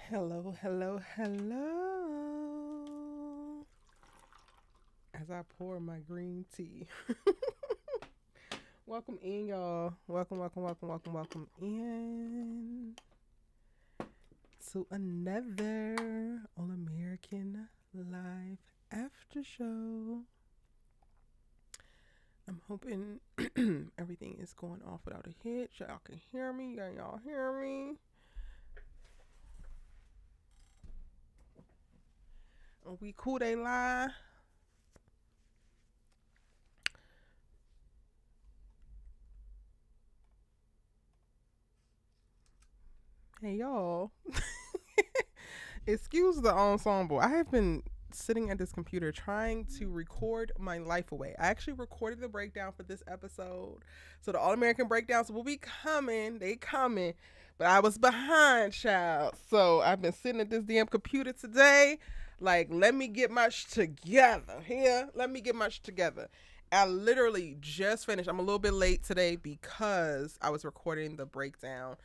Hello, hello, hello. As I pour my green tea. Welcome in, y'all. Welcome in to another All American Live After Show. I'm hoping everything is going off without a hitch. Y'all can hear me. Y'all hear me? Are we cool? They lie. Hey, y'all. Excuse the ensemble. I have been sitting at this computer trying to record my life away. I actually recorded the breakdown for this episode. So the All American breakdowns will be coming. They coming. But I was behind, child. So I've been sitting at this damn computer today. Like, let me get my together. Here, let me get my together. I literally just finished. I'm a little bit late today because I was recording the breakdown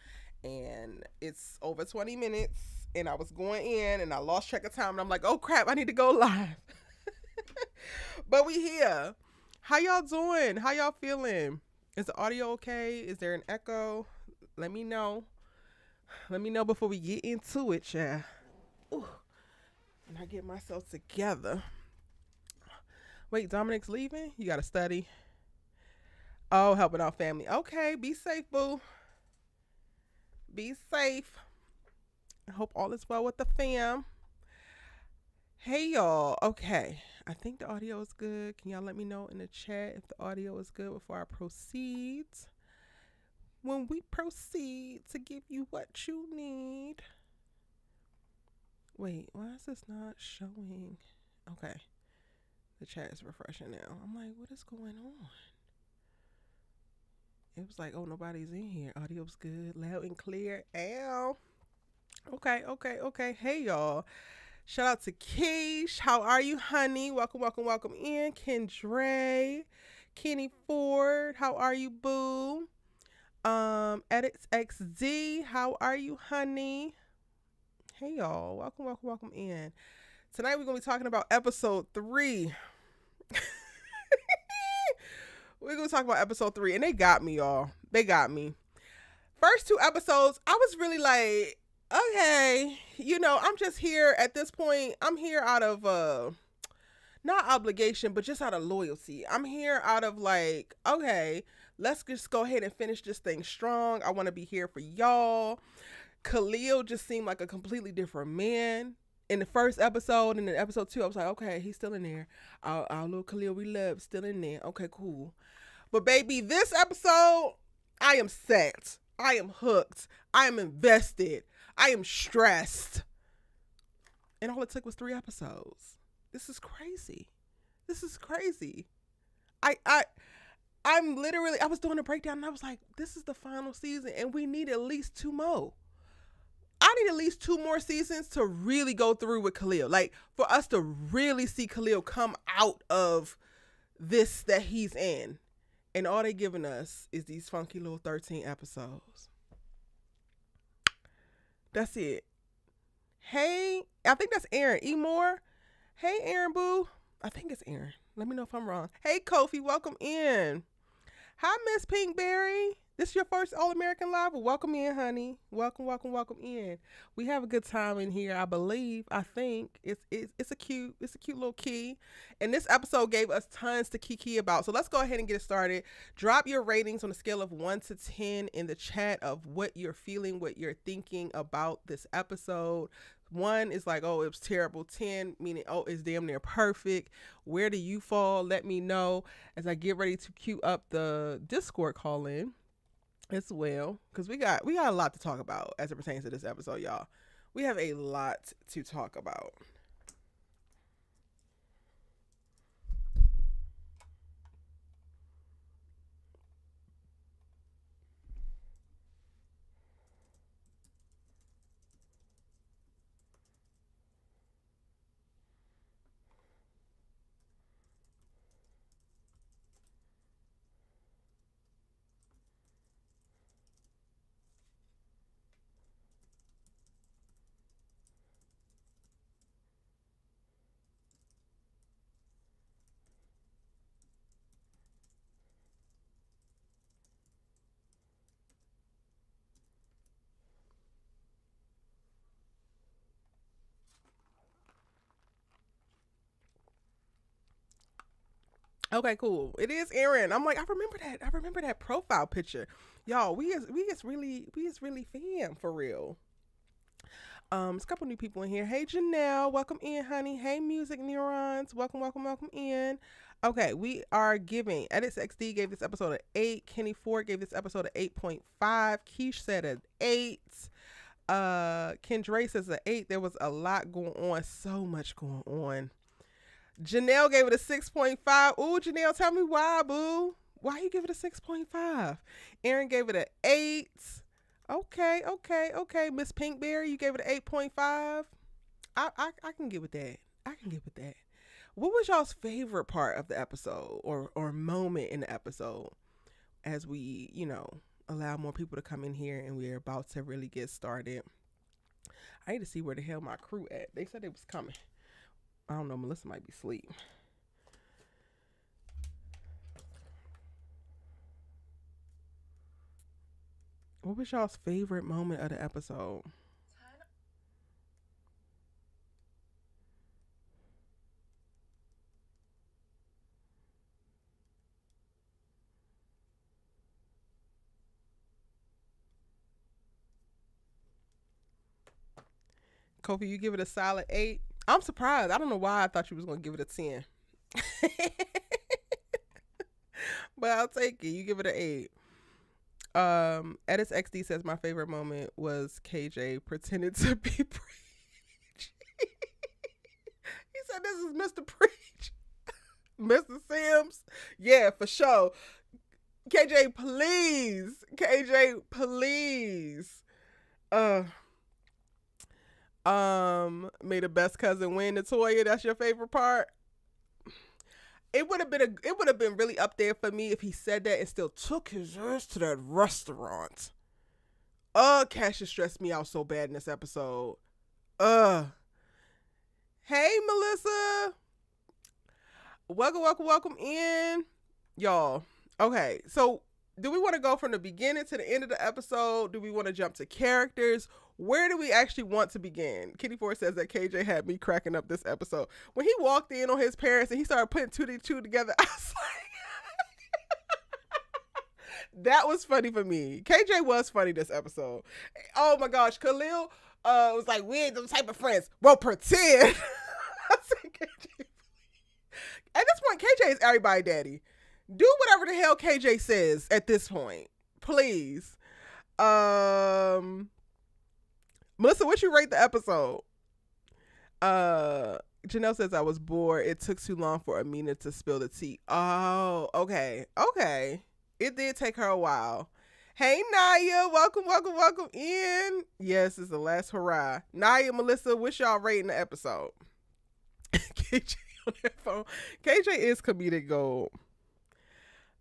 and it's over 20 minutes and I was going in and I lost track of time and I'm like, oh crap, I need to go live. But we here. How y'all doing? How y'all feeling? Is the audio okay? Is there an echo? Let me know. Let me know before we get into it, yeah. Ooh, and I get myself together. Wait, Dominic's leaving? You gotta study. Oh, helping out family. Okay, be safe, boo. Be safe. I hope all is well with the fam. Hey y'all. Okay. I think the audio is good. Can y'all let me know in the chat if the audio is good before I proceed? When we proceed to give you what you need. Wait, why is this not showing? Okay. The chat is refreshing now. I'm like, what is going on? It was like, oh, nobody's in here. Audio's good, loud and clear. Ow. Okay. Hey y'all. Shout out to Keish. How are you, honey? Welcome in. Kendra, Kenny Ford. How are you, boo? Edits XD. How are you, honey? Hey y'all. Welcome in. Tonight we're gonna be talking about episode 3. We're gonna talk about episode 3, and they got me, y'all. They got me. First 2 episodes, I was really like, okay, I'm just here at this point. I'm here out of not obligation, but just out of loyalty. I'm here out of like, okay, let's just go ahead and finish this thing strong. I want to be here for y'all. Khalil just seemed like a completely different man in the first episode. And in episode 2, I was like, okay, he's still in there. Our little Khalil we love still in there. Okay, cool. But baby, this episode, I am set. I am hooked. I am invested. I am stressed. And all it took was 3 episodes. This is crazy. This is crazy. I I I'm literally I was doing a breakdown and I was like, this is the final season and we need at least 2 more. I need at least 2 more seasons to really go through with Khalil. Like for us to really see Khalil come out of this that he's in. And all they giving us is these funky little 13 episodes. That's it. Hey, I think that's Aaron. E. Moore. Hey, Aaron Boo. I think it's Aaron. Let me know if I'm wrong. Hey, Kofi, welcome in. Hi, Miss Pinkberry. This is your first All American Live. Well, welcome in, honey. Welcome in. We have a good time in here. I believe. I think it's a cute little key. And this episode gave us tons to kiki about. So let's go ahead and get it started. Drop your ratings on a scale of 1 to 10 in the chat of what you're feeling, what you're thinking about this episode. 1 is like, oh, it was terrible. 10 meaning, oh, it's damn near perfect. Where do you fall? Let me know as I get ready to queue up the Discord call in as well, because we got a lot to talk about as it pertains to this episode, y'all. We have a lot to talk about. Okay, cool. It is Aaron. I'm like, I remember that. I remember that profile picture. Y'all, we is really fam for real. There's a couple new people in here. Hey Janelle, welcome in, honey. Hey Music Neurons, welcome in. Okay, we are giving Edits XD gave this episode an 8. Kenny Ford gave this episode an 8.5. Keish said an 8. Kendra says an 8. There was a lot going on, so much going on. Janelle gave it a 6.5. Ooh, Janelle, tell me why, boo. Why you give it a 6.5? Aaron gave it an 8. Okay. Miss Pinkberry, you gave it an 8.5. I can get with that. I can get with that. What was y'all's favorite part of the episode or moment in the episode as we, allow more people to come in here and we're about to really get started? I need to see where the hell my crew at. They said they was coming. I don't know. Melissa might be asleep. What was y'all's favorite moment of the episode? Kofi, you give it a solid 8. I'm surprised. I don't know why I thought you was going to give it a 10. But I'll take it. You give it an 8. Edis XD says my favorite moment was KJ pretended to be Preach. He said this is Mr. Preach. Mr. Sims. Yeah, for sure. KJ, please. KJ, please. May the best cousin win. Natoya, that's your favorite part? It would have been really up there for me if he said that and still took his ass to that restaurant. Cassius stressed me out so bad in this episode. Hey Melissa. Welcome in. Y'all. Okay, so do we want to go from the beginning to the end of the episode? Do we want to jump to characters? Where do we actually want to begin? Kitty Ford says that KJ had me cracking up this episode. When he walked in on his parents and he started putting 2 together, I was like, that was funny for me. KJ was funny this episode. Oh my gosh, Khalil was like, we ain't those type of friends. Well, pretend. I said, KJ. At this point, KJ is everybody's daddy. Do whatever the hell KJ says at this point, please. Melissa, what you rate the episode? Janelle says I was bored. It took too long for Amina to spill the tea. Oh, okay. It did take her a while. Hey, Naya. Welcome in. Yes, it's the last hurrah. Naya, Melissa, what's y'all rating the episode? KJ on that phone. KJ is comedic gold.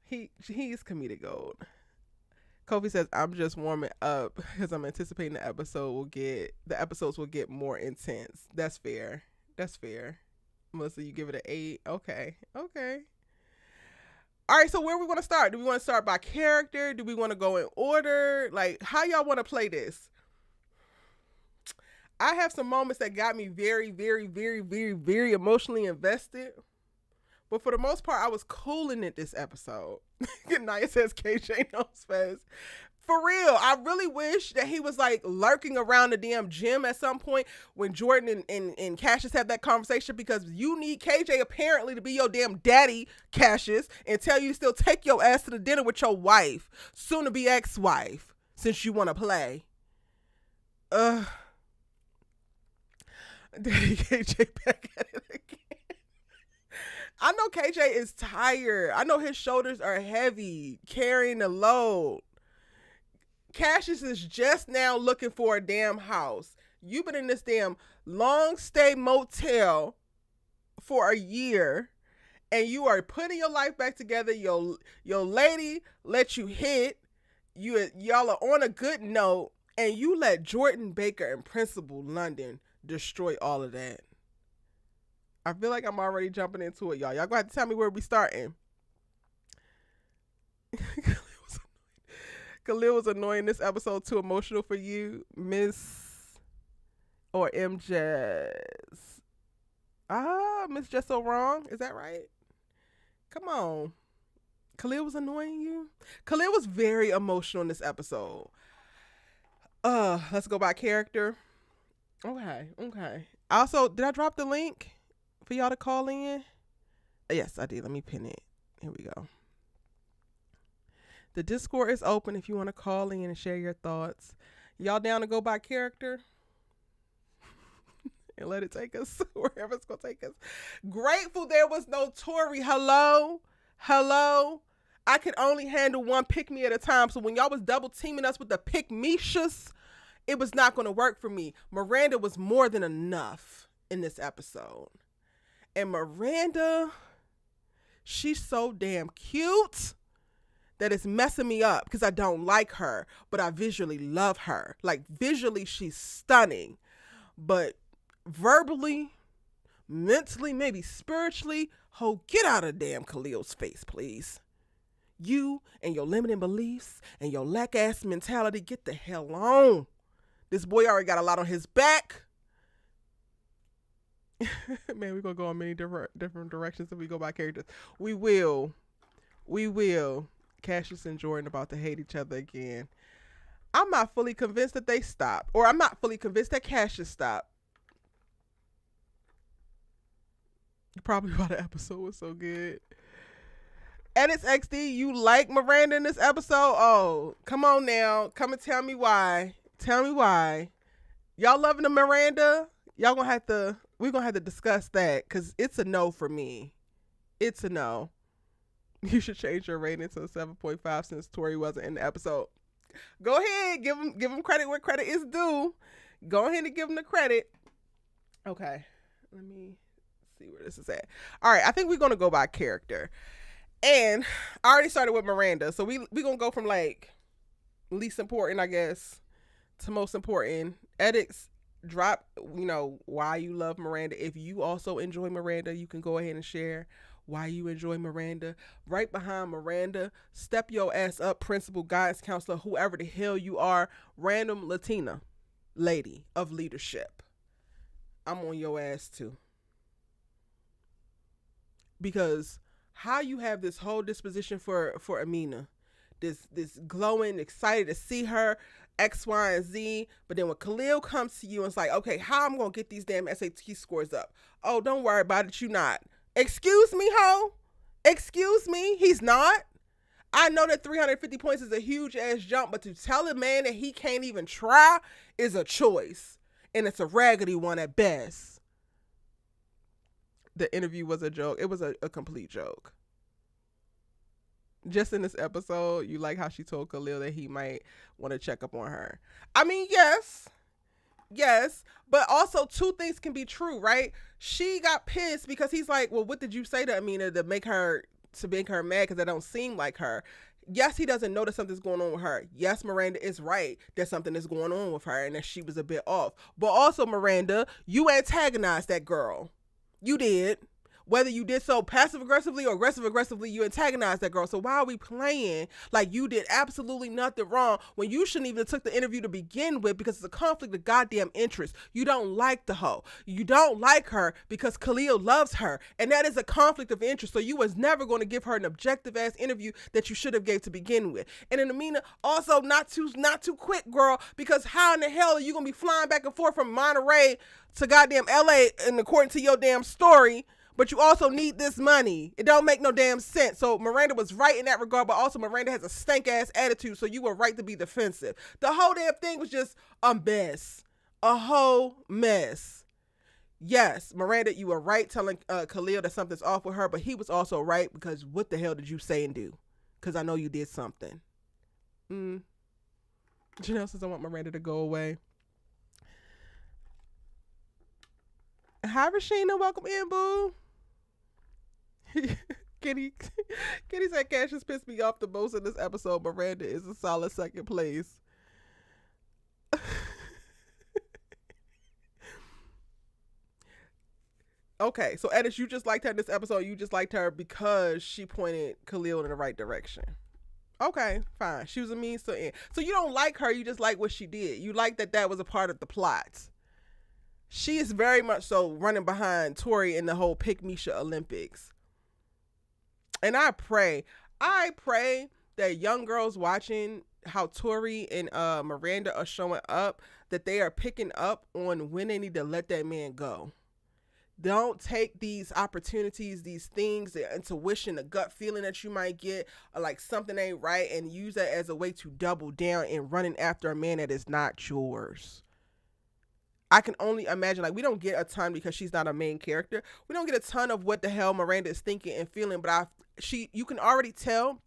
He's comedic gold. Kofi says, I'm just warming up because I'm anticipating the episodes will get more intense. That's fair. Melissa, you give it an 8. Okay. All right, so where we want to start? Do we want to start by character? Do we want to go in order? Like, how y'all want to play this? I have some moments that got me very, very, very, very, very emotionally invested. But for the most part, I was cooling it this episode. Naya says KJ knows best. For real, I really wish that he was like lurking around the damn gym at some point when Jordan and Cassius have that conversation, because you need KJ apparently to be your damn daddy, Cassius, and tell you to still take your ass to the dinner with your wife, soon to be ex-wife, since you want to play. Daddy KJ back at it again. I know KJ is tired. I know his shoulders are heavy, carrying the load. Cassius is just now looking for a damn house. You've been in this damn long stay motel for a year, and you are putting your life back together. Your lady let you hit. Y'all are on a good note, and you let Jordan Baker and Principal London destroy all of that. I feel like I'm already jumping into it, y'all. Y'all gonna have to tell me where we starting. Khalil was annoying this episode. Too emotional for you, Miss or MJ? Miss Just So Wrong. Is that right? Come on. Khalil was annoying you? Khalil was very emotional in this episode. Let's go by character. Okay, okay. Also, did I drop the link for y'all to call in? Yes, I did. Let me pin it. Here we go. The Discord is open if you want to call in and share your thoughts. Y'all down to go by character? And let it take us wherever it's going to take us. Grateful there was no Tori. Hello? Hello? I could only handle one pick me at a time. So when y'all was double teaming us with the pick Mishas, it was not going to work for me. Miranda was more than enough in this episode. And Miranda, she's so damn cute that it's messing me up because I don't like her, but I visually love her. Like, visually, she's stunning. But verbally, mentally, maybe spiritually, get out of damn Khalil's face, please. You and your limiting beliefs and your lack-ass mentality, get the hell on. This boy already got a lot on his back. Man, we're going to go in many different directions if we go by characters. We will. Cassius and Jordan about to hate each other again. I'm not fully convinced that they stopped. Or I'm not fully convinced that Cassius stopped. Probably why the episode was so good. Edits XD, you like Miranda in this episode? Oh, come on now. Come and tell me why. Tell me why. Y'all loving the Miranda? We're gonna have to discuss that because it's a no for me. It's a no. You should change your rating to a 7.5 since Tori wasn't in the episode. Go ahead, give him credit where credit is due. Go ahead and give him the credit. Okay, let me see where this is at. All right, I think we're gonna go by character. And I already started with Miranda, so we gonna go from like least important, I guess, to most important. Edits, drop, why you love Miranda. If you also enjoy Miranda, you can go ahead and share why you enjoy Miranda. Right behind Miranda, step your ass up, principal, guidance counselor, whoever the hell you are, random Latina lady of leadership. I'm on your ass too. Because how you have this whole disposition for Amina, this glowing, excited to see her, X, Y, and Z, but then when Khalil comes to you and it's like, okay, how I'm gonna get these damn SAT scores up? Oh, don't worry about it, you not. Excuse me, ho? Excuse me, he's not? I know that 350 points is a huge ass jump, but to tell a man that he can't even try is a choice, and it's a raggedy one at best. The interview was a joke. It was a complete joke. Just in this episode, you like how she told Khalil that he might want to check up on her. I mean, yes, but also two things can be true, right? She got pissed because he's like, well, what did you say to Amina to make her mad because I don't seem like her? Yes, he doesn't know that something's going on with her. Yes, Miranda is right that something is going on with her and that she was a bit off. But also, Miranda, you antagonized that girl. You did. Whether you did so passive-aggressively or aggressive-aggressively, you antagonized that girl. So why are we playing like you did absolutely nothing wrong when you shouldn't even have took the interview to begin with because it's a conflict of goddamn interest. You don't like the hoe. You don't like her because Khalil loves her. And that is a conflict of interest. So you was never going to give her an objective-ass interview that you should have gave to begin with. And then Amina, also not too quick, girl, because how in the hell are you going to be flying back and forth from Monterey to goddamn LA and according to your damn story, but you also need this money? It don't make no damn sense. So Miranda was right in that regard, but also Miranda has a stank ass attitude, so you were right to be defensive. The whole damn thing was just a mess. A whole mess. Yes, Miranda, you were right telling Khalil that something's off with her, but he was also right because what the hell did you say and do? Because I know you did something. Janelle says I want Miranda to go away. Hi, Rashina. Welcome in, boo. Kenny said Cassius pissed me off the most in this episode. Miranda is a solid second place. Okay, so Edis, you just liked her in this episode. You just liked her because she pointed Khalil in the right direction. Okay, fine. She was a means to end. So you don't like her. You just like what she did. You like that was a part of the plot. She is very much so running behind Tori in the whole Pick Misha Olympics. And I pray that young girls watching how Tori and Miranda are showing up, that they are picking up on when they need to let that man go. Don't take these opportunities, these things, the intuition, the gut feeling that you might get, or like something ain't right, and use that as a way to double down and running after a man that is not yours. I can only imagine, like, we don't get a ton because she's not a main character. We don't get a ton of what the hell Miranda is thinking and feeling, but you can already tell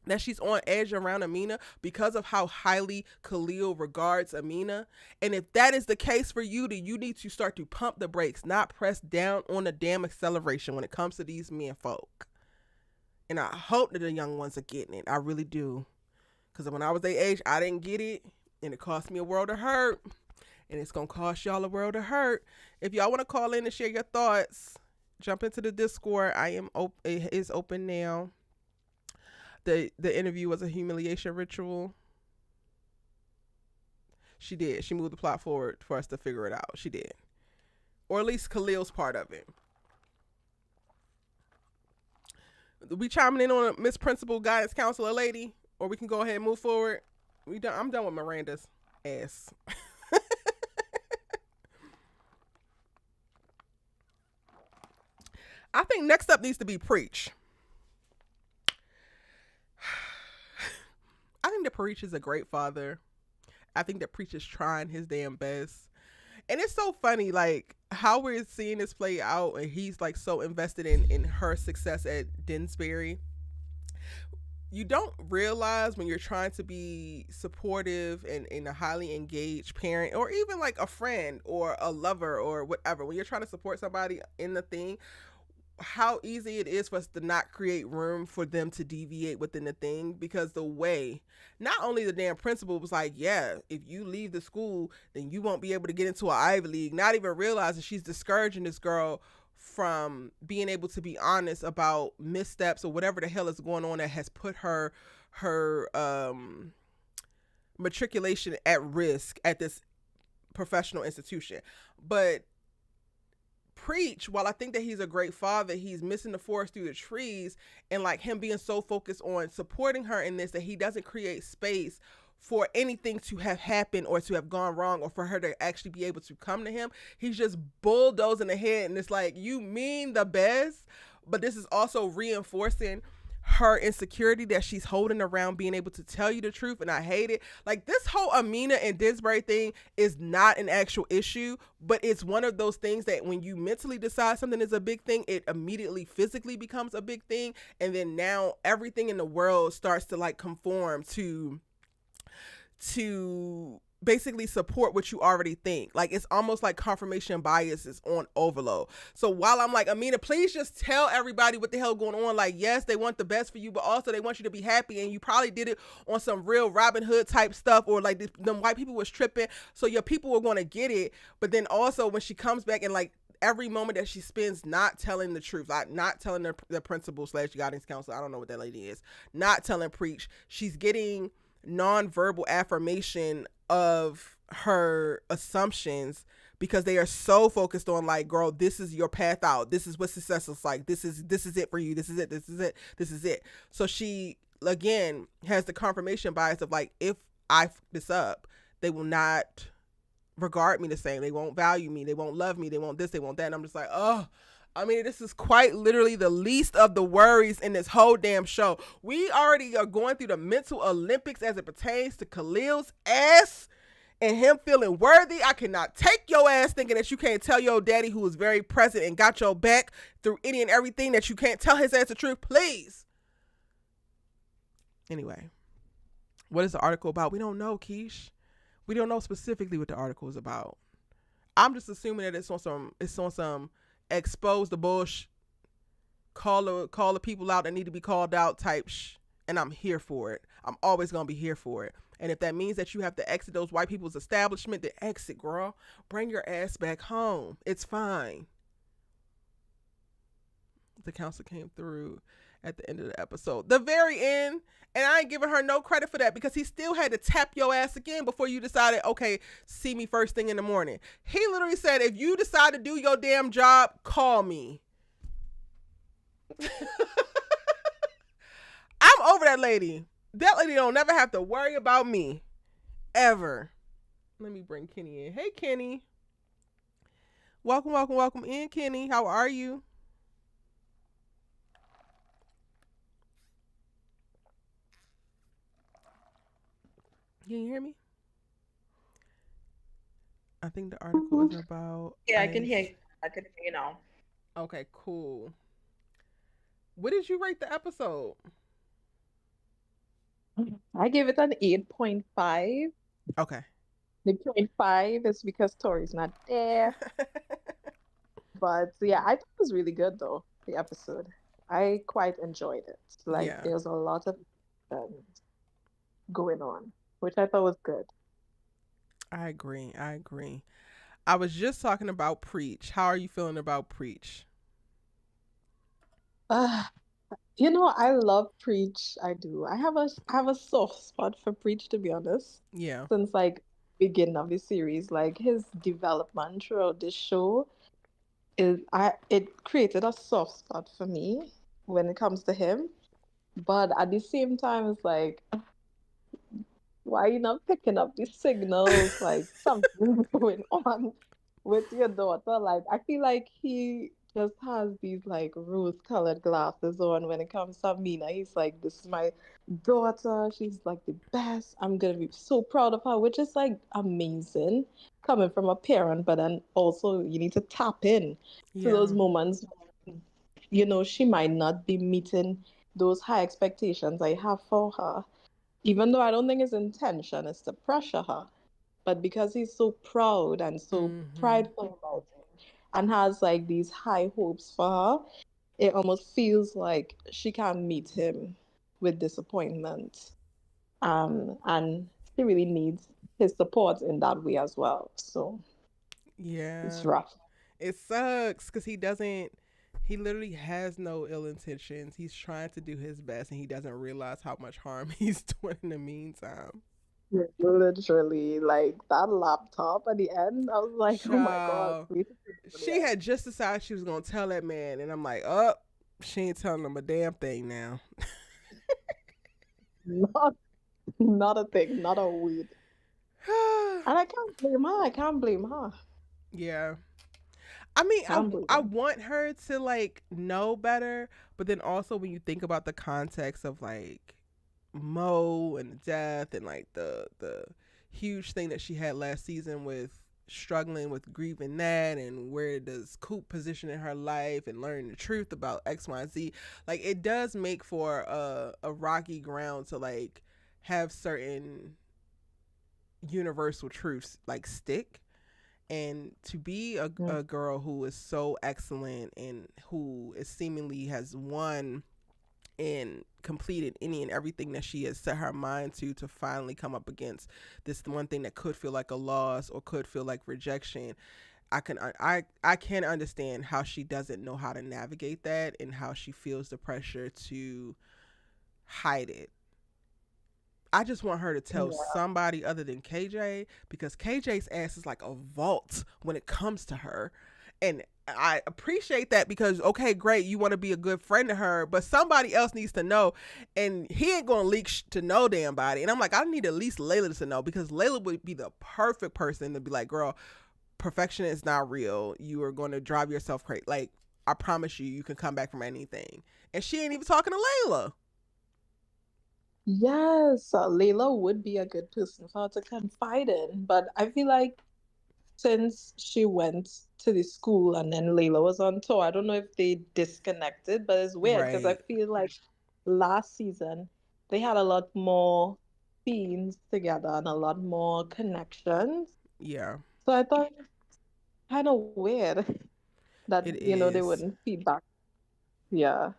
that she's on edge around Amina because of how highly Khalil regards Amina. And if that is the case for you, then you need to start to pump the brakes, not press down on the damn acceleration when it comes to these men folk. And I hope that the young ones are getting it. I really do. Because when I was their age, I didn't get it. And it cost me a world of hurt. And it's going to cost y'all a world of hurt. If y'all want to call in and share your thoughts, jump into the Discord. It is open now. The interview was a humiliation ritual. She did. She moved the plot forward for us to figure it out. She did. Or at least Khalil's part of it. We chiming in on a Miss Principal Guidance Counselor lady, or we can go ahead and move forward. I'm done with Miranda's ass. I think next up needs to be Preach. I think that Preach is a great father. I think that Preach is trying his damn best. And it's so funny, like, how we're seeing this play out, and he's, like, so invested in her success at Dinsbury. You don't realize when you're trying to be supportive and a highly engaged parent, or even, like, a friend or a lover or whatever, when you're trying to support somebody in the thing, how easy it is for us to not create room for them to deviate within the thing, because the way not only the damn principal was like, yeah, if you leave the school, then you won't be able to get into an Ivy League, not even realizing she's discouraging this girl from being able to be honest about missteps or whatever the hell is going on that has put her matriculation at risk at this professional institution. But Preach, while I think that he's a great father, he's missing the forest through the trees, and like him being so focused on supporting her in this that he doesn't create space for anything to have happened or to have gone wrong or for her to actually be able to come to him. He's just bulldozing ahead, and it's like, you mean the best, but this is also reinforcing her insecurity that she's holding around being able to tell you the truth, and I hate it. Like, this whole Amina and Dinsbury thing is not an actual issue, but it's one of those things that when you mentally decide something is a big thing, it immediately physically becomes a big thing, and then now everything in the world starts to like conform to basically support what you already think. Like, it's almost like confirmation bias is on overload. So while I'm like, Amina, please just tell everybody what the hell going on. Like, yes, they want the best for you, but also they want you to be happy, and you probably did it on some real Robin Hood type stuff, or like them white people was tripping, so your people were going to get it. But then also when she comes back and like every moment that she spends not telling the truth, like not telling the principal / guidance counselor, I don't know what that lady is, not telling Preach, she's getting non-verbal affirmation of her assumptions because they are so focused on like, girl, this is your path out, this is what success looks like, this is it for you, this is it. So she again has the confirmation bias of like, if I f this up, they will not regard me the same, they won't value me, they won't love me, they won't this, they won't that. And I'm just like, oh, I mean, this is quite literally the least of the worries in this whole damn show. We already are going through the mental Olympics as it pertains to Khalil's ass and him feeling worthy. I cannot take your ass thinking that you can't tell your daddy, who is very present and got your back through any and everything, that you can't tell his ass the truth, please. Anyway, what is the article about? We don't know, Keish. We don't know specifically what the article is about. I'm just assuming that it's on some expose the bullshit, call the people out that need to be called out type and I'm here for it. I'm always gonna be here for it. And if that means that you have to exit those white people's establishment, then exit, girl. Bring your ass back home. It's fine. The counselor came through at the end of the episode, the very end, and I ain't giving her no credit for that, because he still had to tap your ass again before you decided, okay, see me first thing in the morning. He literally said, if you decide to do your damn job, call me. I'm over that lady. That lady don't never have to worry about me ever. Let me bring Kenny in. Hey, Kenny. Welcome, welcome, welcome in, Kenny. How are you? Can you hear me? I think the article is about Yeah, I can hear ice. you. I can hear you now. Okay, cool. What did you rate the episode? I gave it an 8.5. Okay. The point 5 is because Tori's not there. But yeah, I thought it was really good though, the episode. I quite enjoyed it. Like Yeah, there's a lot of um, going on, which I thought was good. I agree. I agree. I was just talking about Preach. How are you feeling about Preach? Uh, I love Preach. I do. I have a soft spot for Preach, to be honest. Yeah. Since like beginning of the series, like his development throughout this show it created a soft spot for me when it comes to him. But at the same time, it's like, why are you not picking up the signals? Like something's going on with your daughter. Like I feel like he just has these like rose-colored glasses on when it comes to Mina. He's like, this is my daughter. She's like the best. I'm gonna be so proud of her, which is like amazing coming from a parent. But then also you need to tap in to those Yeah. moments. She might not be meeting those high expectations I have for her, even though I don't think his intention is to pressure her, but because he's so proud and so Mm-hmm. prideful about it and has like these high hopes for her, it almost feels like she can't meet him with disappointment. And she really needs his support in that way as well. So it's Yeah. rough. It sucks because he doesn't. He literally has no ill intentions. He's trying to do his best, and he doesn't realize how much harm he's doing in the meantime. Literally, like that laptop at the end, I was like, oh my God, Child, please do she had just decided she was gonna tell that man, and I'm like, oh, she ain't telling him a damn thing now. Not, not a thing, not a weed. And I can't blame her. I can't blame her. Yeah. I mean, Can't blame I her. want her to like know better, but then also when you think about the context of like Mo and the death and like the huge thing that she had last season with struggling with grieving that and where does Coop position in her life and learning the truth about X, Y, and Z, like it does make for a rocky ground to like have certain universal truths like stick, and to be Mm. a girl who is so excellent and who is seemingly has won and completed any and everything that she has set her mind to finally come up against this one thing that could feel like a loss or could feel like rejection. I can understand how she doesn't know how to navigate that and how she feels the pressure to hide it. I just want her to tell Yeah. somebody other than KJ, because KJ's ass is like a vault when it comes to her. And I appreciate that because, okay, great, you want to be a good friend to her, but somebody else needs to know. And he ain't going to leak to no damn body. And I'm like, I need at least Layla to know because Layla would be the perfect person to be like, girl, perfection is not real. You are going to drive yourself crazy. Like, I promise you, you can come back from anything. And she ain't even talking to Layla. Yes, Layla would be a good person for her to confide in. But I feel like since she went to the school and then Layla was on tour, I don't know if they disconnected, but it's weird because I Right. feel like last season they had a lot more scenes together and a lot more connections. Yeah, So I thought it was kind of weird that, it they is. wouldn't feedback. Yeah.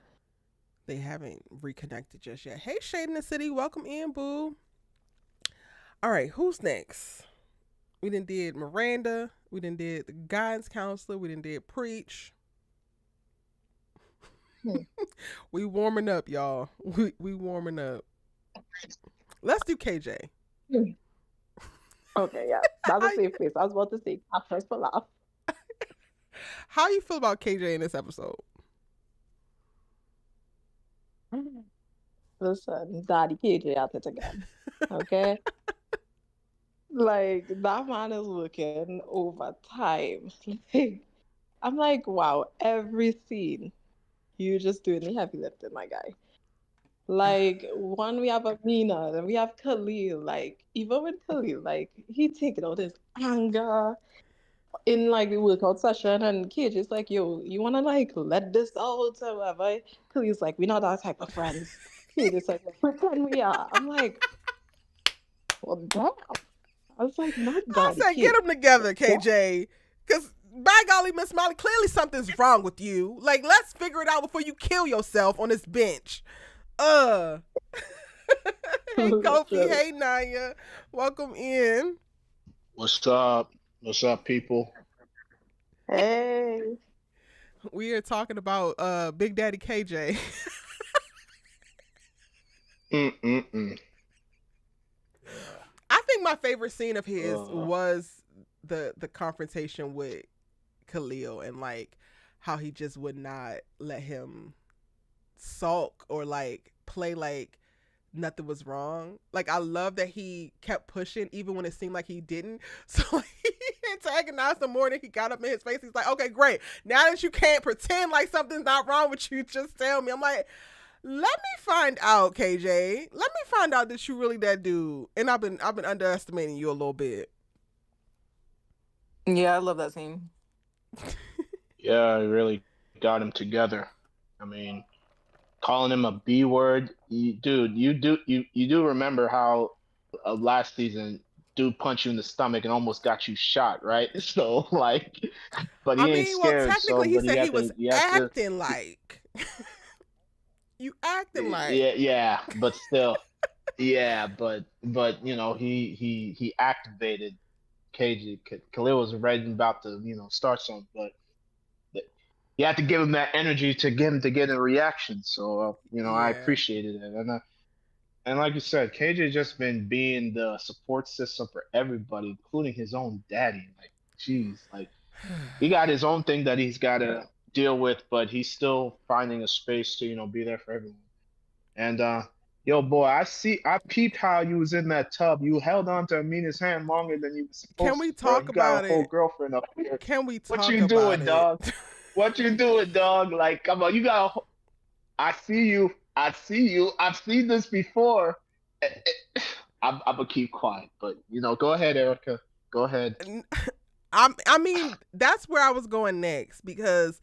They haven't reconnected just yet. Hey, Shade in the City, welcome in, boo. All right, who's next? We done did Miranda. We done did the guidance counselor. We done did Preach. Hmm. We warming up, y'all. We warming up. Let's do KJ. Hmm. Okay, yeah. That's how, a safe place. I was about to say catchers for laugh. how you feel about KJ in this episode? Listen, Daddy KJ at it again. Okay? Like, that man is working overtime. Like, I'm like, wow, every scene, you just doing the heavy lifting, my guy. Like, one, we have Amina, then we have Khalil. Like, even with Khalil, like, he taking out his anger in like the workout session, and KJ's like, yo, you wanna like let this out or whatever? Khalil's like, we're not that type of friends. KJ's like, well, pretend we are. I'm like, well, damn. I was like, not I Daddy said, get Kid. them together, Damn. KJ. Because, by golly, Miss Molly, clearly something's wrong with you. Like, let's figure it out before you kill yourself on this bench. Uh. Hey, Kofi. Literally. Hey, Naya. Welcome in. What's up? What's up, people? Hey. We are talking about Big Daddy KJ. Mm-mm-mm. Yeah. I think my favorite scene of his Uh, was the confrontation with Khalil and like how he just would not let him sulk or like play like nothing was wrong. Like I love that he kept pushing even when it seemed like he didn't. So like, he antagonized him more than he got up in his face. He's like, okay, great. Now that you can't pretend like something's not wrong with you, just tell me. I'm like, let me find out, KJ. Let me find out that you really that dude. And I've been underestimating you a little bit. Yeah, I love that scene. yeah, I really got him together. I mean, calling him a B word, dude. You do remember how last season, dude punched you in the stomach and almost got you shot, right? So like, but I he ain't mean, well, scared. So, technically, he but said he was he had to. acting like. You acting like. Yeah, yeah, but still, yeah, but he activated KG. Khalil was ready about to start something, but you have to give him that energy to get him to get a reaction. So I Yeah. appreciated it, and like you said, KJ just been being the support system for everybody, including his own daddy. Like, jeez, like he got his own thing that he's got to deal with, but he's still finding a space to be there for everyone. And yo, boy, I peeped how you was in that tub. You held on to Amina's hand longer than you were Can supposed we to, bro. talk You got a about whole it? girlfriend up here. Can we What talk you about doing, it? dog? What you doing, dog? Like, come on, you got. I see you. I see you. I've seen this before. I'm gonna keep quiet, but go ahead, Erica. Go ahead. I mean, that's where I was going next because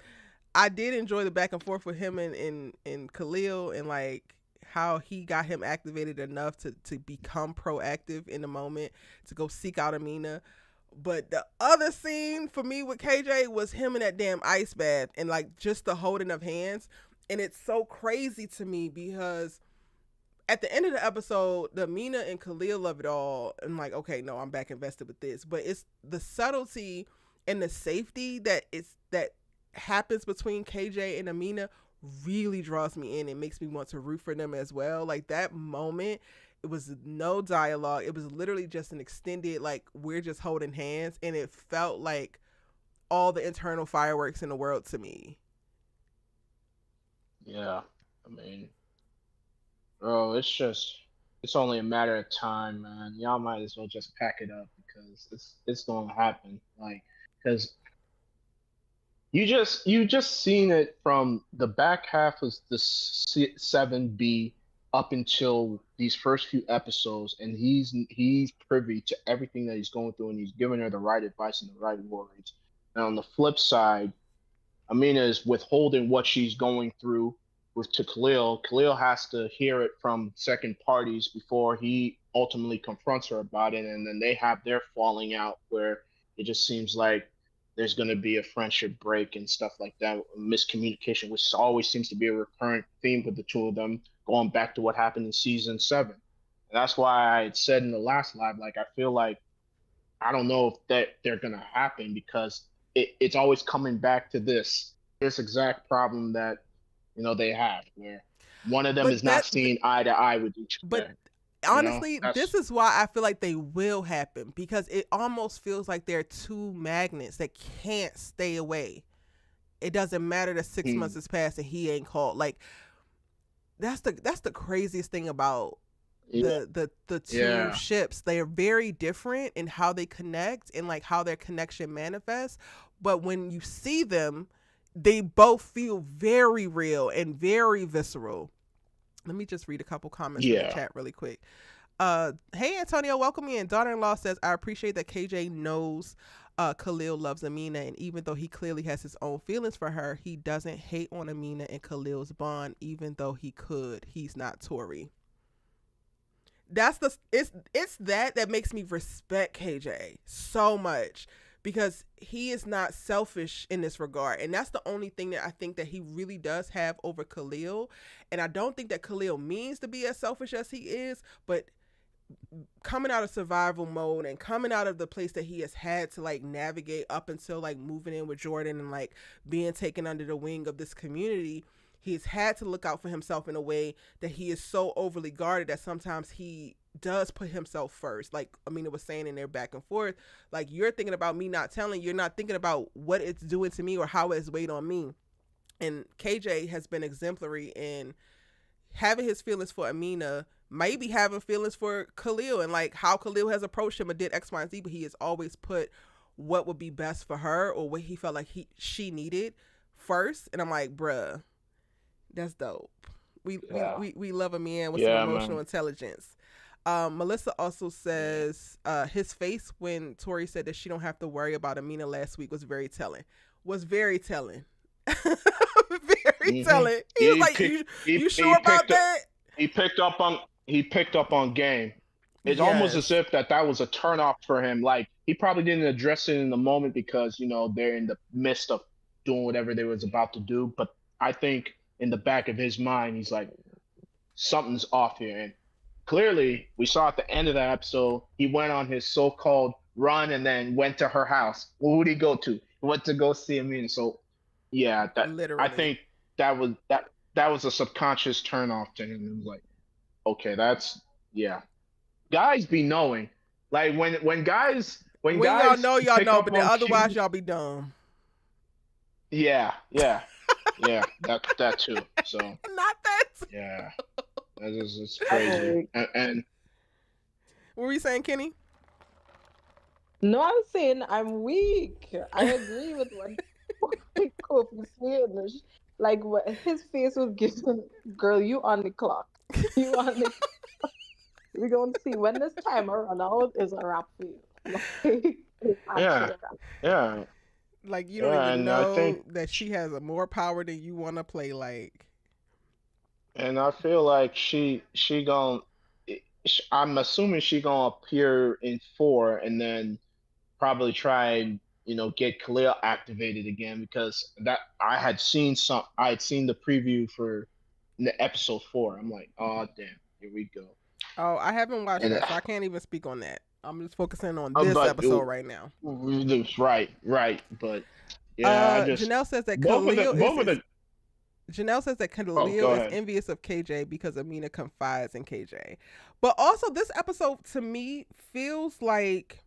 I did enjoy the back and forth with him and Khalil and like how he got him activated enough to become proactive in the moment to go seek out Amina. But the other scene for me with KJ was him in that damn ice bath and like just the holding of hands. And it's so crazy to me because at the end of the episode, the Mina and Khalil of it all, I'm like, okay, no, I'm back invested with this. But it's the subtlety and the safety that happens between KJ and Amina really draws me in. It makes me want to root for them as well. Like that moment, it was no dialogue. It was literally just an extended, like, we're just holding hands. And it felt like all the internal fireworks in the world to me. Yeah, I mean, bro, it's only a matter of time, man. Y'all might as well just pack it up because it's gonna happen. Like, because you just seen it from the back half of the 7B up until these first few episodes, and he's privy to everything that he's going through, and he's giving her the right advice and the right words. And on the flip side, Amina is withholding what she's going through with to Khalil. Khalil has to hear it from second parties before he ultimately confronts her about it, and then they have their falling out where it just seems like there's going to be a friendship break and stuff like that, miscommunication, which always seems to be a recurrent theme with the two of them, going back to what happened in season 7. And that's why I had said in the last live, like I feel like I don't know if they're gonna happen because it's always coming back to this exact problem that they have where one of them is But not that seeing eye to eye with each but other. honestly, this That's is why I feel like they will happen because it almost feels like they're two magnets that can't stay away. It doesn't matter that 6 months hmm, has passed and he ain't called. Like that's the craziest thing about Yeah, the two yeah, ships. They are very different in how they connect and like how their connection manifests, but when you see them, they both feel very real and very visceral. Let me just read a couple comments from the yeah. chat really quick. Hey Antonio, welcome in. Daughter-in-law says, I appreciate that KJ knows Khalil loves Amina, and even though he clearly has his own feelings for her, he doesn't hate on Amina and Khalil's bond, even though he could. He's not Tory. That's the it's that makes me respect KJ so much, because he is not selfish in this regard, and that's the only thing that I think that he really does have over Khalil. And I don't think that Khalil means to be as selfish as he is, but coming out of survival mode and coming out of the place that he has had to like navigate up until like moving in with Jordan and like being taken under the wing of this community, he's had to look out for himself in a way that he is so overly guarded that sometimes he does put himself first. Like Amina was saying in their back and forth, like, you're thinking about me not telling, you're not thinking about what it's doing to me or how it's weighed on me. And KJ has been exemplary in having his feelings for Amina, maybe having feelings for Khalil, and like how Khalil has approached him and did X, Y, and Z, but he has always put what would be best for her or what he felt like she needed first. And I'm like, bruh, that's dope. We we Yeah. we, we love a man with some Yeah, emotional man. intelligence. Melissa also Yeah. says his face when Tori said that she don't have to worry about Amina last week was very telling. Was very telling. Very hmm telling. He was He like, picked. you sure about that? He picked up on. He picked up on game. It's almost as Yes, if that was a turnoff for him. Like he probably didn't address it in the moment because they're in the midst of doing whatever they was about to do. But I think in the back of his mind, he's like, something's off here. And clearly, we saw at the end of that episode, he went on his so-called run and then went to her house. Who would he go to? He went to go see Amin. So, yeah, that I literally. think that was a subconscious turn off to him. It was like, okay, that's yeah. Guys be knowing, like when When guys y'all pick know, up but then on otherwise cues. y'all be dumb. Yeah, yeah, yeah. That too. So Not that. yeah, that is it's I'm crazy. weak. And What were you saying, Kenny? No, I'm saying I'm weak. I agree with what Kofi said. Like what his face was giving, girl, you on the clock. You on the we're gonna see when this timer run out is a wrap for you. Like it's actually yeah, a wrap. yeah, Like, you don't yeah, even and I think, know that she has a more power than you want to play like. and I feel like she gon' I'm assuming she gonna appear in 4 and then probably try and get Khalil activated again because that I had seen the preview for the episode 4. I'm like, oh damn, here we go. Oh, I haven't watched And that, so I can't even speak on that. I'm just focusing on this but episode right now. right, yeah, I just Janelle says that both of the Khalil both of the Janelle says that oh, Khalil go is ahead. envious of KJ because Amina confides in KJ. But also, this episode to me feels like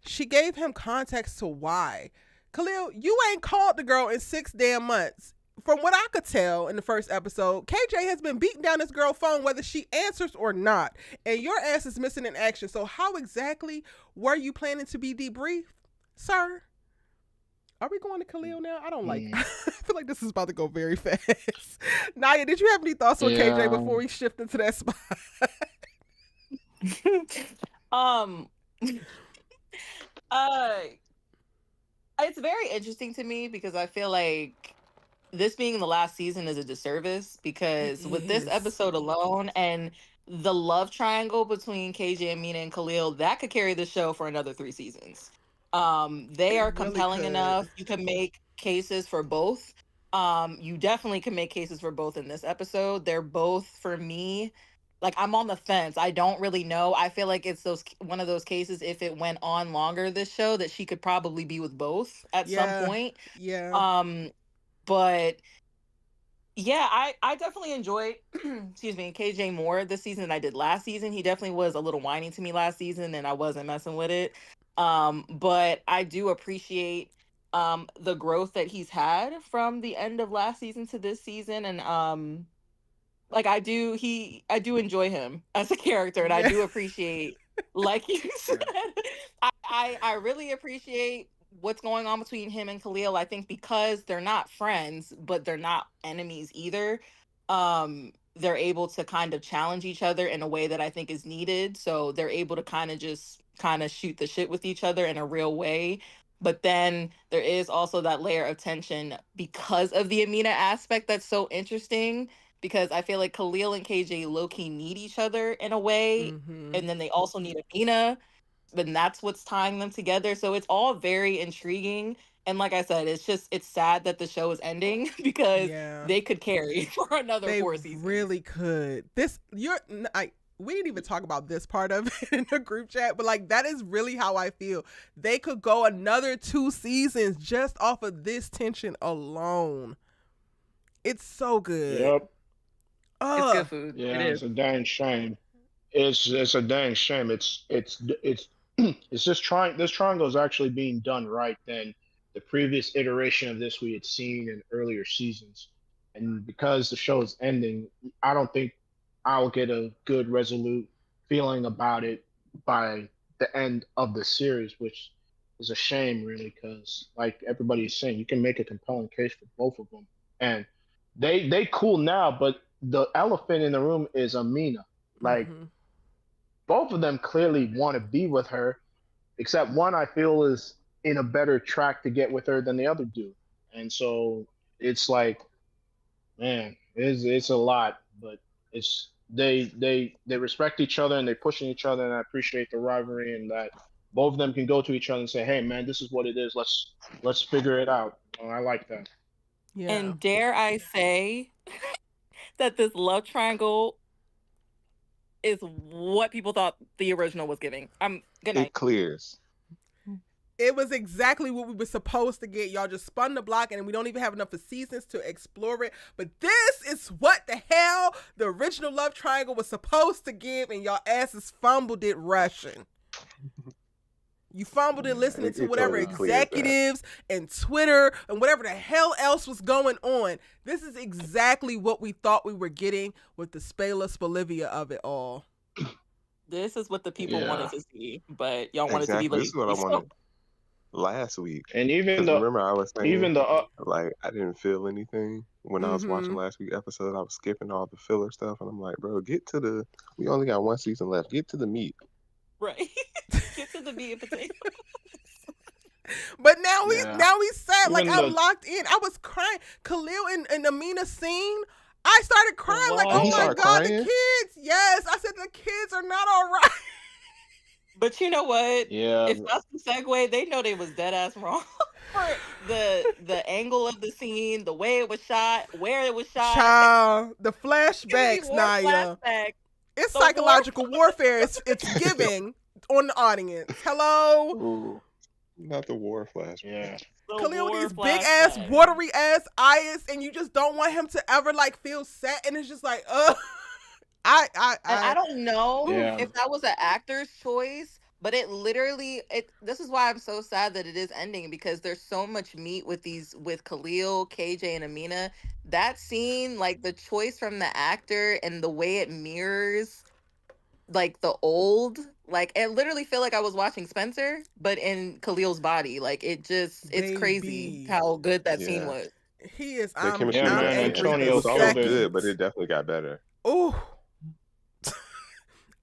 she gave him context to why. Khalil, you ain't called the girl in 6 damn months. From what I could tell in the first episode, KJ has been beating down this girl's phone whether she answers or not. And your ass is missing in action. So, how exactly were you planning to be debriefed, sir? Are we going to Khalil now? I don't like. I Mm, feel like this is about to go very fast. Naya, did you have any thoughts on KJ yeah, before we shift into that spot? um uh it's very interesting to me because I feel like this being the last season is a disservice It because with this is episode alone and the love triangle between KJ and Mina and Khalil, that could carry the show for another 3 seasons. They It are really compelling could. enough. You can make cases for both. You definitely can make cases for both in this episode. They're both for me. Like I'm on the fence. I don't really know. I feel like it's those one of those cases if it went on longer this show that she could probably be with both at some Yeah, point. yeah, Um but yeah, I definitely enjoyed excuse me, KJ more this season than I did last season. He definitely was a little whiny to me last season and I wasn't messing with it. But I do appreciate the growth that he's had from the end of last season to this season and like I do enjoy him as a character, and I Yeah. do appreciate, like you said, I really appreciate what's going on between him and Khalil. I think because they're not friends, but they're not enemies either. They're able to kind of challenge each other in a way that I think is needed. So they're able to kind of shoot the shit with each other in a real way. But then there is also that layer of tension because of the Amina aspect that's so interesting, because I feel like Khalil and KJ low key need each other in a way, Mm-hmm. and then they also need Amina, and that's what's tying them together. So it's all very intriguing. And like I said, it's sad that the show is ending because Yeah. they could carry for another They 4 seasons. really could. We didn't even talk about this part of it in the group chat, but like that is really how I feel. They could go another 2 seasons just off of this tension alone. It's so good. Yep. It's good food. Yeah, It it's is. a dang shame. It's a dang shame. It's it's just trying. This triangle is actually being done right than the previous iteration of this we had seen in earlier seasons. And because the show is ending, I don't think I'll get a good resolute feeling about it by the end of the series, which is a shame, really, because like everybody is saying, you can make a compelling case for both of them, and they cool now, but the elephant in the room is Amina. Like Mm-hmm. both of them clearly want to be with her, except one I feel is in a better track to get with her than the other do. And so it's like, man, it's a lot, but it's they respect each other and they pushing each other, and I appreciate the rivalry and that both of them can go to each other and say, "Hey, man, this is what it is. Let's figure it out." I like that. Yeah. And dare I say that this love triangle is what people thought the original was giving. Good night. It clears. It was exactly what we were supposed to get. Y'all just spun the block and we don't even have enough of seasons to explore it. But this is what the hell the original love triangle was supposed to give, and y'all asses fumbled it rushing. You fumbled it listening to It whatever totally clears that. executives and Twitter and whatever the hell else was going on. This is exactly what we thought we were getting with the Spela Spolivia of it all. This is what the people Yeah. wanted to see, but y'all wanted to be Exactly. This is what I lazy. wanted last week. And Because remember I was saying, the like, I didn't feel anything when I was watching Mhm. last week's episode. I was skipping all the filler stuff, and I'm like, bro, we only got 1 season left. Get to the meat. Right. Get to the meat and potatoes. But now we Yeah. sad. Like Even I'm the- locked in. I was crying. Khalil and Amina scene. I started crying like, What? oh He my started god, crying? the kids. Yes, I said the kids are not all right. But you know what? Yeah. If that's the segue, they know they was dead ass wrong for the angle of the scene, the way it was shot, where it was shot. Child, the Too many flashbacks, war Naya. flashbacks. It's The war- psychological warfare. It's giving on the audience. Hello, Ooh, not the war flashback. Yeah. The Khalil war with these big ass, flashbacks. watery ass eyes, and you just don't want him to ever like feel sad. And it's just like, And I don't know Yeah. if that was an actor's choice, but this is why I'm so sad that it is ending, because there's so much meat with Khalil, KJ, and Amina. That scene, like the choice from the actor and the way it mirrors like the old, like I literally feel like I was watching Spencer, but in Khalil's body. Like it's crazy Baby. how good that scene Yeah. was. he is. Their I'm chemistry Yeah, was man, definitely angry Antonio it was the always killed it. good, but second. it definitely got better. Ooh.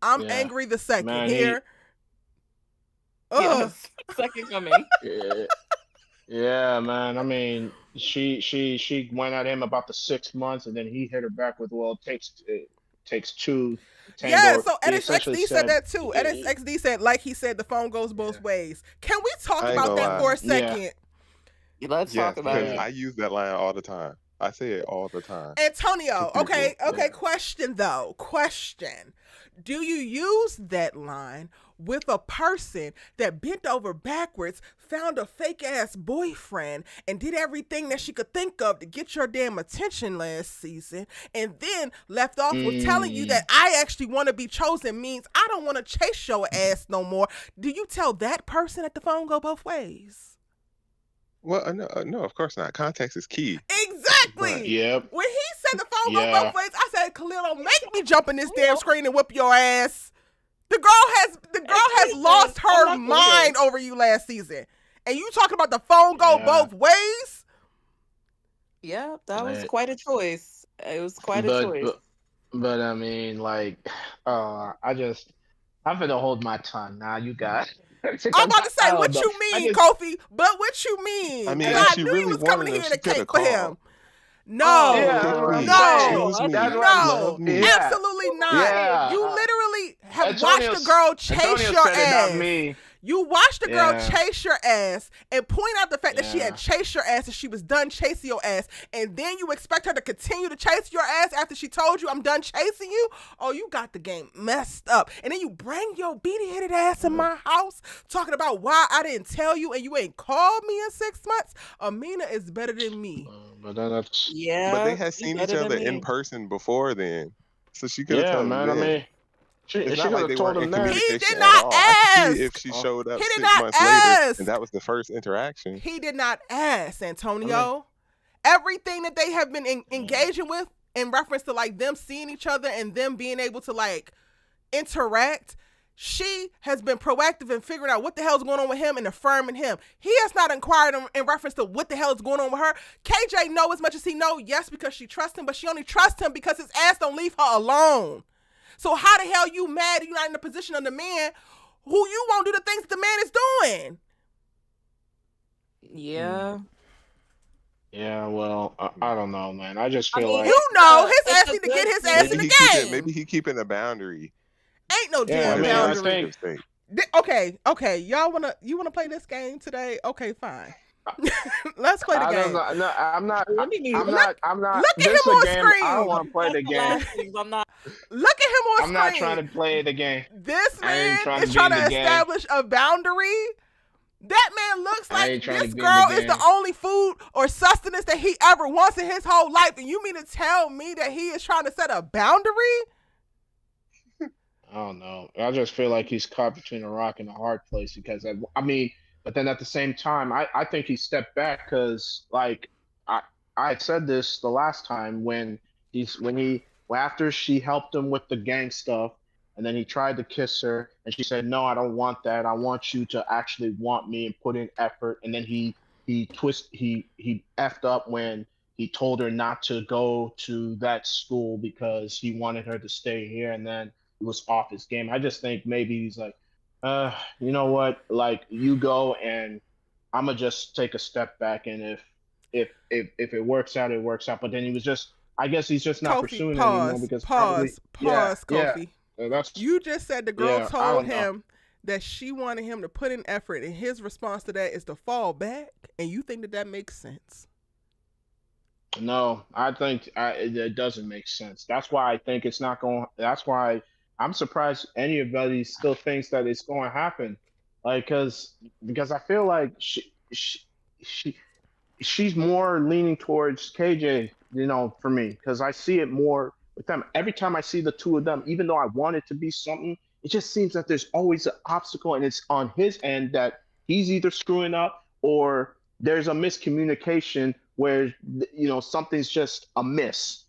I'm Yeah. angry the second Man, here. Ugh. Yes, second coming. Yeah. Yeah, man. I mean, she went at him about the 6 months, and then he hit her back with, "Well, it takes two." Tango. Yeah, so He essentially NXXD said that too. Yeah. NXXD said, like he said, the phone goes both ways. Can we talk I ain't about gonna that lie. for a Yeah. second? Let's Yes, talk about because it. I use that line all the time. I say it all the time. Antonio, To people, okay, yeah. question though. Question. Do you use that line with a person that bent over backwards, found a fake ass boyfriend, and did everything that she could think of to get your damn attention last season, and then left off with telling you that I actually want to be chosen means I don't want to chase your ass no more? Do you tell that person that the phone go both ways? Well, no, of course not. Context is key. Exactly. Right. Yep. When he said the phone go Yeah. both ways, I said, Khalil, don't make me jump in this damn screen and whip your ass. The girl has lost her mind over you last season. And you talking about the phone go both ways? Yeah, that was quite a choice. It was quite a choice. But I mean, like, I'm gonna hold my tongue now. You got. I'm about to say, what you mean, Kofi? But what you mean? I mean, I she knew really you was coming wanted him, here she to coulda cake for him. called. No, Choose me. no, Love me. absolutely not. You literally have watched a girl chase Antonio your said it, ass. not me. You watched a girl chase your ass and point out the fact that she had chased your ass and she was done chasing your ass, and then you expect her to continue to chase your ass after she told you, I'm done chasing you? Oh, you got the game messed up. And then you bring your beady-headed ass in my house talking about why I didn't tell you and you ain't called me in 6 months? Amina is better than me. But that's But they had seen each other in person before then, so she could have told him man. then. I mean, It's she not like they told weren't in him then. He communication did at not all. I could ask. see if she showed up He did 6 not months later, ask. and that was the first interaction. He did not ask, Antonio. Everything that they have been engaging with in reference to like them seeing each other and them being able to like interact, she has been proactive in figuring out what the hell's going on with him and affirming him. He has not inquired in reference to what the hell is going on with her. KJ know as much as he know, yes, because she trusts him, but she only trusts him because his ass don't leave her alone. So how the hell you mad you're not in the position of the man who you won't do the things that the man is doing? Yeah. Yeah, well, I don't know, man. I just feel like you know his ass need to get his ass in the game. Maybe he keeping a boundary. Ain't no damn boundary. Okay. You wanna play this game today? Okay, fine. Let's play the game. No, I'm not. Look at This him on game, screen. I don't want to play the game. I'm not. Look at him on I'm screen. not trying to play the game. This man is trying to establish a boundary. That man looks like this girl is the only food or sustenance that he ever wants in his whole life. And you mean to tell me that he is trying to set a boundary? I don't know. I just feel like he's caught between a rock and a hard place because I mean, but then at the same time, I think he stepped back because like I had said this the last time when after she helped him with the gang stuff and then he tried to kiss her and she said, no, I don't want that. I want you to actually want me and put in effort. And then he effed up when he told her not to go to that school because he wanted her to stay here, and then he was off his game. I just think maybe he's like, you know what? Like, you go and I'm gonna just take a step back, and if it works out, it works out. But then he was just, I guess he's just not pursuing it anymore because pause, Kofi. Yeah, you just said the girl told him that she wanted him to put in effort, and his response to that is to fall back, and you think that makes sense? No, I think it doesn't make sense. That's why I think it's not going. That's why I'm surprised anybody still thinks that it's going to happen. Like, because I feel like she's more leaning towards KJ, for me, because I see it more with them. Every time I see the two of them, even though I want it to be something, it just seems that there's always an obstacle, and it's on his end that he's either screwing up or there's a miscommunication where something's just amiss.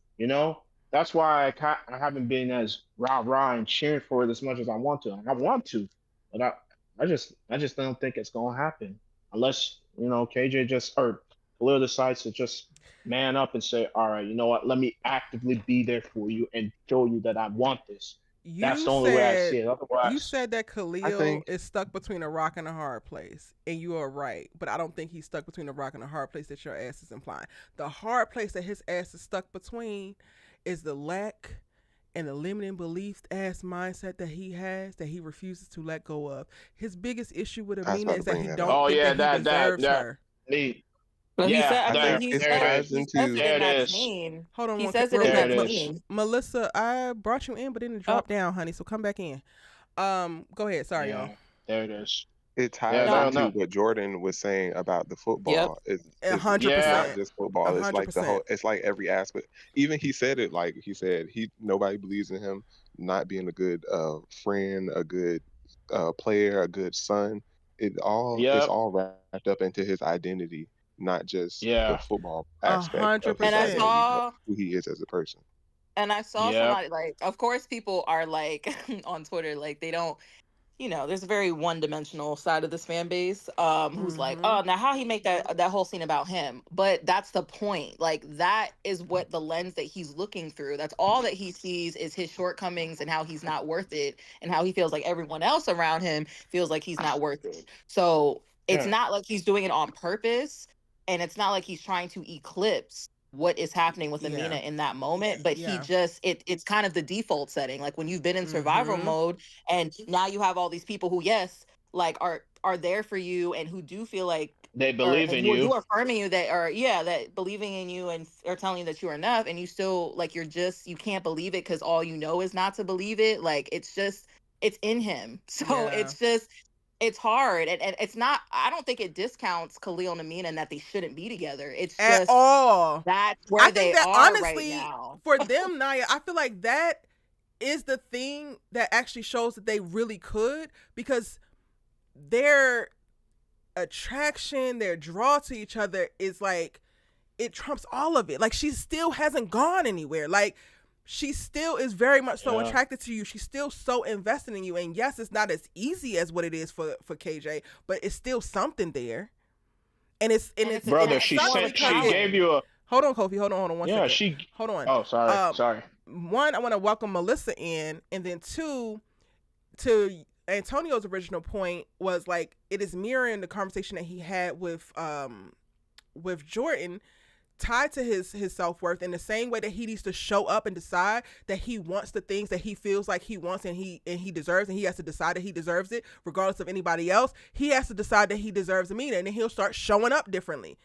That's why I haven't been as rah and cheering for it as much as I want to. I want to, but I just don't think it's gonna happen unless KJ or Khalil decides to just man up and say, all right, you know what? Let me actively be there for you and show you that I want this. That's the only way I see it. Otherwise, you said that Khalil is stuck between a rock and a hard place, and you are right. But I don't think he's stuck between a rock and a hard place that your ass is implying. The hard place that his ass is stuck between is the lack and the limiting belief ass mindset that he has that he refuses to let go of. His biggest issue with Amina is that he don't think that he deserves her. But he said, Hold on, he says it in that scene. Melissa, I brought you in, but didn't drop down, honey. So come back in. Go ahead. Sorry, y'all. There it is. It ties into what Jordan was saying about the football. Yep. It's 100%. not just football. 100%. It's like the whole. It's like every aspect. Even he said it. Like he said, nobody believes in him not being a good friend, a good player, a good son. It's all wrapped up into his identity, not just the football aspect. 100%. And I saw who he is as a person. And I saw somebody like, of course, people are like on Twitter, like they don't, there's a very one-dimensional side of this fan base, who's like, Mm-hmm. oh, now how he make that whole scene about him? But that's the point. Like that is what the lens that he's looking through. That's all that he sees is his shortcomings and how he's not worth it, and how he feels like everyone else around him feels like he's not worth it. So it's not like he's doing it on purpose, and it's not like he's trying to eclipse what is happening with Yeah. Amina in that moment, but he Yeah. just it's kind of the default setting. Like when you've been in survival Mm-hmm. mode, and now you have all these people who, yes, like are there for you, and who do feel like, They or believe in who you. are affirming you, that are, yeah, that believing in you and are telling you that you are enough, and you still, like, you can't believe it because all you know is not to believe it. Like it's in him. So Yeah. it's hard, and it's not, I don't think it discounts Khalil and Amina and that they shouldn't be together. It's At just all. that's I where think they that are right honestly, now. for them, Naya, I feel like that is the thing that actually shows that they really could, because their attraction, their draw to each other is like, it trumps all of it. Like, she still hasn't gone anywhere. Like, she still is very much so attracted to you. She's still so invested in you. And yes, it's not as easy as what it is for KJ, but it's still something there. And it's Brother, it she sucks sent, because she gave you a, hold on, Kofi, hold on one second. Hold on. Oh, sorry. One, I want to welcome Melissa in, and then two, to Antonio's original point was like, it is mirroring the conversation that he had with Jordan, tied to his self-worth, in the same way that he needs to show up and decide that he wants the things that he feels like he wants and he deserves, and he has to decide that he deserves it regardless of anybody else. He has to decide that he deserves Amina, and then he'll start showing up differently.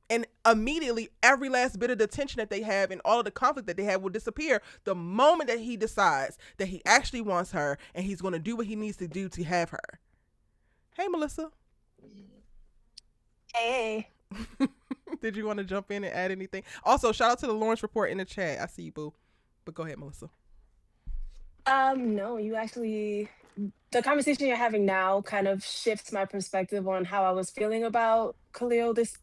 And immediately, every last bit of the tension that they have and all of the conflict that they have will disappear the moment that he decides that he actually wants her and he's going to do what he needs to do to have her. Hey, Melissa. Hey. Did you want to jump in and add anything? Also, shout out to the Lawrence Report in the chat. I see you, boo. But go ahead, Melissa. No, you actually, the conversation you're having now kind of shifts my perspective on how I was feeling about Khalil this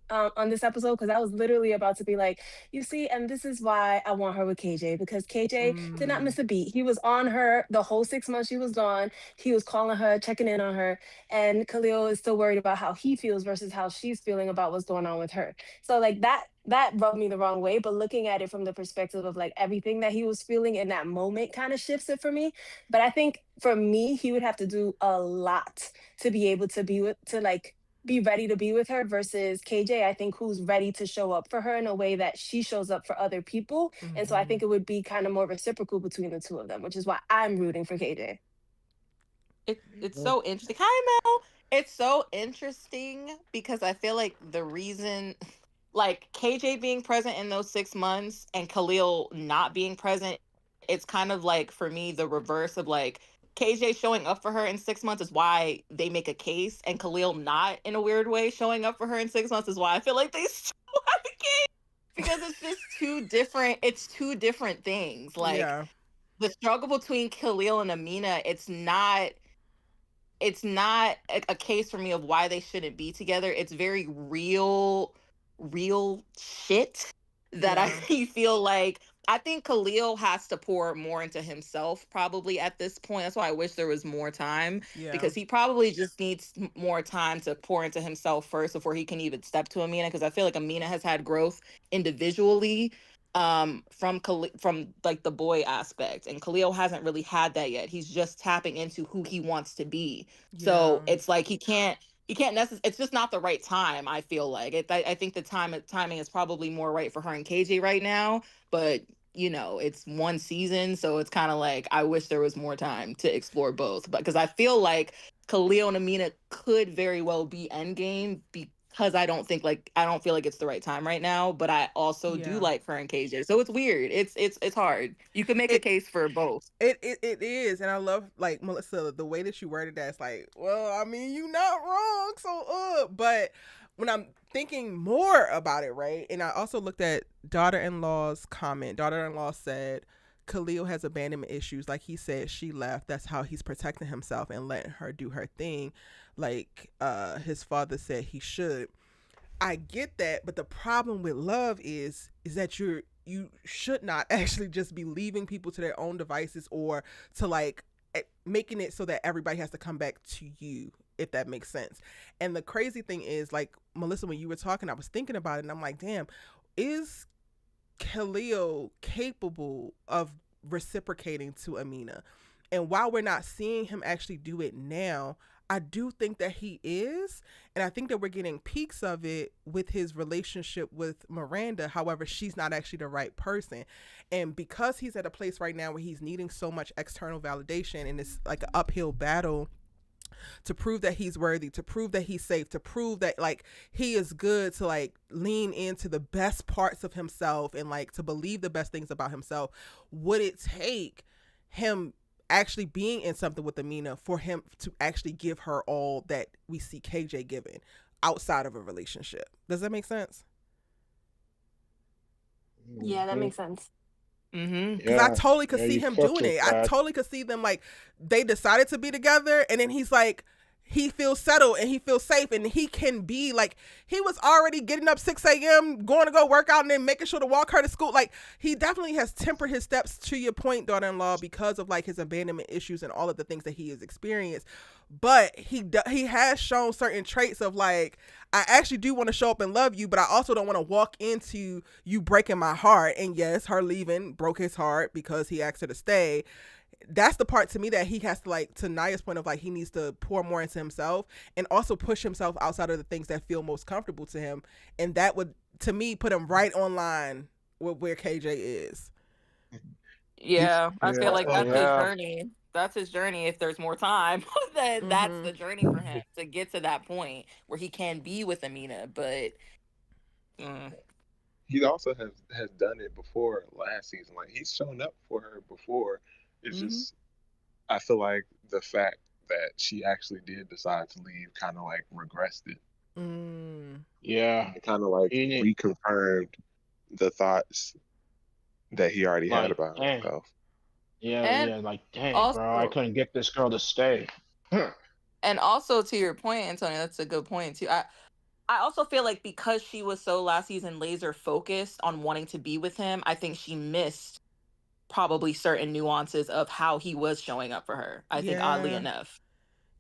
on this episode, because I was literally about to be like, you see, and this is why I want her with KJ, because KJ did not miss a beat. He was on her the whole 6 months she was gone. He was calling her, checking in on her, and Khalil is still worried about how he feels versus how she's feeling about what's going on with her. So like that rubbed me the wrong way, but looking at it from the perspective of like everything that he was feeling in that moment kind of shifts it for me. But I think for me, he would have to do a lot to be able to be ready to be with her, versus KJ, I think, who's ready to show up for her in a way that she shows up for other people. And so I think it would be kind of more reciprocal between the two of them, which is why I'm rooting for KJ. It's so interesting. Hi, Mel. It's so interesting because I feel like the reason, like KJ being present in those 6 months and Khalil not being present, it's kind of like, for me, the reverse of like KJ showing up for her in 6 months is why they make a case, and Khalil not, in a weird way, showing up for her in 6 months is why I feel like they still have a case, because it's just two different things. Like, Yeah. the struggle between Khalil and Amina, it's not a case for me of why they shouldn't be together. It's very real shit that I Yeah. feel like, I think Khalil has to pour more into himself probably at this point. That's why I wish there was more time, Yeah. because he probably just needs more time to pour into himself first before he can even step to Amina, because I feel like Amina has had growth individually, from like the boy aspect, and Khalil hasn't really had that yet. He's just tapping into who he wants to be. Yeah. So it's like he can't necessarily, it's just not the right time. I feel like I think the timing is probably more right for her and KJ right now, but it's one season, so it's kind of like I wish there was more time to explore both, but because I feel like Khalil and Amina could very well be endgame, because I don't feel like it's the right time right now, but I also do Yeah. like her and KJ. So it's weird. It's hard. You can make a It case for both. it is, and I love, like, Melissa, the way that you worded that. It's like, well, I mean, you not wrong, so but when I'm thinking more about it, right, and I also looked at daughter-in-law's comment. Daughter-in-law said Khalil has abandonment issues. Like he said, she left. That's how he's protecting himself and letting her do her thing, like his father said he should. I get that, but the problem with love is that you should not actually just be leaving people to their own devices, or to like making it so that everybody has to come back to you, if that makes sense. And the crazy thing is, like, Melissa, when you were talking, I was thinking about it, and I'm like, damn, is Khalil capable of reciprocating to Amina? And while we're not seeing him actually do it now, I do think that he is. And I think that we're getting peaks of it with his relationship with Miranda. However, she's not actually the right person. And because he's at a place right now where he's needing so much external validation, and it's like an uphill battle to prove that he's worthy, to prove that he's safe, to prove that like he is good, to like lean into the best parts of himself and like to believe the best things about himself, would it take him actually being in something with Amina for him to actually give her all that we see KJ giving outside of a relationship? Does that make sense? Yeah, that makes sense. Because I totally could see him doing it. I totally could see them, like, they decided to be together, and then he's like, he feels settled and he feels safe, and he can be like, he was already getting up 6 a.m. going to go work out and then making sure to walk her to school. Like, he definitely has tempered his steps, to your point, daughter-in-law, because of like his abandonment issues and all of the things that he has experienced. But he has shown certain traits of like, I actually do want to show up and love you, but I also don't want to walk into you breaking my heart. And yes, her leaving broke his heart because he asked her to stay. That's the part to me that he has to, like, to Naya's point of like, he needs to pour more into himself and also push himself outside of the things that feel most comfortable to him. And that would, to me, put him right on line with where KJ is. Yeah, I feel like that's his journey. That's his journey. If there's more time, then that's the journey for him to get to that point where he can be with Amina. But he also has done it before last season. Like, he's shown up for her before. It's just, I feel like the fact that she actually did decide to leave kind of like regressed it. Yeah, it kind of like reconfirmed the thoughts that he already had about himself. Yeah, like, dang, also, bro, I couldn't get this girl to stay. And also, to your point, Antonio, that's a good point too. I also feel like because she was so last season laser focused on wanting to be with him, I think she missed probably certain nuances of how he was showing up for her. I think, oddly enough.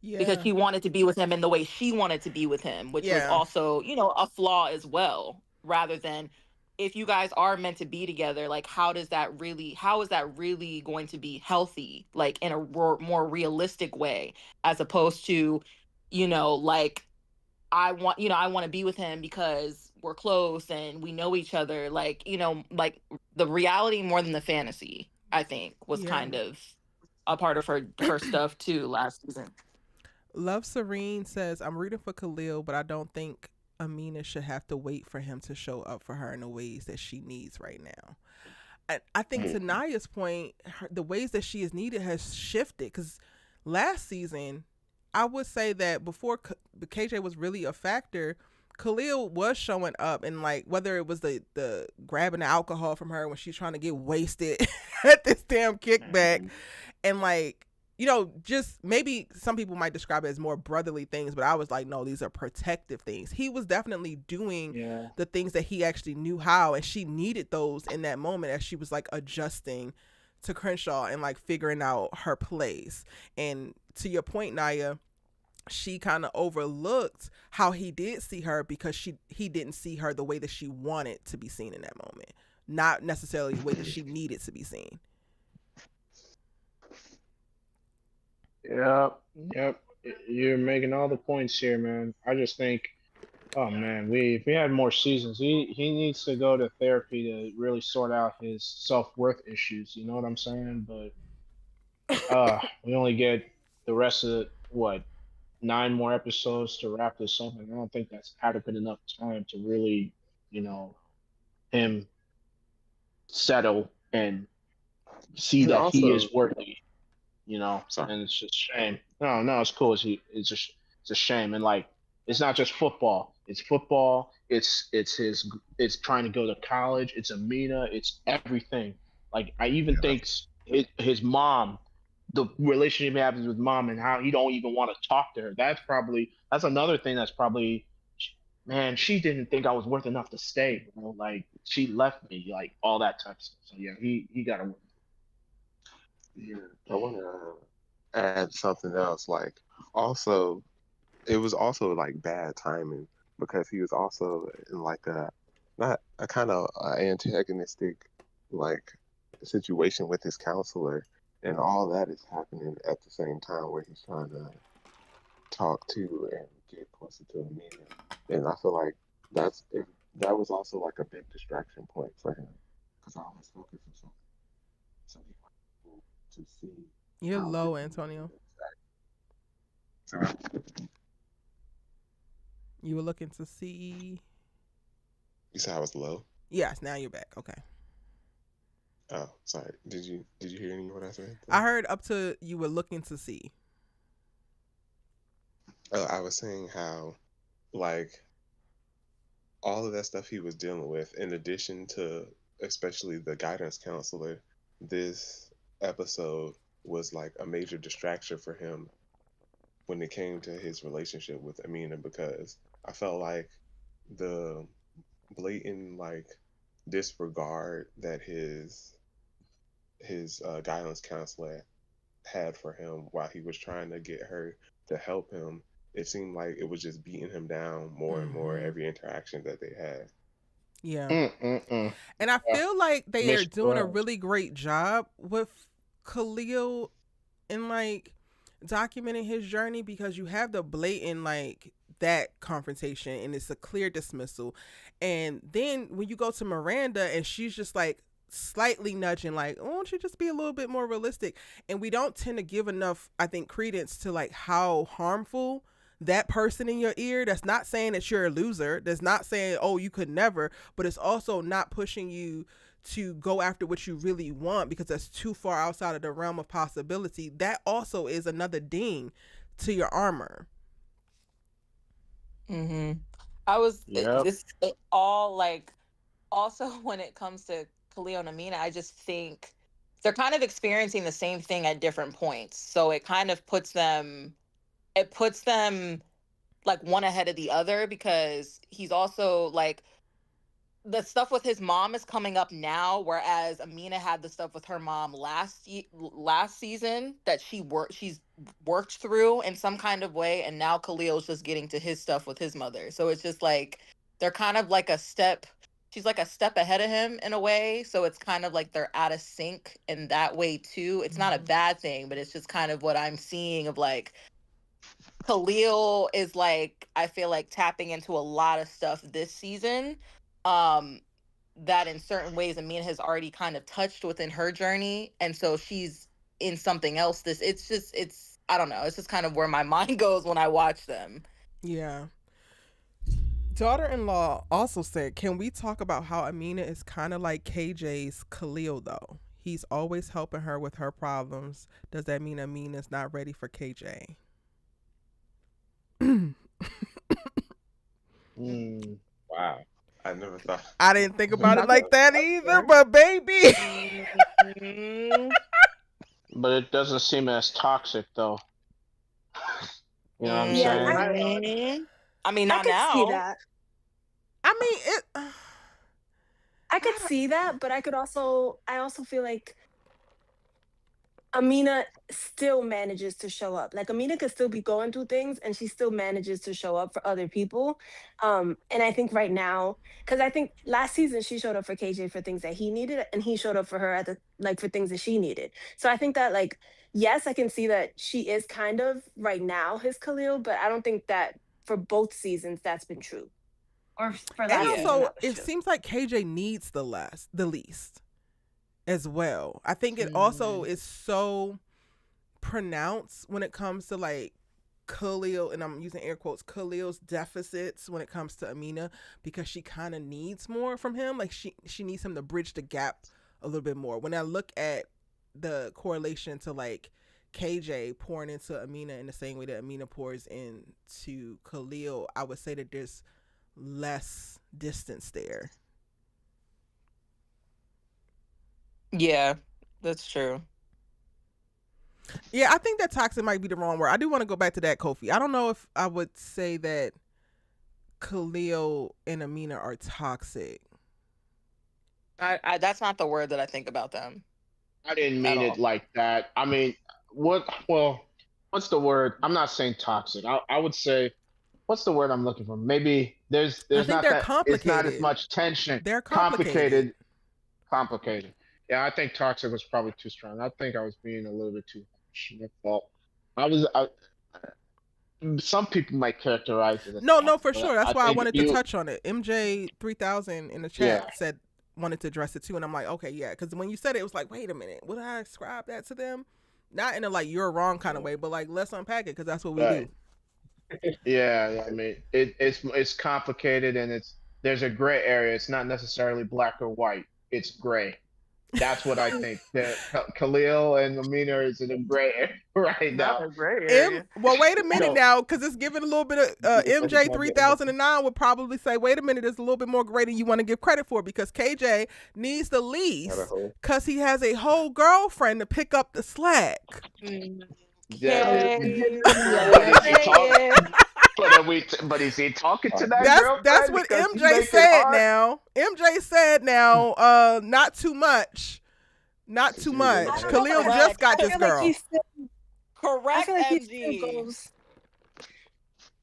Yeah. Because she wanted to be with him in the way she wanted to be with him, which was also, you know, a flaw as well, rather than, if you guys are meant to be together, like, how is that really going to be healthy, like in a more realistic way, as opposed to, you know, like, I want to be with him because we're close and we know each other, like, you know, like the reality more than the fantasy, I think, was kind of a part of her stuff too last season. Love Serene says, I'm rooting for Khalil, but I don't think Amina should have to wait for him to show up for her in the ways that she needs right now. I think to Naya's point, the ways that she is needed has shifted, because last season, I would say that before KJ was really a factor, Khalil was showing up, and like, whether it was the grabbing the alcohol from her when she's trying to get wasted at this damn kickback, and like, you know, just maybe some people might describe it as more brotherly things, but I was like, no, these are protective things. He was definitely doing the things that he actually knew how, and she needed those in that moment as she was like adjusting to Crenshaw and like figuring out her place. And to your point, Naya, she kind of overlooked how he did see her because he didn't see her the way that she wanted to be seen in that moment, not necessarily the way that she needed to be seen. Yep. You're making all the points here, man. I just think, oh man, if we had more seasons, he needs to go to therapy to really sort out his self-worth issues. You know what I'm saying? But we only get the rest of 9 more episodes to wrap this up, and I don't think that's adequate enough time to really, you know, him settle and see that he is worthy. You know, and it's just a shame. No, it's cool. It's a shame, and like, it's not just football. It's football. It's trying to go to college. It's Amina. It's everything. Like, I even think his mom, the relationship he has with mom, and how he don't even want to talk to her. That's another thing that's probably man, she didn't think I was worth enough to stay. You know, like she left me, like all that type of stuff. So yeah, he got to. Yeah, I want to add something else. Like, also, it was also like bad timing because he was also in like a not a kind of antagonistic like situation with his counselor, and all that is happening at the same time where he's trying to talk to and get closer to Amelia. And I feel like that was also like a big distraction point for him because I was focused on something, so he wanted to see You're how low, his Amelia Antonio. was acting. You were looking to see. You said I was low. Yes, now you're back. Okay. Oh, sorry. Did you hear any of what I said? I heard up to you were looking to see. Oh, I was saying how like all of that stuff he was dealing with, in addition to especially the guidance counselor, this episode was like a major distraction for him when it came to his relationship with Amina because I felt like the blatant like disregard that his guidance counselor had for him while he was trying to get her to help him, it seemed like it was just beating him down more and more Mm-hmm. every interaction that they had. Yeah. Mm. And I Yeah, feel like they are Miss doing a Brown. really great job with Khalil in like documenting his journey because you have the blatant like that confrontation and it's a clear dismissal. And then when you go to Miranda and she's just like slightly nudging like, oh, won't you just be a little bit more realistic? And we don't tend to give enough, I think, credence to like how harmful that person in your ear that's not saying that you're a loser, that's not saying, oh, you could never, but it's also not pushing you to go after what you really want because that's too far outside of the realm of possibility. That also is another ding to your armor. Mm-hmm. I was Yep. it all like also when it comes to Khalil and Amina, I just think they're kind of experiencing the same thing at different points. So it kind of puts them like one ahead of the other because he's also like the stuff with his mom is coming up now, whereas Amina had the stuff with her mom last season that she's worked through in some kind of way, and now Khalil's just getting to his stuff with his mother. So it's just like they're kind of like a step. She's like a step ahead of him in a way, so it's kind of like they're out of sync in that way too. It's not a bad thing, but it's just kind of what I'm seeing of like Khalil is like I feel like tapping into a lot of stuff this season um that in certain ways Amina has already kind of touched within her journey, and so she's in something else this it's I don't know, it's just kind of where my mind goes when I watch them. Yeah. Daughter-in-law also said, "Can we talk about how Amina is kind of like KJ's Khalil though? He's always helping her with her problems. Does that mean Amina's not ready for KJ?" Wow. I never thought. I didn't think I about it never like that thought either, that. but baby. Mhm. But it doesn't seem as toxic though. You know what I'm Yeah, saying? Mhm. I mean, I not could see now. that. I mean, it. I could I see that, but I also feel like Amina still manages to show up. Like Amina could still be going through things and she still manages to show up for other people. And I think right now, because I think last season she showed up for KJ for things that he needed and he showed up for her at the like for things that she needed. So I think that like, yes, I can see that she is kind of right now his Khalil, but I don't think that for both seasons that's been true. Or for and last Yeah. season also, that was it true. seems like KJ needs the least as well. I think it also Mhm. is so pronounced when it comes to like Khalil, and I'm using air quotes, Khalil's deficits when it comes to Amina because she kind of needs more from him. Like she needs him to bridge the gap a little bit more. When I look at the correlation to like KJ pouring into Amina in the same way that Amina pours into Khalil, I would say that there's less distance there. Yeah, that's true. Yeah, I think that toxic might be the wrong word. I do want to go back to that, Kofi. I don't know if I would say that Khalil and Amina are toxic. I that's not the word that I think about them I didn't at mean it all. like that. I mean, what? Well, what's the word? I'm not saying toxic. I would say, what's the word I'm looking for? Maybe I there's think not they're that it's not as complicated. much tension. They're complicated. Complicated, complicated. Yeah, I think toxic was probably too strong. I think I was being a little bit too harsh. My fault. I was. Some people might characterize it as No, no, toxic, for but sure. That's I why I think wanted to you. touch on it. MJ 3000 in the chat Yeah, said wanted to address it too, and I'm like, okay, yeah, because when you said it, it was like, wait a minute, would I ascribe that to them? Not in a like you're wrong kind of yeah. way, but like let's unpack it because that's what we do. Right. Yeah, I mean it's complicated and it's there's a gray area. It's not necessarily black or white. It's gray. That's what I think. That Khalil and Amina is in a gray area right Not now. a gray M area. well, wait a minute So now, because it's giving a little bit of that's MJ my bad. 3009 would probably say, wait a minute, it's a little bit more gray than you want to give credit for because KJ needs the Got a least hoe. because he has a whole girlfriend to pick up the slack. That, Okay, but let's is he say talk? it. But is he talking to Uh, that That's girlfriend what because she's MJ making said art? now. MJ said now, not too much. Not Since too you was in the I much. don't know, hoe. Khalil but just Correct. got I this feel like girl. he still. I Correct, feel like he still MG. goes.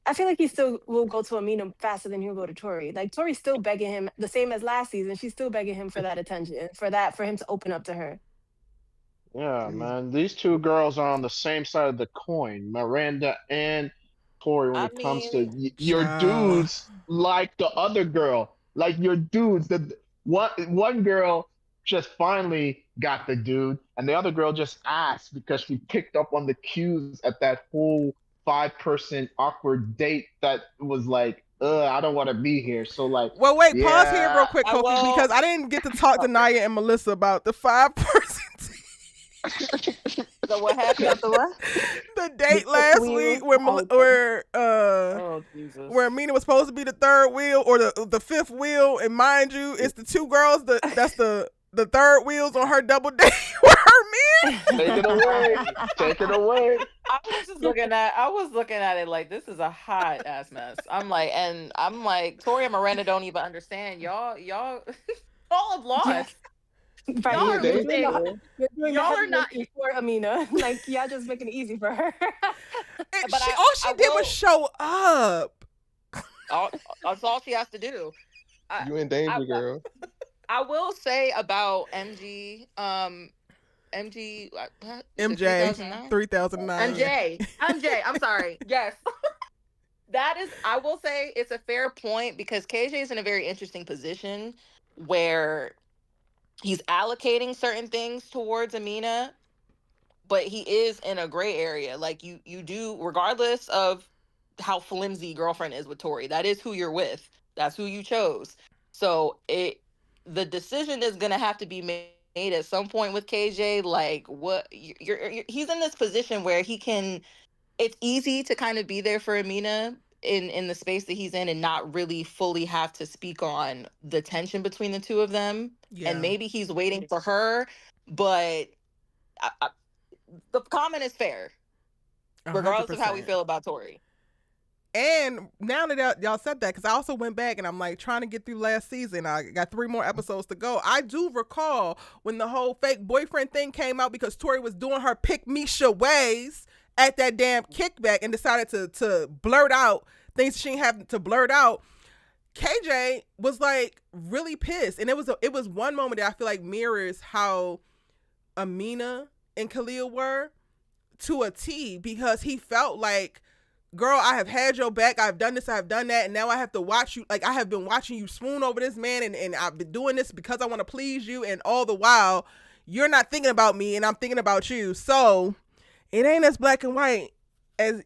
I feel like he still will go to Amina faster than he'll go to Tori. Like Tori's still begging him the same as last season. She's still begging him for that attention, for him to open up to her. Yeah, Mm. man. These two girls are on the same side of the coin, Miranda and Tori, when I it comes to mean, your Child. dudes like the other girl. Like your dudes. The one girl just finally got the dude, and the other girl just asked because she picked up on the cues at that whole 5-person awkward date that was like, I don't want to be here. So like, Well, wait, pause here real yeah. quick, I Kofi, will. because I didn't get to talk to Naya and Melissa about the 5-person So what About happened? the what? the The date fifth last week wheel. where Oh, Oh Jesus. where Mina was supposed to be the third wheel or the fifth wheel, and mind you, it's the two girls that's the third wheels on her double date with her man. Take it away. Take it away. I was looking at it like this is a hot ass mess. I'm like, Tori and Miranda don't even understand. Y'all all have yeah, lost. right. Y'all You in are You're danger, doing the losing. girl. you're doing the Y'all heavy are not. lifting for Amina. Like y'all just making it easy for her. And But she all she I did was will. show up. All, that's all she has to do. I, You in I danger, girl. I will say about MG. MG. You said MJ 3009. 3009. Yeah. MJ. MJ. I'm sorry. Yes. That is, I will say it's a fair point because KJ is in a very interesting position where he's allocating certain things towards Amina, but he is in a gray area. Like you do, regardless of how flimsy girlfriend is with Tori, that is who you're with. That's who you chose. So the decision is gonna have to be made at some point with KJ. Like what he's in this position where he can it's easy to kind of be there for Amina in the space that he's in and not really fully have to speak on the tension between the two of them. And Yeah. maybe he's waiting for her, but I, the comment is fair, regardless of how we 100%. feel about Tori. And now that y'all said that, because I also went back and I'm like trying to get through last season. I got 3 more episodes to go. I do recall when the whole fake boyfriend thing came out because Tori was doing her pick Misha ways at that damn kickback and decided to blurt out things she didn't have to blurt out. KJ was like really pissed, and it was one moment that I feel like mirrors how Amina and Khalil were to a T because he felt like, girl, I have had your back. I've done this. I've done that. And now I have to watch you. Like, I have been watching you swoon over this man. And I've been doing this because I want to please you. And all the while, you're not thinking about me and I'm thinking about you. So it ain't as black and white as,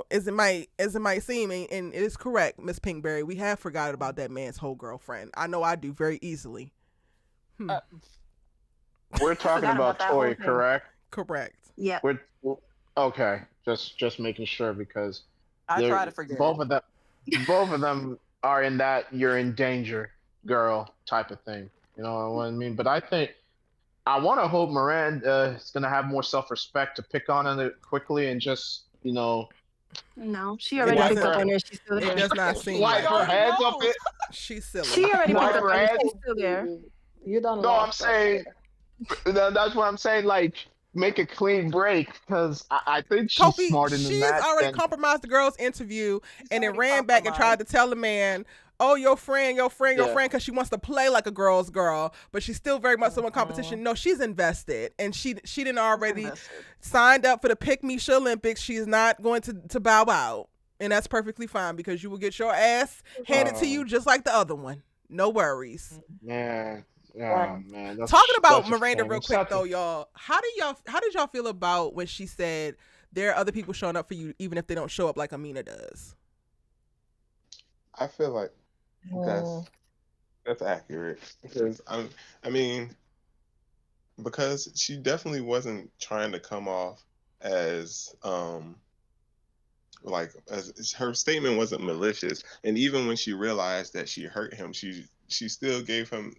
as it might seem. And it is correct, Miss Pinkberry. We have forgot about that man's whole girlfriend. I know I do very easily. Uh, We're talking Forgot about about that whole Tori, thing. correct? Correct. Yeah. We're okay. Just making sure because I they're try to forget. both of them are in that you're in danger, girl type of thing. You know what I mean? But I think I want to hope Miranda is gonna have more self-respect to pick on it quickly and just No, she It already Wipe picked doesn't. up her, on her. She's still It there. does not seem wipe like her it. hands up it. She's silly. She already picked Wipe up her on it. hands. She's still there. You don't No, I'm lost us saying there. that's what I'm saying. Like, make a clean break because I think she's Kofi, smarter she than has that. already Then compromised the girl's interview She's and then already ran back and tried compromised. to tell the man, oh, your friend, yeah, because she wants to play like a girl's girl, but she's still very much so in competition. No, she's invested, and she didn't already signed up for the Pick Misha Olympics. She's not going to bow out, and that's perfectly fine because you will get your ass handed to you just like the other one. No worries. man, Right. yeah, man. Talking about That's a Miranda shame. real It's quick such a though, y'all. How did y'all feel about when she said there are other people showing up for you even if they don't show up like Amina does? I feel like Mm. that's accurate because I mean, because she definitely wasn't trying to come off as like as her statement wasn't malicious, and even when she realized that she hurt him, she still gave him,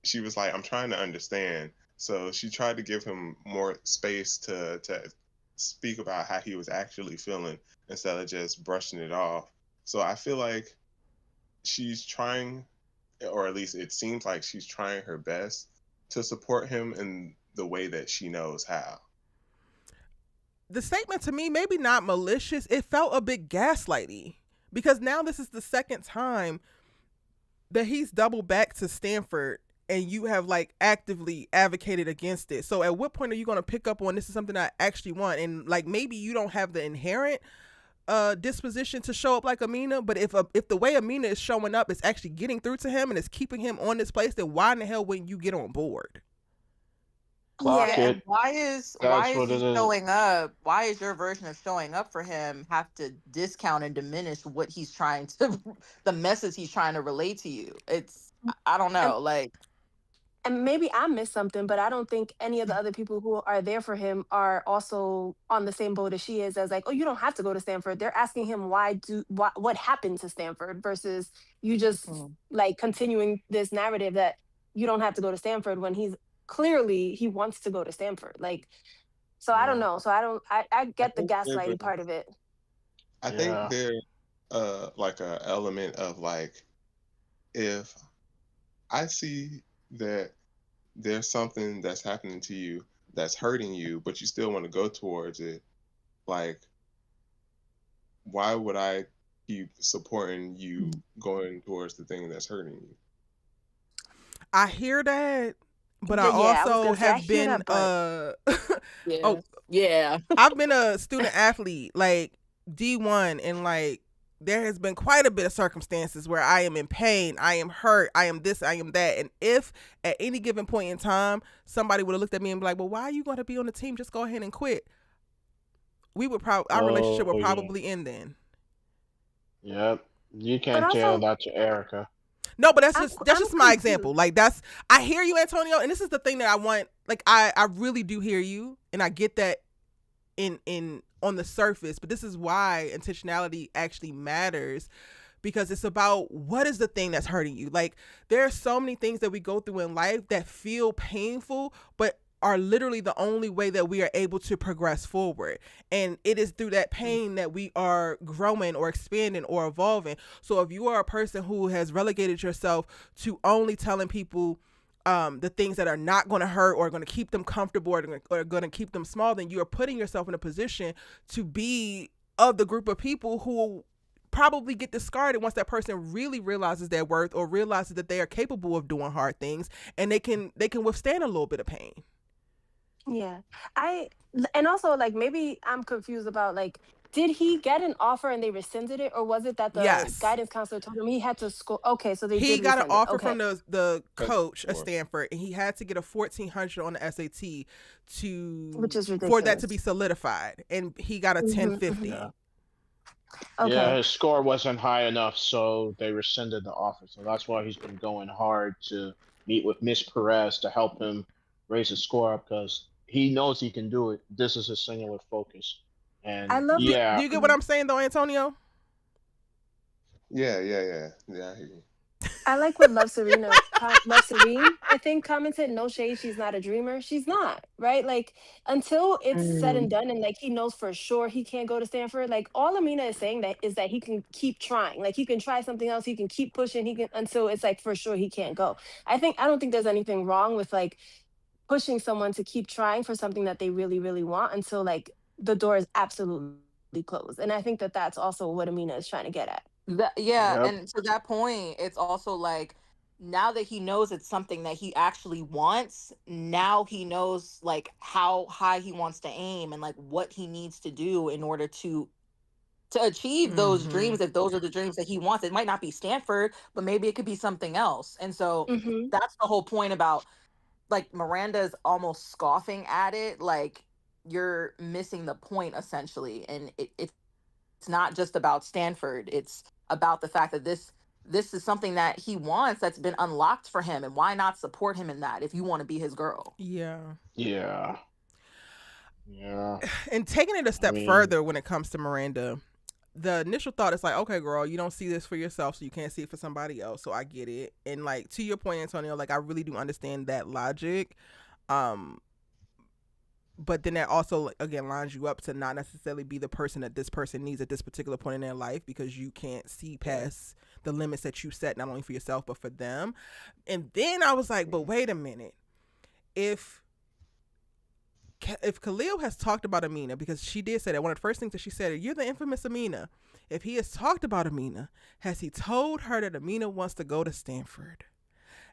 she was like, I'm trying to understand. So she tried to give him more space to speak about how he was actually feeling instead of just brushing it off. So I feel like she's trying, or at least it seems like she's trying her best to support him in the way that she knows how. The statement to me, maybe not malicious, it felt a bit gaslighty because now this is the second time that he's doubled back to Stanford and you have like actively advocated against it. So at what point are you going to pick up on this is something I actually want? And like maybe you don't have the inherent disposition to show up like Amina, but if the way Amina is showing up is actually getting through to him and is keeping him on this place, then why in the hell wouldn't you get on board? clock Yeah, and it. why is That's what he it is. showing up? Why is your version of showing up for him have to discount and diminish what he's trying to the message he's trying to relate to you? It's I don't And know, like and maybe I missed something, but I don't think any of the other people who are there for him are also on the same boat as she is. As like, oh, you don't have to go to Stanford. They're asking him what happened to Stanford versus you just mm, like continuing this narrative that you don't have to go to Stanford when he's clearly he wants to go to Stanford. Like, so I don't Yeah, know. So I don't. I I get the think there's a, gaslighting part of it. I think Yeah, there's like a element of like, if I see that there's something that's happening to you that's hurting you, but you still want to go towards it, like, why would I keep supporting you going towards the thing that's hurting you? I hear that, but I Yeah, I was also gonna say I have hear been that, but yeah. oh, Yeah. I've been a student athlete like D1 and like there has been quite a bit of circumstances where I am in pain, I am hurt, I am this, I am that. And if at any given point in time somebody would have looked at me and be like, well, why are you going to be on the team? Just go ahead and quit. We would probably, our relationship would oh yeah, probably end then. yep. You but can't tell also that to Erica. No, but that's I'm just my example. confused. Like that's I hear you, Antonio, and this is the thing that I want. Like I really do hear you, and I get that in on the surface, but this is why intentionality actually matters because it's about what is the thing that's hurting you. Like there are so many things that we go through in life that feel painful, but are literally the only way that we are able to progress forward. And it is through that pain that we are growing or expanding or evolving. So if you are a person who has relegated yourself to only telling people the things that are not going to hurt or going to keep them comfortable or going to keep them small, then you are putting yourself in a position to be of the group of people who will probably get discarded once that person really realizes their worth or realizes that they are capable of doing hard things and they can withstand a little bit of pain. Yeah. And also like maybe I'm confused about like did he get an offer and they rescinded it or was it that the Yes. guidance counselor told him he had to score? Okay, so they He did got an rescind it. offer from Okay. the Credit coach at score. Stanford, and he had to get a 1400 on the SAT Which is for that to be ridiculous. solidified, and he got a Hmm. 1050. Yeah, yeah. Okay. His score wasn't high enough, so they rescinded the offer. So that's why he's been going hard to meet with Miss Perez to help him raise his score up because he knows he can do it. This is his singular focus, I and love Do yeah, you get what I'm saying though, Antonio? Yeah, yeah, yeah, yeah. I hear you. I like what Love Serene, I think, commented. No shade, she's not a dreamer. She's not, right? Like, until it's said and Mm. done, and like he knows for sure he can't go to Stanford. Like, all Amina is saying that is that he can keep trying. Like, he can try something else. He can keep pushing. He can until it's like for sure he can't go. I don't think there's anything wrong with like pushing someone to keep trying for something that they really, really want until like the door is absolutely closed. And I think that that's also what Amina is trying to get at. Yeah, Yep. and to that point, it's also like now that he knows it's something that he actually wants, now he knows like how high he wants to aim and like what he needs to do in order to achieve those Mm-hmm. dreams, if those are the dreams that he wants. It might not be Stanford, but maybe it could be something else. And so Hmm. that's the whole point about like Miranda's almost scoffing at it, like you're missing the point essentially. And it's not just about Stanford. It's about the fact that this is something that he wants that's been unlocked for him. And why not support him in that if you want to be his girl? Yeah. Yeah. Yeah. And taking it a I step mean, further when it comes to Miranda, the initial thought is like, okay, girl, you don't see this for yourself, so you can't see it for somebody else. So I get it. And like to your point, Antonio, like I really do understand that logic. Um, but then that also again lines you up to not necessarily be the person that this person needs at this particular point in their life because you can't see past the limits that you set not only for yourself but for them. And then I was like, but wait a minute, if Khalil has talked about Amina, because she did say that one of the first things that she said, you're the infamous Amina. If he has talked about Amina, has he told her that Amina wants to go to Stanford?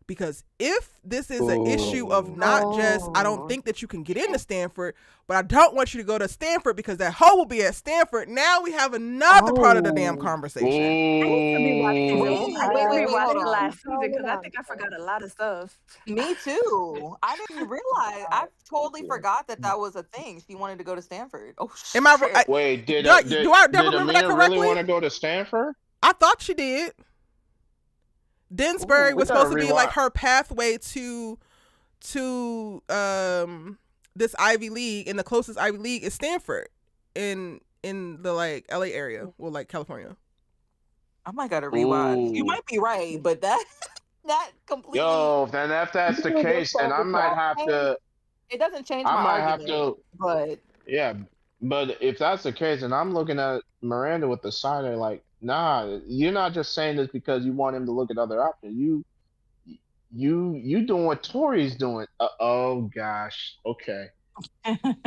Because if this is an issue of oh, not just, I don't Oh, think that you can get into Stanford, but I don't want you to go to Stanford because that hoe will be at Stanford. Now we have another part of the damn Oh, conversation. I need to rewatch season one. Wait, I wait, need to wait, wait, I hold rewatch the on. think last she season told because I an think I answer. forgot a lot of stuff. Me too. I didn't realize. I totally yeah. forgot that that was a thing. She wanted to go to Stanford. Oh Am I, shit. Wait, did I did remember that Amina really correctly? want to go to Stanford? I thought she did. Dinsbury We was gotta supposed to be like rewind. her pathway to this Ivy League, and the closest Ivy League is Stanford in the like LA area, well, like California. I might gotta rewatch. You Ooh, might be right, but that that completely yo, then if that's the You just case, then saw I the might plot. have to. it doesn't change I my might have argument. to. But Yeah, but if that's the case, and I'm looking at Miranda with the side eye, like, nah, you're not just saying this because you want him to look at other options. You doing what Tori's doing. Oh gosh. Okay,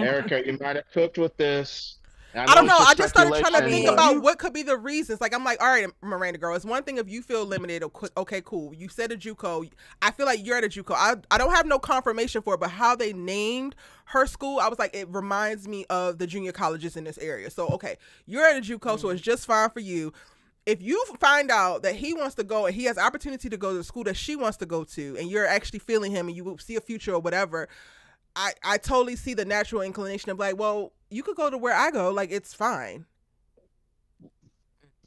Erica, you might have cooked with this. I I know don't know. it's just I just started trying to I speculation, think but about mean, what could be the reasons. Like I'm like, all right, Miranda girl, it's one thing if you feel limited. Okay, cool. You said a JUCO. I feel like you're at a JUCO. I don't have no confirmation for it, but how they named her school, I was like, it reminds me of the junior colleges in this area. So okay, you're at a JUCO, so it's just fine for you. If you find out that he wants to go and he has opportunity to go to the school that she wants to go to, and you're actually feeling him and you see a future or whatever, I totally see the natural inclination of like, well, you could go to where I go, like it's fine.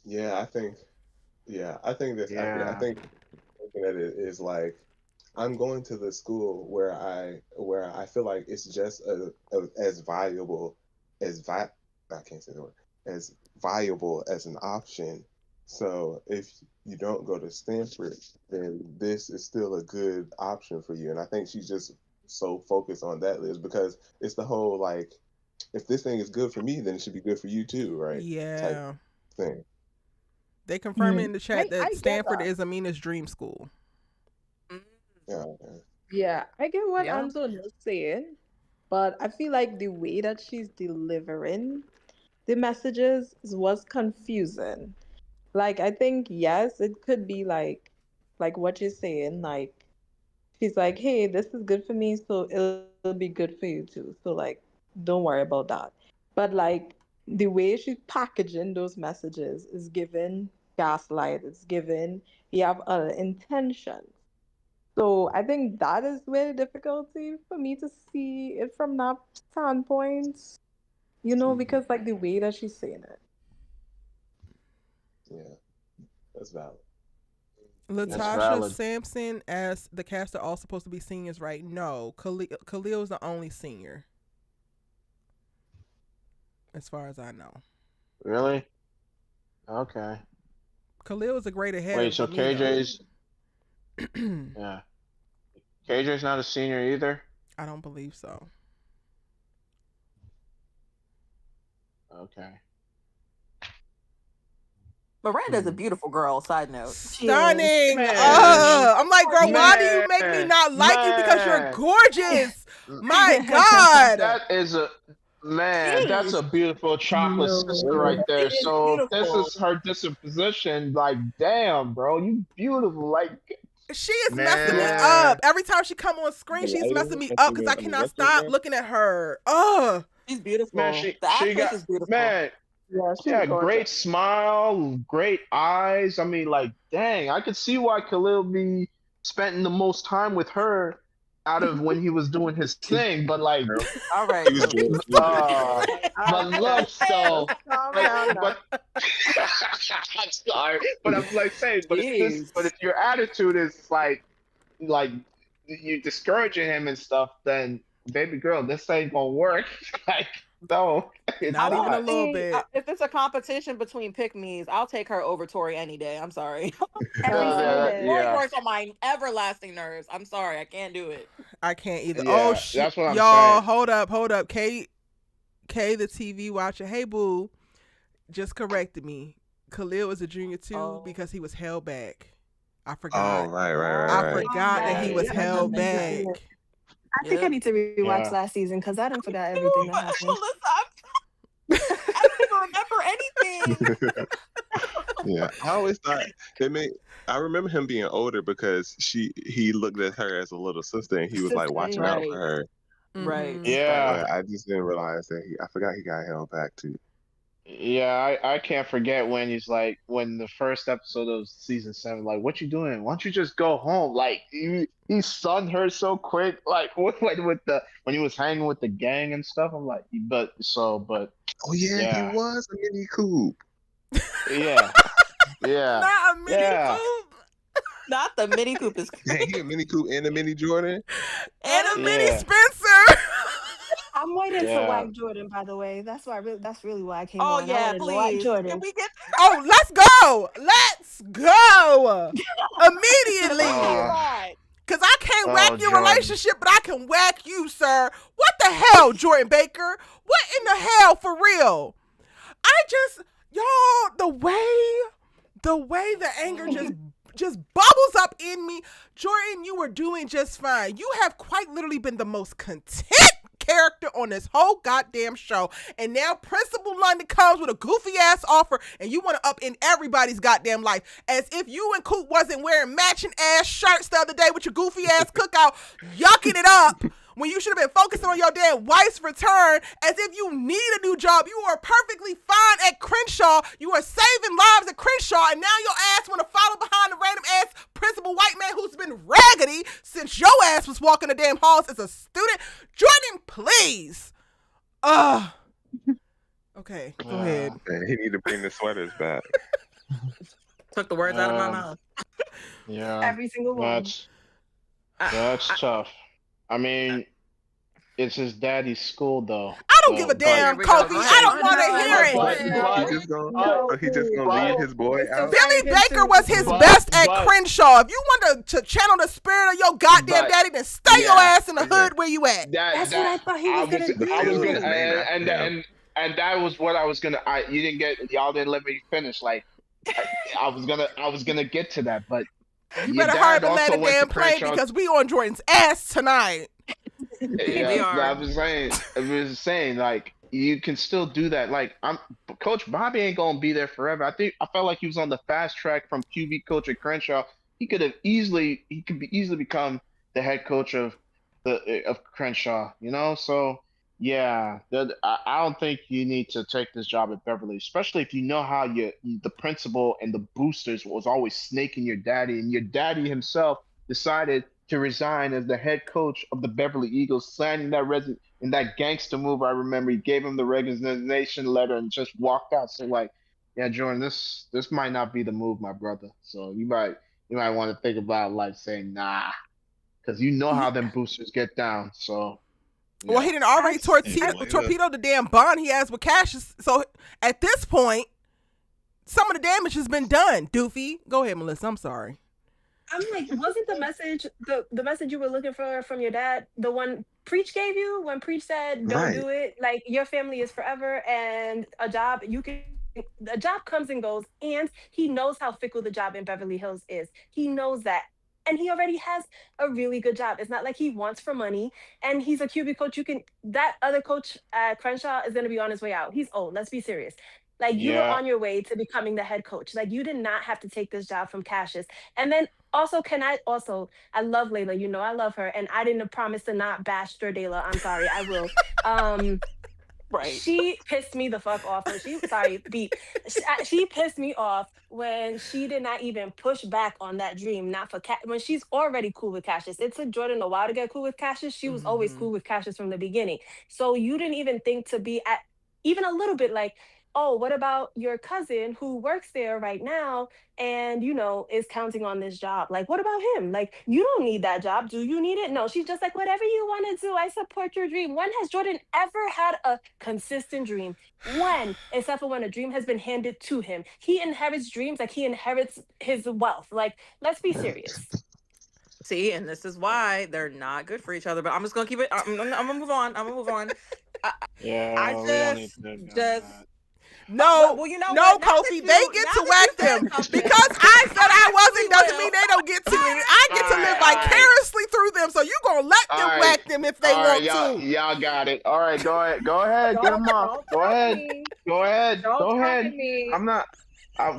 Yeah, I think. Yeah, I think that's accurate. I yeah. think looking at it is like I'm going to the school where I feel like it's just as valuable as I can't say the word as viable as an option. So if you don't go to Stanford, then this is still a good option for you. And I think she's just so focused on that list because it's the whole like if this thing is good for me, then it should be good for you too, right? Type Yeah. thing. They confirmed Mm. in the chat that I get Stanford that. is Amina's dream school. mm, Yeah. Yeah, I get what yeah. Antonio's saying, but I feel like the way that she's delivering the messages was confusing. Like I think yes, it could be like what you're saying, like she's like, "Hey, this is good for me, so it'll be good for you too." So like, don't worry about that. But like the way she's packaging those messages is given gaslight. It's given you have other intentions. So I think that is where the difficulty for me to see it from that standpoint. Mhm. Because like the way that she's saying it. Yeah, that's valid. That's Yeah. Latasha valid. Sampson as the cast are all supposed to be seniors, right? No, Khalil's the only senior, as far as I know. Really? Okay. Khalil is a grade ahead Wait, of so Amina. KJ's Yeah. KJ's not a senior either. I don't believe so. Okay. Miranda's a Hmm. beautiful girl. Side note. She is. Stunning. Man, I'm like, girl, why do you make me man, not like you? Because you're man. gorgeous. My God. That is a man. That's Jeez. a beautiful chocolate sister right No. there. She is So if this beautiful. is her disposition, like, damn, bro, you beautiful. Like, She is messing me man, up. Every time she come on screen, she's messing me up because I cannot stop looking at her. Ugh. She's man, beautiful. The she actress got is beautiful. man. Yeah, she's Yeah, gorgeous. great smile, great eyes. I mean, like, dang, I could see why Khalil be spending the most time with her out of when he was doing his thing. But like, All right, He was Coach. doing uh, but Okay, looks though, let's calm like, down but now. I'm sorry, but I'm like saying, but Jeez. if your attitude is like you discouraging him and stuff, then baby girl, this ain't gonna work. Like, no, it's Not even a not. little See, bit. if it's a competition between pick me's, I'll take her over Tori any day. I'm sorry. Every single Yeah, day. Tori yeah, works on my everlasting nerves. I'm sorry, I can't do it. I can't either. Oh yeah. shit, That's what I'm y'all, saying. hold up. K, the TV watcher. Hey boo, just corrected me. Khalil is a junior too Oh. because he was held back. I Oh, forgot. right, right, I right, right. forgot that he Right. was Yeah. held back. I think I Yep. need to rewatch Yeah. last season because I didn't forget No, everything that but happened. I don't even remember anything. Yeah, I always thought they made. I remember him being older because he looked at her as a little sister and he was like Sister, watching yeah. out for Right, her. right, Mhm. Yeah. But I just didn't realize that I forgot he got held back too. Yeah, I can't forget when he's like when the first episode of season 7, like, what you doing? Why don't you just go home? Like he sunned her so quick, like when he was hanging with the gang and stuff. I'm like, but Oh yeah, he yeah, was a mini coupe. yeah, yeah, Not a mini yeah, coupe Not the Mini Coop is Man, he a mini coupe and a mini Jordan. and a mini yeah, Spencer. I'm waiting for yeah. White Jordan, by the way. That's really why I came Oh on. I yeah, wanted the White please. Can Jordan. we get Oh, let's go. Let's go immediately. Uh, God? Because I can't oh, whack your Jordan. relationship, but I can whack you, sir. What the hell, Jordan Baker? What in the hell, for real? I just, y'all, the way the anger just bubbles up in me. Jordan, you were doing just fine. You have quite literally been the most content character on this whole goddamn show. And now Principal London comes with a goofy ass offer and you want to up in everybody's goddamn life. As if you and Coop wasn't wearing matching ass shirts the other day with your goofy ass cookout, yucking it up. When you should have been focusing on your damn wife's return, as if you need a new job. You are perfectly fine at Crenshaw. You are saving lives at Crenshaw, and now your ass want to follow behind the random ass principal white man who's been raggedy since your ass was walking the damn halls as a student. Jordan, please. Okay, go ahead. Man, he need to bring the sweaters back. Took the words out of my mouth. Yeah, Every single one. that's tough. I mean, it's his daddy's school though. I don't give a damn, here we go. Kofi. Go I ahead. don't want to Go hear ahead. it. But- He just gonna lead his boy It's out. the Billy Fire Baker Him was too. his But- best at but- Crenshaw. If you want to channel the spirit of your goddamn But- daddy, then stay your yeah, ass in the yeah. hood where you at. That's what I thought he was gonna do. I was gonna, His name after him. and that was what I was gonna. Y'all didn't let me finish. Like, I was gonna get to that, but You your better hurry up dad and let also the went to damn plane Crenshaw. because we on Jordan's ass tonight. Yeah, We are. I was saying, like, you can still do that. Like, Coach Bobby ain't gonna be there forever. I felt like he was on the fast track from QB coach at Crenshaw. He could easily become the head coach of Crenshaw. You know, so yeah, I don't think you need to take this job at Beverly, especially if you know how the principal and the boosters was always snaking your daddy, and your daddy himself decided to resign as the head coach of the Beverly Eagles, signing in that gangster move. I remember he gave him the resignation letter and just walked out. So like, yeah, Jordan, this might not be the move, my brother. So you might want to think about like saying nah, because you know how them boosters get down. So Well, he didn't already I- torpedo the damn bond he has with Cassius. So at this point, some of the damage has been done. Doofy, go ahead, Melissa. I'm sorry. I'm like, wasn't the message you were looking for from your dad the one Preach gave you when Preach said, "Don't Right. do it. Like your family is forever, and a job comes and goes, and he knows how fickle the job in Beverly Hills is. He knows that." And he already has a really good job. It's not like he wants for money. And he's a QB coach. That other coach at Crenshaw is going to be on his way out. He's old. Let's be serious. Like you were Yeah, on your way to becoming the head coach. Like you did not have to take this job from Cassius. And then also, I love Layla. You know, I love her. And I didn't promise to not bash Stradela. I'm sorry. I will. Um, Right. she pissed me the fuck off when sorry, beep. She pissed me off when she did not even push back on that dream. Not for when she's already cool with Cassius. It took Jordan a while to get cool with Cassius. She was always cool with Cassius from the beginning. So you didn't even think to be at even a little bit like, oh, what about your cousin who works there right now and is counting on this job? Like, what about him? Like, you don't need that job. Do you need it? No, she's just like, whatever you want to do, I support your dream. When has Jordan ever had a consistent dream? When? Except for when a dream has been handed to him. He inherits dreams like he inherits his wealth. Like, let's be serious. See, and this is why they're not good for each other. But I'm just gonna keep it. I'm gonna move on. I'm gonna move on. I we don't need to just do that. No, well, you know no, what? Now that Kofi, you- they get now to that whack you said them something, because I said I wasn't. Doesn't will. mean they don't get to. And I get to live Alright. vicariously through them. So you gonna let them Alright. whack them if they All right, want to. y'all got it. All right, go ahead. Go ahead. Get them off. Don't Go talk to ahead. me. Go ahead. Don't Go talk ahead. to me. I'm not.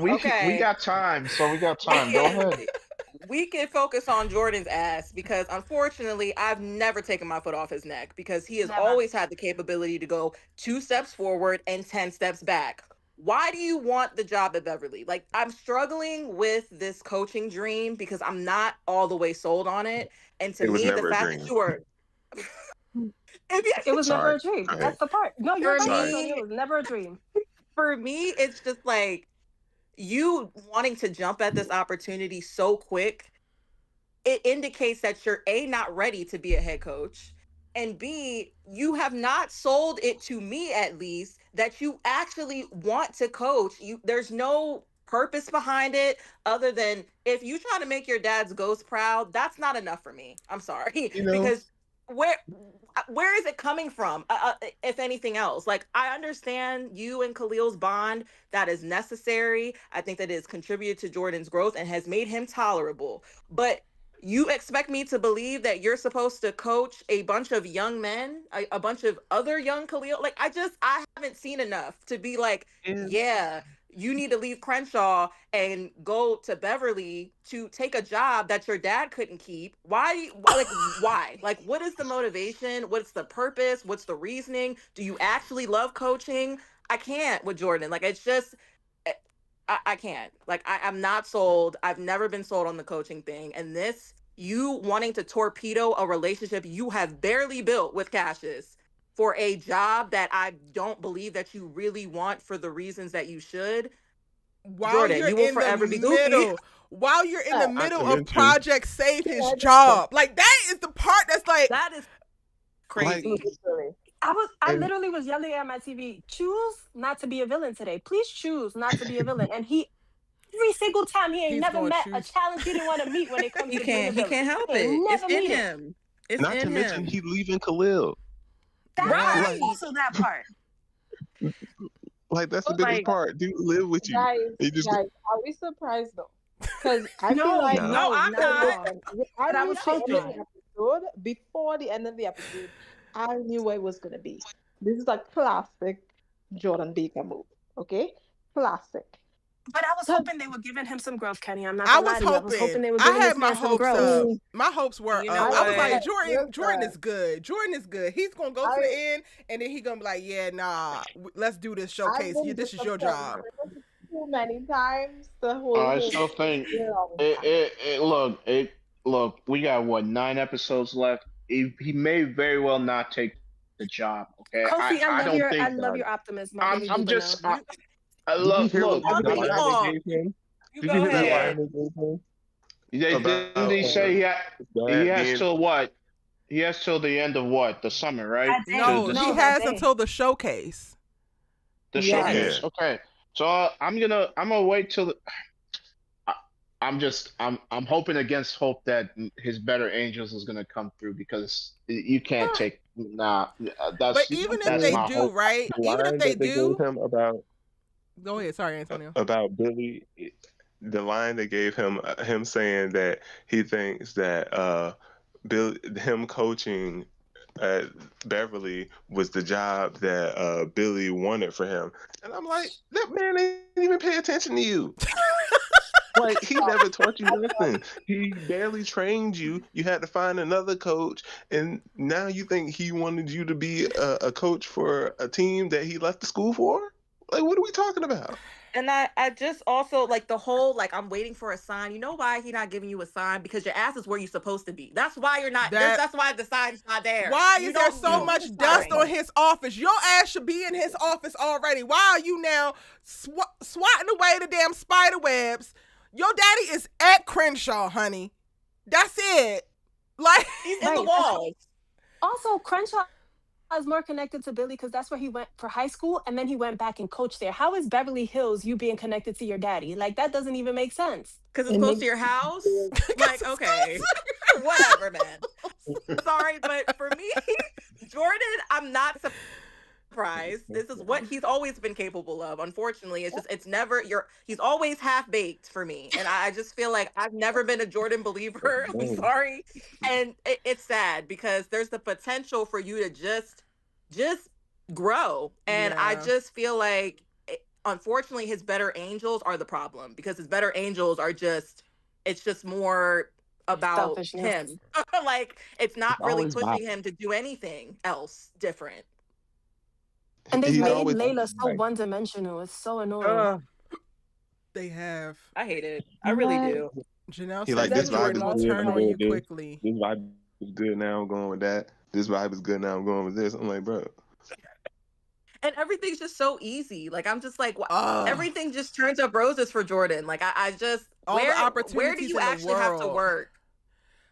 We Okay. got time, so we got time. Go ahead. We can focus on Jordan's ass because unfortunately I've never taken my foot off his neck because he has Never. always had the capability to go 2 steps forward and 10 steps back. Why do you want the job at Beverly? Like, I'm struggling with this coaching dream because I'm not all the way sold on it. And to It was me, the never a fact dream. that you were It was never Sorry. a dream. Go That's ahead. the part. No, you're For right, me- Sonia. It was never a dream. for me, it's just like you wanting to jump at this opportunity so quick. It indicates that you're A, not ready to be a head coach, and B, you have not sold it to me at least that you actually want to coach. There's no purpose behind it other than if you try to make your dad's ghost proud, that's not enough for me. I'm sorry. You know- Because where is it coming from, if anything else? Like, I understand you and Khalil's bond. That is necessary. I think that it has contributed to Jordan's growth and has made him tolerable. But you expect me to believe that you're supposed to coach a bunch of young men, a bunch of other young Khalil? Like, I haven't seen enough to be like, yeah, you need to leave Crenshaw and go to Beverly to take a job that your dad couldn't keep. Why? Like, why? Like, what is the motivation? What's the purpose? What's the reasoning? Do you actually love coaching? I can't with Jordan. Like, it's just, I can't. Like, I'm not sold. I've never been sold on the coaching thing. And this, you wanting to torpedo a relationship you have barely built with Cassius for a job that I don't believe that you really want for the reasons that you should. While Jordan, you're you will in forever the be goofy. middle, while you're in the Not middle to of mention- Project Save his Yeah, job, like that is the part that's like, That is crazy. literally. I And- literally was yelling at my TV, choose not to be a villain today. Please choose not to be a villain. And he, every single time, he ain't He's never gonna met a choose. challenge he didn't want to meet when it comes He to being a can't. He villain. can't help He it. ain't It's never in meet it. him. It's Not in to him. mention he leaving Khalil. That Right. part, also that part. Like that's the Oh, biggest like- part. Dude live with you. He just Guys, are we surprised though? Because I No, feel like no, I'm no, not. listen, But I I was reached the end of hoping. the episode. Before the end of the episode, I knew what it was gonna be. This is a classic Jordan Baker move. Okay, classic. But I was hoping they were giving him some growth, Kenny. I'm not I gonna lie was to you. I was hoping hoping. they were I giving had this my man some hopes growth. up. My hopes were You up. know I was what? like, Jordan Listen. is good. Jordan is good. He's gonna go to the end, and then he gonna be like, yeah, nah, let's do this showcase. I've been This is your job. disappointed too many times. The whole. I whole- still think Yeah. look. We got what 9 episodes left. He may very well not take the job. Okay, Kofi, I love don't your, think. I love your optimism. I I'm really do, I'm but just. no. I Did you love. hear Look, the Look, line look. they gave him? You Did go you hear that ahead. line they gave him? Didn't he say he has being- till what? He has till the end of what? The summer, right? That day. No, To- he No, has that day. until the showcase. The Yeah. showcase. Okay, so I'm gonna wait till. I'm hoping against hope that his better angels is gonna come through because you can't take But that's You know even if that's they my do, hope. right? the Even if line they that they gave do, him go ahead. Sorry, Antonio. about Billy, the line they gave him, him saying that he thinks that him coaching at Beverly was the job that Billy wanted for him, and I'm like, that man ain't even pay attention to you. Like he never taught you nothing. He barely trained you. You had to find another coach, and now you think he wanted you to be a coach for a team that he left the school for? Like, what are we talking about? And I just also like the whole like I'm waiting for a sign. You know why he not giving you a sign? Because your ass is where you're supposed to be. That's why you're not there's That that's why the sign's not there. why You is there don't so need much a dust sign. on his office? Your ass should be in his office already. Why are you now swatting away the damn spider webs? Your daddy is at Crenshaw, honey. That's it. Like, He's in the Right. walls. Also, Crenshaw is more connected to Billy because that's where he went for high school, and then he went back and coached there. How is Beverly Hills you being connected to your daddy? Like that doesn't even make sense. Because it's It close to makes your house. because Like, okay. Whatever, man. Sorry, but for me, Jordan, I'm not surprised. This is what he's always been capable of. Unfortunately, it's never he's always half baked for me. And I just feel like I've never been a Jordan believer. I'm sorry. And it's sad because there's the potential for you to just grow. And I yeah, just feel like unfortunately his better angels are the problem because his better angels are it's just more about Selfishness. him. Like it's not It's really always about pushing him to do anything else different. And they've He's made always Layla so right. one-dimensional. It's so annoying. Ugh, they have. I hate it. I really But do. Janelle He said like, that this Beverly vibe Jordan is will lost good. turn I'm on going you with this. quickly. This vibe is good. Now I'm going with that. This vibe is good. Now I'm going with this. I'm like, bro. And everything's just so easy. Like I'm just like Ugh, everything just turns up roses for Jordan. Like I just all the where do opportunities you in the actually have to world. work?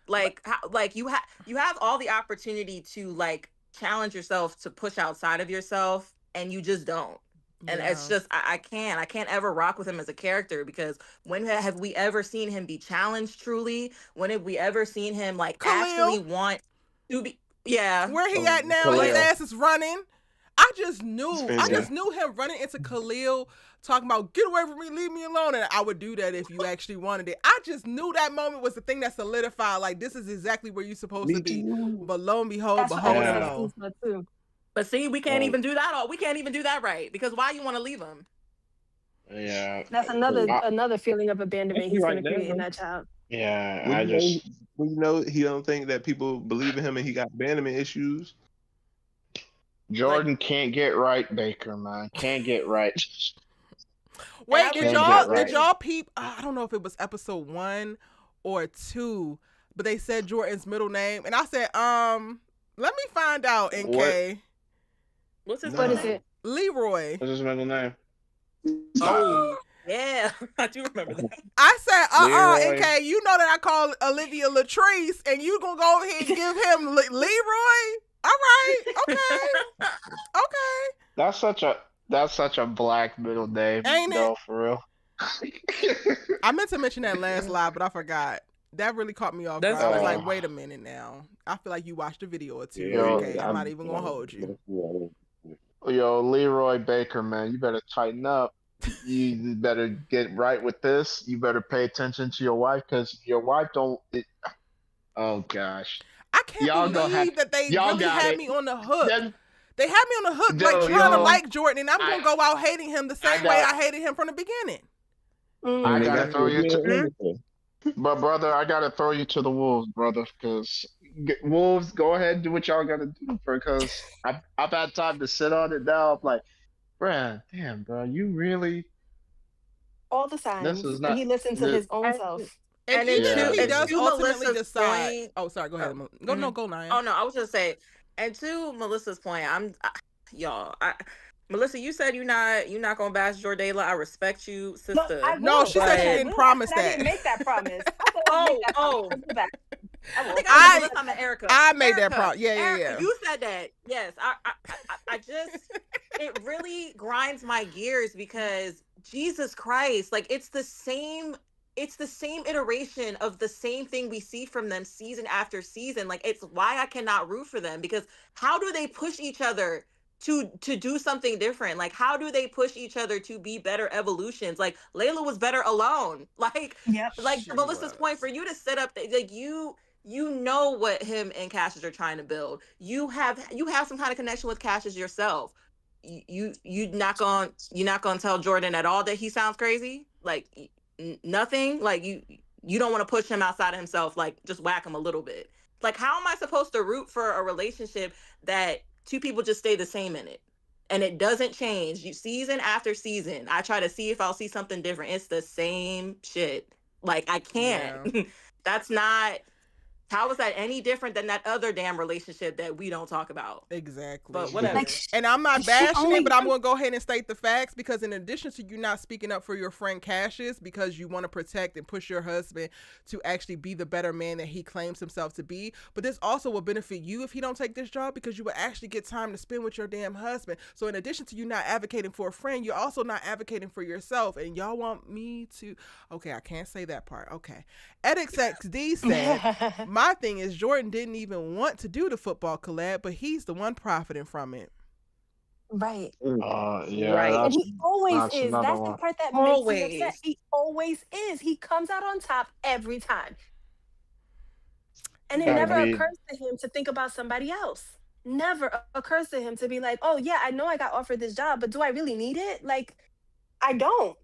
Like like you have all the opportunity to like challenge yourself to push outside of yourself and you just don't. And it's Yeah, just I can't ever rock with him as a character because when have we ever seen him be challenged truly? When have we ever seen him like Khalil, actually want to be? Yeah. where he at now? His Like Khalil. ass is running. I just He's knew. I fencing. just knew him running into Khalil talking about get away from me, leave me alone. And I would do that if you actually wanted it. I just knew that moment was the thing that solidified, like, this is exactly where you're supposed Me to be. too. But lo and behold, That's what I behold was and Yeah. confused lo. about too. but see, we can't Well, even do that all. We can't even do that right because why you want to leave him? yeah. That's another I, another feeling of abandonment Especially he's right gonna create in now. that child. yeah. When I you know, just when you know he don't think that people believe in him and he got abandonment issues. Like Jordan can't get right, Baker, man. Can't get right. and I Wait, was Can't get did right. y'all peep? I don't know if it was episode 1 or 2, but they said Jordan's middle name, and I said, let me find out. What NK what's his What middle is Nah. name? it? Leroy. what's his middle name? Oh, yeah. I do remember that. I said, Leroy. NK, you know that I call Olivia Latrice, and you gonna go over here and give him Leroy? All right, okay, okay, That's such a black middle name, ain't it? though, for real. I meant to mention that last live, but I forgot. That really caught me off That's guard. I was funny. like, wait a minute now. I feel like you watched a video or two. Yeah, Yo, NK, yeah. I'm not even gonna hold you. yo, Leroy Baker, man, you better tighten up. You better get right with this. You better pay attention to your wife because your wife don't. Oh gosh, I can't y'all gonna have believe that they y'all really got had it. me on the hook. Then, They had me on the hook, like yo, trying to yo, like Jordan, and I'm I gonna go out hating him the I same way got I hated him from the beginning. And I they gotta got throw you you to, again. but brother, I gotta throw you to the wolves, brother, because wolves, go ahead, do what y'all gotta do, because I've had time to sit on it now. I'm like, bruh, damn, bro, you really. All the This signs. is And not. he listened to This, his own self. And And in even two if yeah, he and yeah. does to ultimately Melissa's decide, point, oh, sorry, go ahead, oh, go Naya. oh no, I was gonna say, and to Melissa's point, y'all, Melissa, you said you're not gonna bash Jordala. I respect you, No, sister. I No, will. she I said said she I But didn't will. I promise said I that. didn't make that promise. I said I would make oh, that promise. oh, I'll do that. I I will. think I was I Melissa. I meant Erica. I made that Erica, Yeah, Erica, yeah. you said that. Yes, I just it really grinds my gears because Jesus Christ, like it's the same it's the same iteration of the same thing we see from them season after season. Like, it's why I cannot root for them, because how do they push each other to do something different? Like, how do they push each other to be better evolutions? Like, Layla was better alone. Yep. Like She Melissa's point, for was. you to set up like you know what him and Cassius are trying to build. You have some kind of connection with Cassius yourself. You're not gonna tell Jordan at all that he sounds crazy. Like, nothing. Like, you don't want to push him outside of himself. Like, just whack him a little bit. Like, how am I supposed to root for a relationship that two people just stay the same in it? And it doesn't change. Season after season, I try to see if I'll see something different. It's the same shit. Like, I can't. Yeah. That's not. How is that any different than that other damn relationship that we don't talk about? But Exactly. Like whatever. And I'm not she bashing it, only but I'm going to go ahead and state the facts, because in addition to you not speaking up for your friend Cassius because you want to protect and push your husband to actually be the better man that he claims himself to be, but this also will benefit you if he don't take this job, because you will actually get time to spend with your damn husband. So in addition to you not advocating for a friend, you're also not advocating for yourself. And y'all want me to, okay, I can't say that part. Okay. EdXXD said, my thing is Jordan didn't even want to do the football collab, but he's the one profiting from it. right. Yeah, Right. And he always that's is. another That's the one. part that makes me upset. Always. He always is. He comes out on top every time. And it never Yeah. Agreed. occurs to him to think about somebody else. Never occurs to him to be like, oh, yeah, I know I got offered this job, but do I really need it? Like, I don't.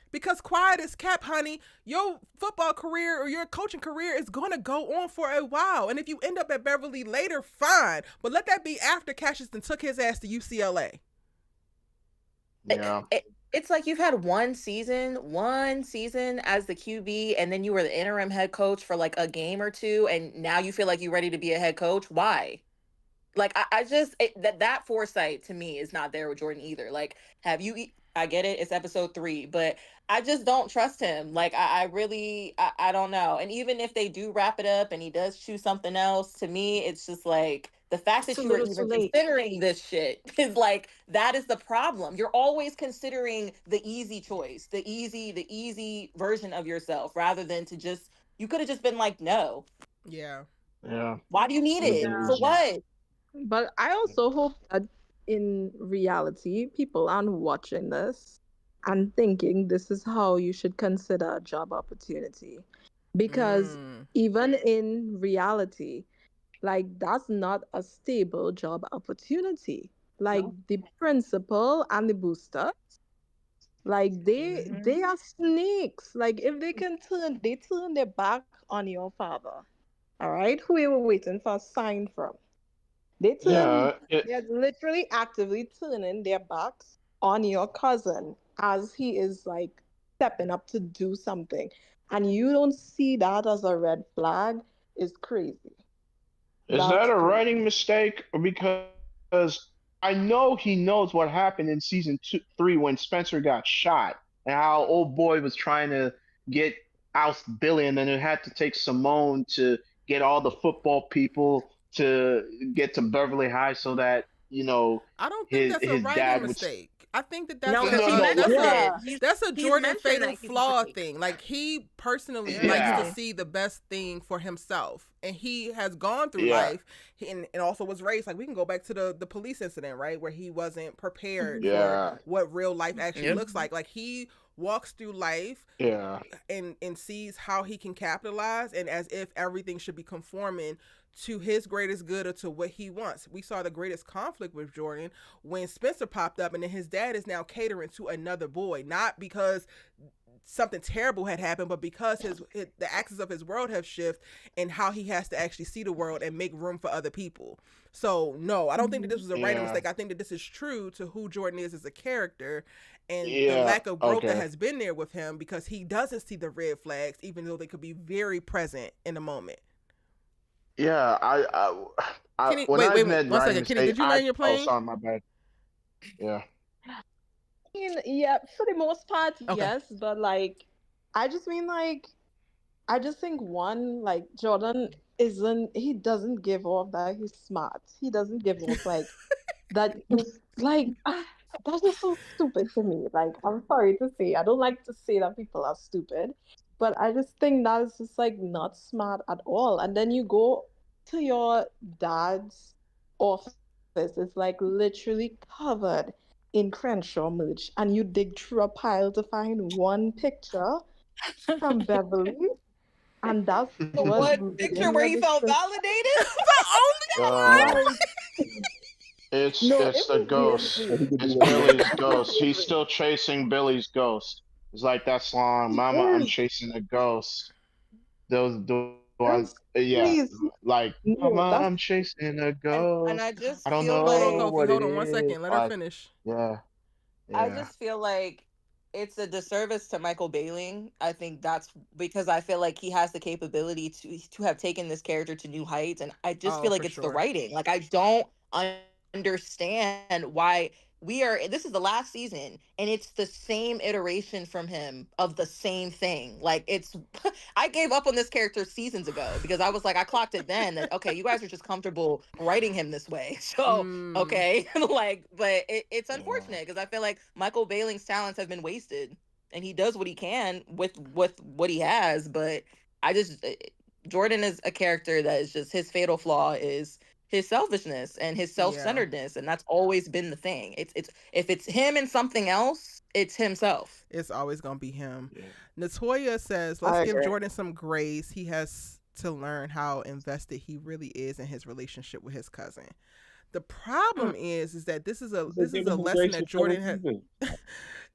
Because quiet is kept, honey. Your football career or your coaching career is going to go on for a while. And if you end up at Beverly later, fine. But let that be after Cassius took his ass to UCLA. Yeah. It's like you've had one season as the QB, and then you were the interim head coach for like a game or two, and now you feel like you're ready to be a head coach. Why? Like, I just that foresight to me is not there with Jordan either. Like, I get it, it's episode 3, but I just don't trust him. Like, I really I don't know. And even if they do wrap it up and he does choose something else, to me it's just like the fact It's that too you are little, too even late. considering this shit is like, that is the problem. You're always considering the easy choice, the easy version of yourself, rather than to just, you could have just been like, no. Yeah. Yeah. Why do you need With it? the Yeah. For easy. what? But I also hope that in reality, people aren't watching this and thinking this is how you should consider a job opportunity. Because Mm. even in reality, like that's not a stable job opportunity. Like No. the principal and the booster, like they are snakes. Like if they turn their back on your father, all right, who you were waiting for a sign from. Yeah. They're literally actively turning their backs on your cousin as he is like stepping up to do something. And you don't see that as a red flag is crazy. Is that That's a crazy. writing mistake, or because I know he knows what happened in season 3 when Spencer got shot, and how old boy was trying to get oust Billy, and then it had to take Simone to get all the football people to get to Beverly High so that I don't think his that's a his writing dad would. mistake. I think that No, that's because a No, he no, that's mentioned a it. Yeah. that's a He's Jordan mentioned fatal that he's flaw right. thing. Like he personally Yeah. likes to yeah, see the best thing for himself, and he has gone through yeah, life and also was raised. Like we can go back to the police incident, right, where he wasn't prepared Mhm. for yeah, what real life actually Yep. looks like. Like he walks through life yeah. and sees how he can capitalize, and as if everything should be conforming to his greatest good or to what he wants. We saw the greatest conflict with Jordan when Spencer popped up, and then his dad is now catering to another boy, not because something terrible had happened, but because the axis of his world have shifted and how he has to actually see the world and make room for other people. So no, I don't think that this was a writing Yeah, mistake. I think that this is true to who Jordan is as a character and the yeah. lack of growth that Okay. has been there with him, because he doesn't see the red flags even though they could be very present in the moment. Yeah, Kenny, when I've wait, made 1 second. writing Kenny, mistake, did you land your oh, plane? sorry, my bad. Yeah, Yeah, for the most part, Okay. yes, but like I just mean like I just think one, like Jordan isn't he doesn't give off that he's smart. He doesn't give off like that he's like That's just so stupid to me. Like, I'm sorry to say, I don't like to say that people are stupid, but I just think that is just like not smart at all. And then you go to your dad's office, it's like literally covered in Crenshaw merch, and you dig through a pile to find one picture from Beverly, and that's The what it's one made picture him where he felt register. validated. The only one. Like, no, it it's the was ghost. So he lazy. could do It's what he wants. Billy's It was ghost. He's lazy. still chasing Billy's ghost. It's like that song, He "Mama, I'm is. chasing a ghost." Those do I, That's yeah, crazy. like No, "Mama, that's I'm chasing a And I ghost. just I don't feel Hold on, like know Kofi. what it Hold on one is." second. Let her Like, finish. yeah, I yeah, just feel like it's a disservice to Michael Bailing. I think that's because I feel like he has the capability to have taken this character to new heights, and I just Oh, feel for like it's the sure. writing. Like I don't understand why we are. This is the last season, and it's the same iteration from him of the same thing. Like it's, I gave up on this character seasons ago because I was like, I clocked it then that okay, you guys are just comfortable writing him this way. So Mm, okay, like, but it's yeah. unfortunate because I feel like Michael Bailing's talents have been wasted, and he does what he can with what he has. But I just Jordan is a character that is just his fatal flaw is his selfishness and his yeah. self-centeredness, and that's always been the thing. It's if it's him and something else, it's himself. It's always gonna be him. Yeah. Natoya says, "Let's I give agree. Jordan some grace. He has to learn how invested he really is in his relationship with his cousin. The problem Mm. is that He said, this give is him a some lesson grace that for 7 Jordan had. seasons.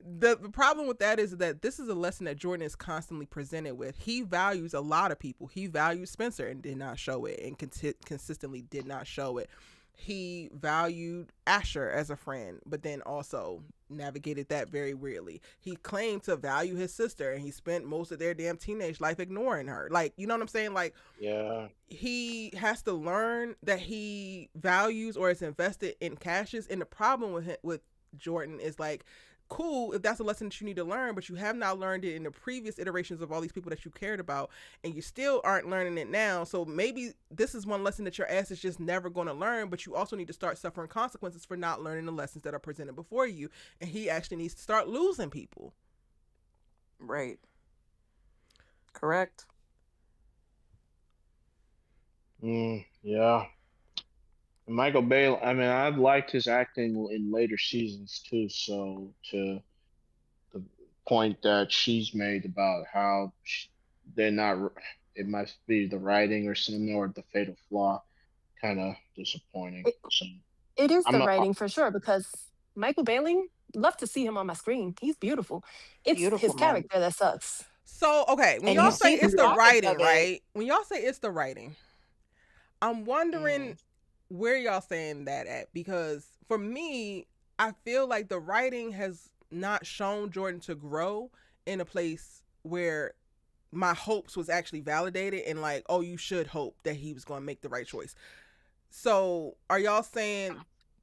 The problem with that is that this is a lesson that Jordan is constantly presented with. He values a lot of people. He values Spencer and did not show it, and consistently did not show it. He valued Asher as a friend, but then also navigated that very weirdly. He claimed to value his sister, and he spent most of their damn teenage life ignoring her. Like, you know what I'm saying? Like, Yeah. he has to learn that he values or is invested in Cassius. And the problem with Jordan is like, cool if that's a lesson that you need to learn, but you have not learned it in the previous iterations of all these people that you cared about, and you still aren't learning it now. So maybe this is one lesson that your ass is just never going to learn, but you also need to start suffering consequences for not learning the lessons that are presented before you. And he actually needs to start losing people. Right. Correct. Yeah. Michael Bay. I mean, I've liked his acting in later seasons too. So to the point that she's made about how they're not, it must be the writing or something or the fatal flaw, kind of disappointing. It, So it is I'm the a, writing for sure because Michael Bailing, love to see him on my screen. He's beautiful. It's his Beautiful man. character that sucks. So, okay, when And y'all you say see it's through the it. Pockets writing, of it. right? When y'all say it's the writing, I'm wondering Mm. where y'all saying that at, because for me, I feel like the writing has not shown Jordan to grow in a place where my hopes was actually validated and like, oh, you should hope that he was going to make the right choice. So are y'all saying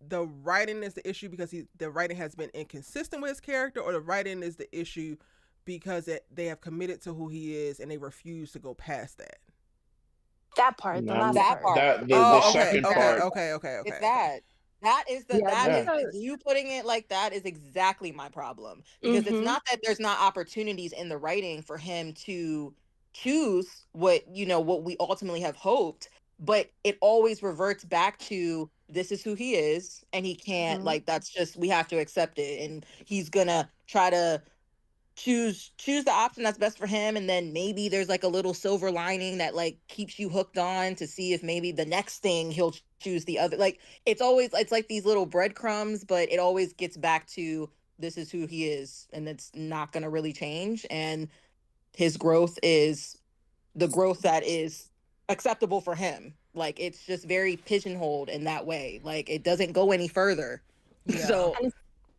the writing is the issue because the writing has been inconsistent with his character, or the writing is the issue because they have committed to who he is and they refuse to go past that? That part, the last I'm That part. part. that the Oh, It's okay, second it's okay, that. part. okay, okay, It's okay, okay. that. That is the Yeah, that these is Yeah. are. you putting it like that is exactly my problem because it's Mm-hmm. not that there's not opportunities in the writing for him to choose what what we ultimately have hoped, but it always reverts back to this is who he is and he can't, Mm-hmm. like, that's just, we have to accept it, and he's gonna try to choose the option that's best for him, and then maybe there's like a little silver lining that like keeps you hooked on to see if maybe the next thing he'll choose the other. Like it's like these little breadcrumbs, but it always gets back to this is who he is, and it's not going to really change, and his growth is the growth that is acceptable for him. Like it's just very pigeonholed in that way, like it doesn't go any further. Yeah. So And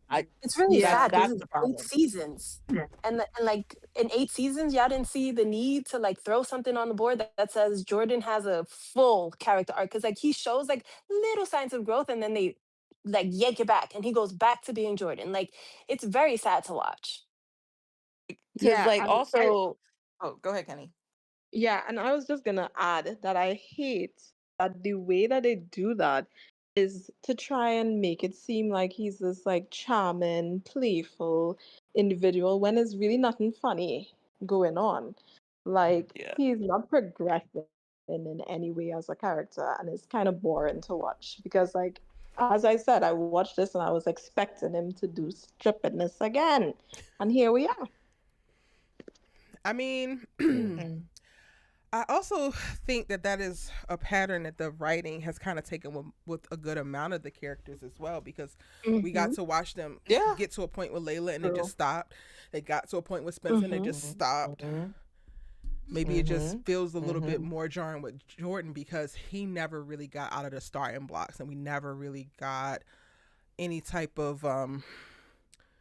I it's really that's Yeah. sad because that's it's the 8 problem. seasons. And like in 8 seasons, y'all didn't see the need to like throw something on the board that says Jordan has a full character arc. Cause like he shows like little signs of growth and then they like yank it back and he goes back to being Jordan. Like it's very sad to watch. Because Yeah, like and I also, oh, go ahead, Kenny. yeah, and I was just gonna add that I hate that the way that they do that is to try and make it seem like he's this like charming, playful individual when there's really nothing funny going on. Like Yeah. he's not progressing in any way as a character, and it's kind of boring to watch because, like, as I said, I watched this and I was expecting him to do stupidness again, and here we are. I mean, Mm. I also think that that is a pattern that the writing has kind of taken with a good amount of the characters as well, because we got Mm-hmm. to watch them Yeah. get to a point with Layla and it just True. stopped. They got to a point with Spencer and they Mm-hmm. just stopped. Mm-hmm. Maybe it just Mm-hmm. feels a little bit Mm-hmm. more jarring with Jordan because he never really got out of the starting blocks and we never really got any type of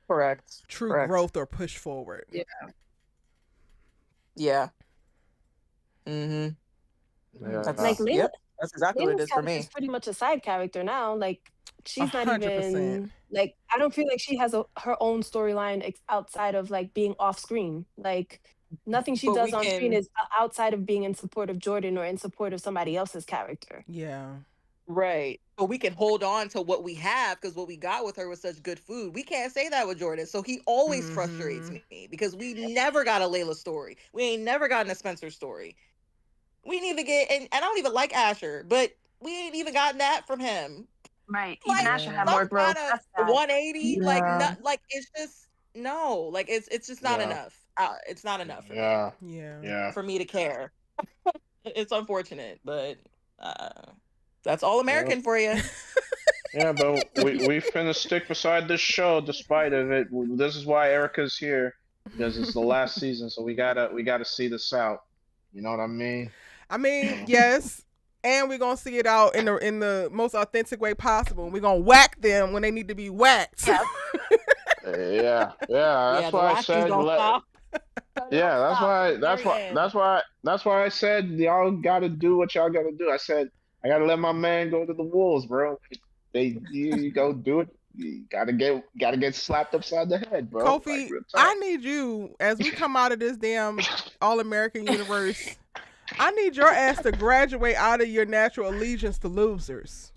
Correct. true Correct. growth or push forward. Yeah. Yeah. Mm-hmm. Yeah. Like That's yep. That's exactly what it Layla's is for character is me. pretty much a side character now. Like she's not 100%. even like I don't feel like she has her own storyline outside of like being off screen. Like nothing she But does we on screen can is outside of being in support of Jordan or in support of somebody else's character. Yeah. right. But we can hold on to what we have because what we got with her was such good food. We can't say that with Jordan. So he always frustrates Mm-hmm. me because we never got a Layla story. We ain't never gotten a Spencer story. We didn't even get, and I don't even like Asher, but we ain't even gotten that from him. Right. Even Like Asher had Yeah. more some growth. kind of That's sad. 180, like Yeah. not like it's just no, like it's just not Yeah. enough. It's not enough for me Yeah. Yeah. Yeah. for me to care. It's unfortunate, but uh, that's all Yeah. American for you. Yeah, but we finna stick beside this show despite of it. This is why Erica's here because it's the last season, so we gotta see this out. You know what I mean? I mean, yes. And we're gonna see it out in the most authentic way possible. We're gonna whack them when they need to be whacked. Yeah. Yeah, yeah. Yeah, That's the why I lackeys said don't let. stop. They don't Yeah, that's stop why. till the That's very why. end. That's why I said y'all gotta do what y'all gotta do. I said I gotta let my man go to the wolves, bro. You go do it. You gotta get slapped upside the head, bro. Like Kofi, real I talk. need you as we come out of this damn All American universe. I need your ass to graduate out of your natural allegiance to losers.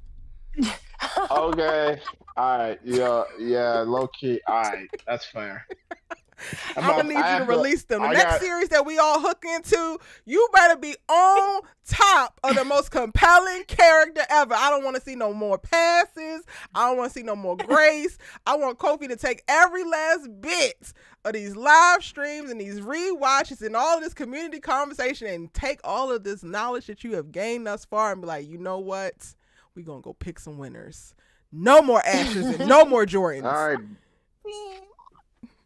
Okay. All right. Yeah. Yeah. Low key. All right. That's fair. I'm gonna need I you to have to. release them. The I next got. series that we all hook into, you better be on top of the most compelling character ever. I don't want to see no more passes. I don't want to see no more grace. I want Kofi to take every last bit of these live streams and these rewatches and all of this community conversation and take all of this knowledge that you have gained thus far and be like, you know what? We're gonna go pick some winners. No more Ashes and no more Jordans. All right.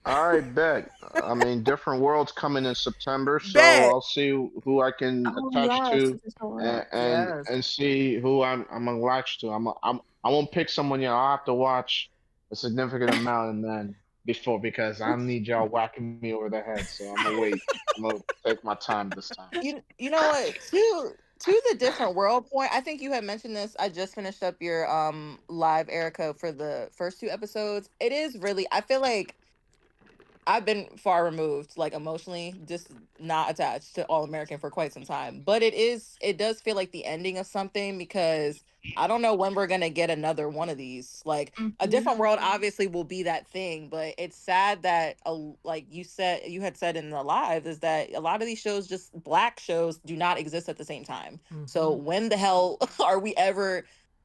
All right. Bet. I mean, different worlds coming in September, so Bet. I'll see who I can Oh attach yes, to, this is so and well. and, Yes. and see who I'm gonna latch to. I won't pick someone yet. I'll have to watch a significant amount and then before because I need y'all whacking me over the head. So I'm gonna wait. I'm gonna take my time this time. You know what? To the different world point, I think you had mentioned this. I just finished up your live Erica for the first two episodes. It is really I feel like I've been far removed, like emotionally, just not attached to All American for quite some time. But it does feel like the ending of something because I don't know when we're gonna get another one of these. Like a Mhm. different world obviously will be that thing, but it's sad that like you had said in the live is that a lot of these shows, just black shows, do not exist at the same time. So Mhm. when the hell are we ever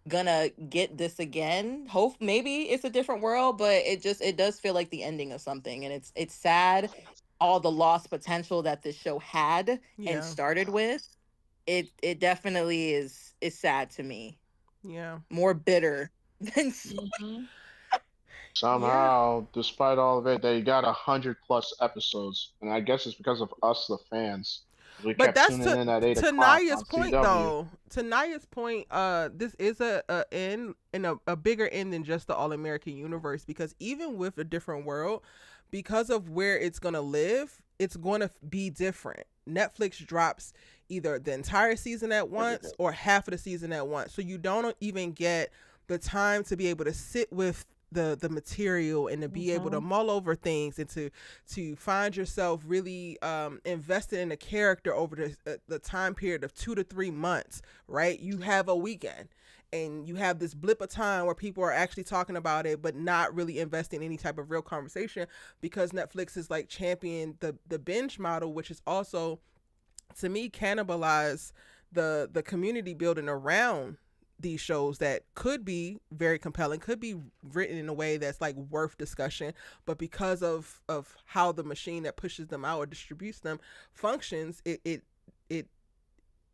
gonna get this again? Hope maybe it's a different world, but it does feel like the ending of something, and it's sad all the lost potential that this show had and Yeah. started with. It definitely is sad to me, Yeah. more bitter than Mhm. Yeah. Somehow, despite all of it, they got 100+ episodes, and I guess it's because of us, the fans. We But kept that's tuning in at 8 to o'clock Naya's on point CW. though. To Naya's point, this is a end and a bigger end than just the All American universe because even with a different world, because of where it's gonna live, it's gonna be different. Netflix drops either the entire season at once or half of the season at once, so you don't even get the time to be able to sit with the material and to be able to mull over things and to find yourself really invested in a character over the time period of 2 to 3 months, right? You have a weekend and you have this blip of time where people are actually talking about it but not really investing in any type of real conversation, because Netflix is like champion the binge model, which is also, to me, cannibalize the community building around these shows that could be very compelling, could be written in a way that's like worth discussion, but because of how the machine that pushes them out or distributes them functions, it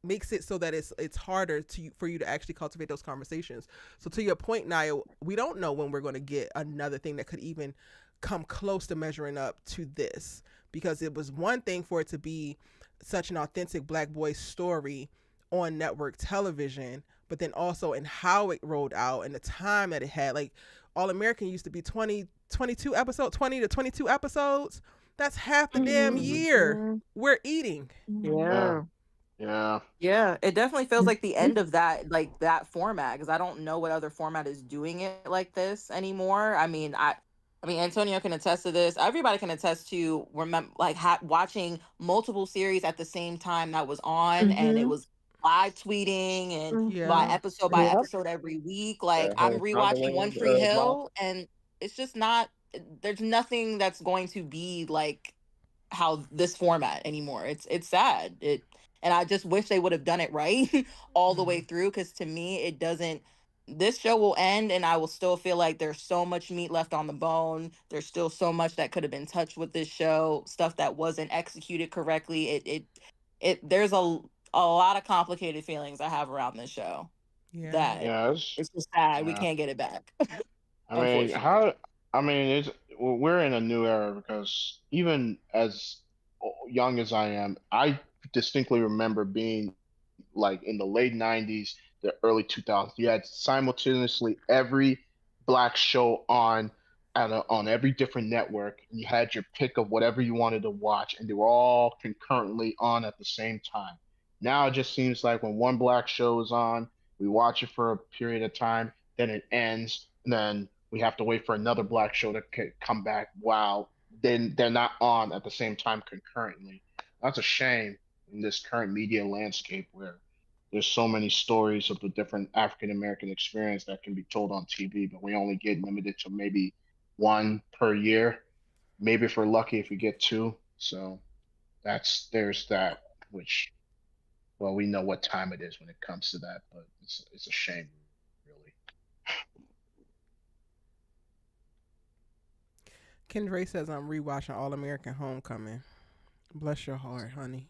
makes it so that it's harder for you to actually cultivate those conversations. So to your point, Naya, we don't know when we're going to get another thing that could even come close to measuring up to this, because it was one thing for it to be such an authentic Black boy story on network television, but then also in how it rolled out and the time that it had. Like All American used to be 22 episodes, 20 to 22 episodes. That's half the damn year we're eating. Yeah. Yeah, it definitely feels like the end of that, like that format, because I don't know what other format is doing it like this anymore. I mean, Antonio can attest to this. Everybody can attest to remember, like, watching multiple series at the same time that was on, and it was live tweeting and Yeah. by episode every week. Like, I'm rewatching One Tree Hill, and it's just not. There's nothing that's going to be like how this format anymore. It's sad. And I just wish they would have done it right all the way through, because to me it doesn't. This show will end and I will still feel like there's so much meat left on the bone. There's still so much that could have been touched with this show, stuff that wasn't executed correctly. It there's a lot of complicated feelings I have around this show. That it's just sad we can't get it back. I mean, it's we're in a new era, because even as young as I am, I distinctly remember being like in the late '90s, the early 2000s. You had simultaneously every black show on every different network, and you had your pick of whatever you wanted to watch, and they were all concurrently on at the same time. Now it just seems like when one black show is on, we watch it for a period of time, then it ends, and then we have to wait for another black show to come back. Wow, then they're not on at the same time concurrently. That's a shame in this current media landscape where there's so many stories of the different African American experience that can be told on TV, but we only get limited to maybe one per year. Maybe if we're lucky, if we get two. So there's that, which, well, we know what time it is when it comes to that, but it's a shame, really. Kendra says I'm rewatching All American Homecoming. Bless your heart, honey.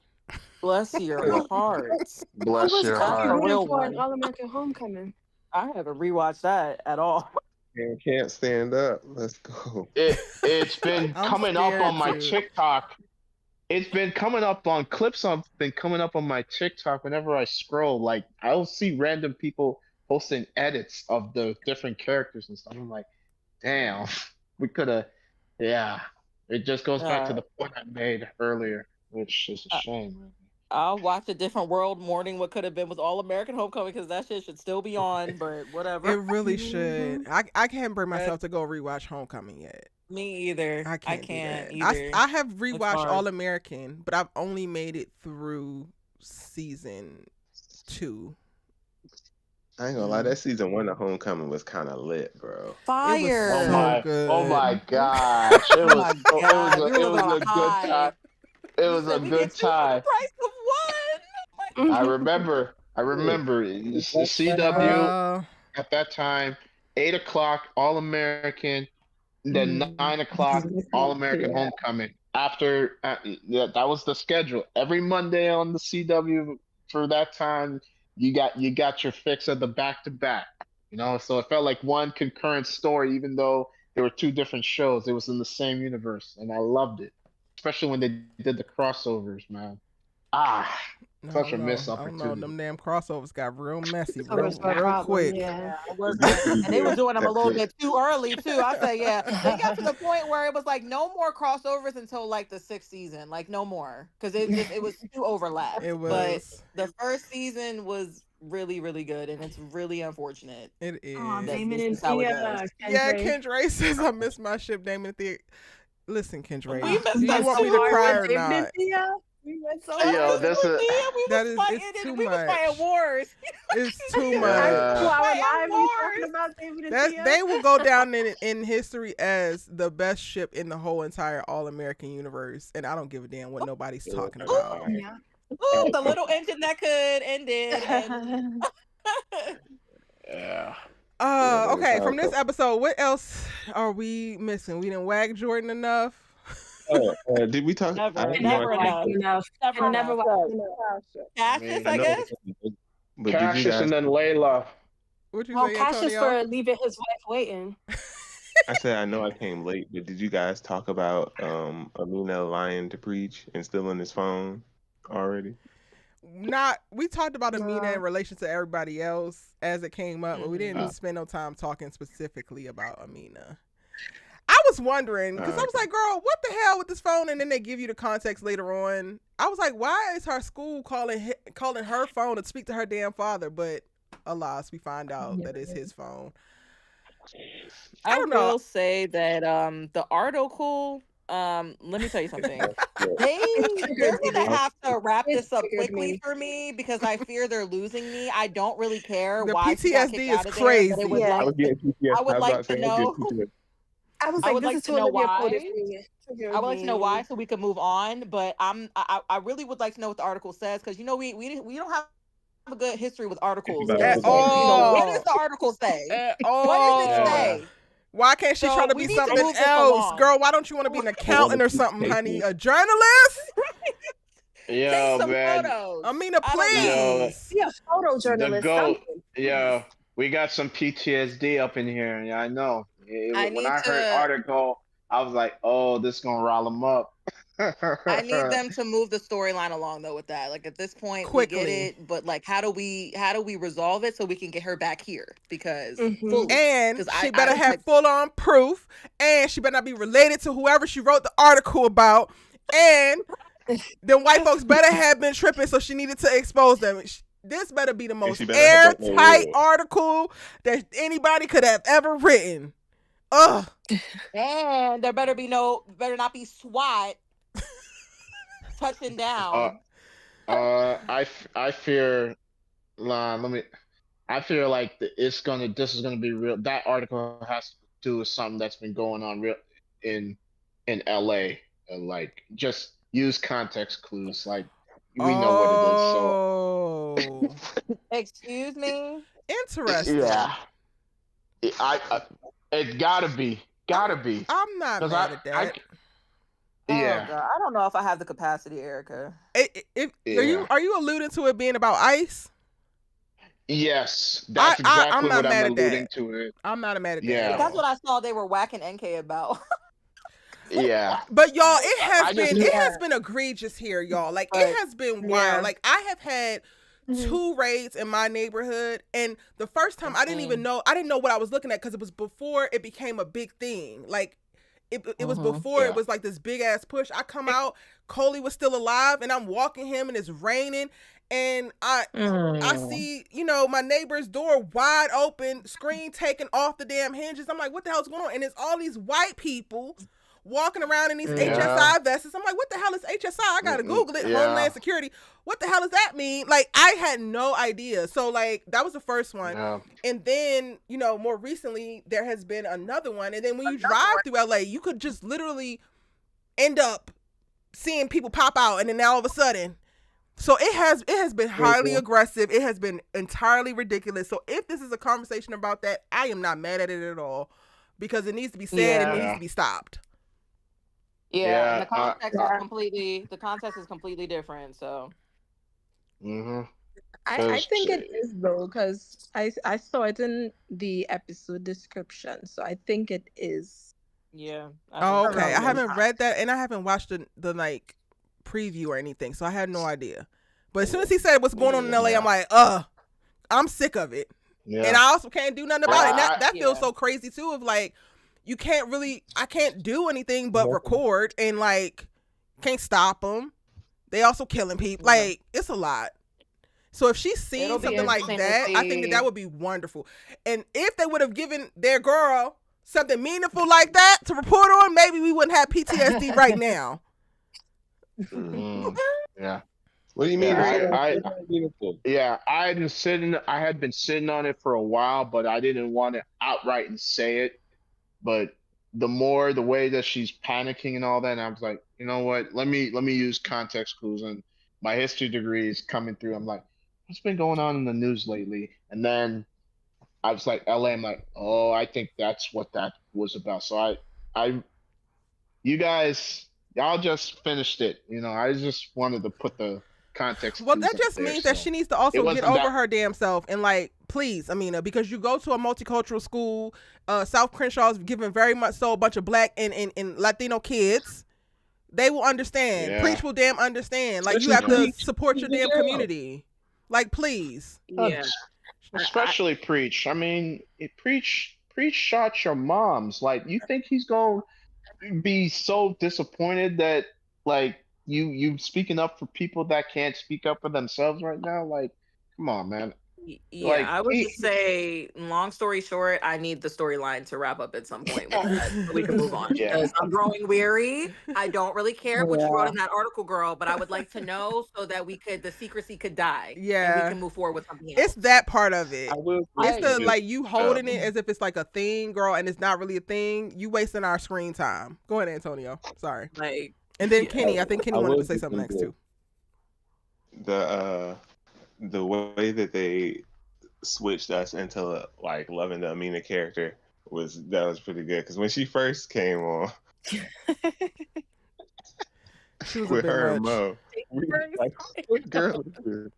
Bless your heart. I Bless was your That's a heart. rooting real for an one. All American Homecoming. I haven't rewatched that at all. And can't stand up. Let's go. It's been I'm coming up on scared my to. TikTok. It's been coming up on clips on been coming up on my TikTok whenever I scroll. Like, I'll see random people posting edits of the different characters and stuff. I'm like, damn, we could have. Yeah, it just goes back to Uh, the point I made earlier, which is a shame, really. I'll watch A Different World mourning what could have been with All American Homecoming, because that shit should still be on, but It whatever. really should. I can't bring That- myself to go rewatch Homecoming yet. Me either. I I can't do can't that. either. I have It's rewatched hard. All American, but I've only made it through season 2. I ain't gonna lie, that season one of Homecoming was kind of lit, bro. Fire. Oh so my, good. oh my gosh! It Oh was, my so- God. We it was was on a a good high. time. It You was a said we good get two for the time. price of one. Oh I my remember. I Yeah. remember CW Uh, at that time, 8 o'clock, All American, then Mm. 9 o'clock, All American Yeah. Homecoming. After yeah, that was the schedule. Every Monday on the CW for that time, you got your fix of the back to back. So it felt like one concurrent story, even though there were two different shows. It was in the same universe, and I loved it, especially when they did the crossovers, man. Ah, I such don't a know. missed I don't know. Them opportunity. damn crossovers got real messy, So much for a real problem, quick. yeah. It wasn't, and they was doing them a little That's bit too early too. I say, yeah, they got to the point where it was like no more crossovers until like the sixth season, like no more, because it was too overlap. It But was. the first season was really, really good, and it's really unfortunate. It is. Oh, That Damon this and is how it Thea. goes. Yeah, Kendra. Kendra says I miss my ship, Damon and Thea. Listen, Kendra, We missed do you that want so me to hard cry with or Damon and not? Thea. We went so I Yo, hard. miss this is Linnea. We That was is, fighting, it's too we was fighting much. wars. It's too And much. 2 hour Fighting live, you wars. talking about David and That Thea? they will go down in history as the best ship in the whole entire All American universe, and I don't give a damn what nobody's talking about. Yeah. Ooh, the little engine that could ended, and yeah. Okay, from this episode, what else are we missing? We didn't wag Jordan enough. Did we talk? I never, have And no never idea. enough. enough. Never And never enough. watched enough. Cassius, I I know, guess. but did you Cassius guys? and then Layla. What you Well, say, Cassius Antonio? for leaving his wife waiting. I said I know I came late, but did you guys talk about Amina lying to preach and stealing his phone already? Not. We talked about Amina No. in relation to everybody else as it came up, but we didn't Mhm. spend no time talking specifically about Amina. I was wondering because I was like, "Girl, what the hell with this phone?" And then they give you the context later on. I was like, "Why is her school calling her phone to speak to her damn father?" But alas, we find out that it's his phone. I don't know. will say that the article, let me tell you something. They're gonna have to wrap this up quickly for me because I fear they're losing me. I don't really care The why she got PTSD kicked is out of there, but crazy. it would Yeah. I was getting PTSD. I would was like about to say, I was know. getting PTSD. I was I like, would this like is to too know Olivia Pope why. for me. I would like to know why so we can move on. But I really would like to know what the article says because we don't have a good history with articles. About And At to go. so what does all. the article say? At What does it all. say? Why can't she try So to we be need to something move this else? along. Girl, why don't you want to be an accountant or something, honey? A journalist? Take Yo, some man. photos. Amina, I don't know. Yo, please. Be a the photojournalist. GOAT. Something. Yo, we got some PTSD up in here. Yeah, I know. I When need I heard to. article, I was like, oh, this gonna rile them up. I need them to move the storyline along though with that. Like at this point, we get Quickly. it, but like how do we resolve it so we can get her back here? Because Mhm. fully. And 'Cause she I better have like full on proof. And she better not be related to whoever she wrote the article about. And then white folks better have been tripping, so she needed to expose them. This better be the most she better have broken the airtight rule. article that anybody could have ever written. Ugh. and there better not be SWAT touching down. I fear. Let me. I feel like this is gonna be real. That article has to do with something that's been going on real in LA, and like just use context clues. Like we know what it is. So Excuse me. Interesting. yeah, it gotta be. I'm not 'Cause mad at that. Yeah. Oh God, I don't know if I have the capacity, Erica. Yeah. Are you alluding to it being about ICE? Yes, that's exactly I'm not what mad I'm at that. alluding to. It. I'm not mad at that. Yeah. At That's all. what I saw they were whacking NK about. Yeah. But y'all, it I just- has been egregious here, y'all. Like Right. it has been wild. Yeah. Like I have had 2 raids in my neighborhood, and the first time I didn't know what I was looking at because it was before it became a big thing. Like it was before it was like this big ass push. I come out, Coley was still alive, and I'm walking him, and it's raining, and I see, my neighbor's door wide open, screen taken off the damn hinges. I'm like, what the hell's going on? And it's all these white people walking around in these HSI vests. I'm like, what the hell is HSI? I gotta Google it. Yeah. Homeland Security. What the hell does that mean? Like, I had no idea. So, like, that was the first one. Yeah. And then, more recently, there has been another one. And then when you drive through LA, you could just literally end up seeing people pop out, and then all of a sudden. So it has been highly aggressive. It has been entirely ridiculous. So if this is a conversation about that, I am not mad at it at all because it needs to be said. It needs to be stopped. Yeah, and the context is completely different. So, I think it is though, because I saw it in the episode description, so I think it is. yeah. Oh, okay. I haven't that. read that, and I haven't watched the like preview or anything, so I had no idea. But as soon as he said what's going on in LA, I'm like, I'm sick of it, and I also can't do nothing about it. And that feels so crazy too. Of like, I can't do anything but record and like can't stop them. They also killing people. Like, it's a lot. So if she's seen It'll be something like interesting to that, I think that see. would be wonderful. And if they would have given their girl something meaningful like that to report on, maybe we wouldn't have PTSD right now. Yeah. What do you mean? I had been sitting on it for a while, but I didn't want to outright and say it. But the way that she's panicking and all that, and I was like, you know what? Let me use context clues, and my history degree is coming through. I'm like, what's been going on in the news lately? And then I was like, LA. I'm like, oh, I think that's what that was about. So you guys, y'all just finished it. I just wanted to put the context. Well, that just means that she needs to also get over her damn self and please, Amina, because you go to a multicultural school. South Crenshaw is giving very much so a bunch of Black and Latino kids. They will understand. Yeah. Preach will damn understand. You have to support your damn community. Please. Yeah. Especially Preach. I mean, Preach shot your moms. You think he's going to be so disappointed that you speaking up for people that can't speak up for themselves right now? Come on, man. Yeah, I would just say, long story short, I need the storyline to wrap up at some point with that so we can move on. Yeah. Because I'm growing weary. I don't really care what you wrote in that article, girl, but I would like to know so that the secrecy could die. Yeah. And we can move forward with something else. It's that part of it. It's you holding it as if it's a thing, girl, and it's not really a thing. You wasting our screen time. Go ahead, Antonio. Sorry. And then Kenny. I think Kenny wanted to say something next too. The way that they switched us into loving the Amina character was pretty good, because when she first came on, she was with her and much. Mo, we were like, what girl is this?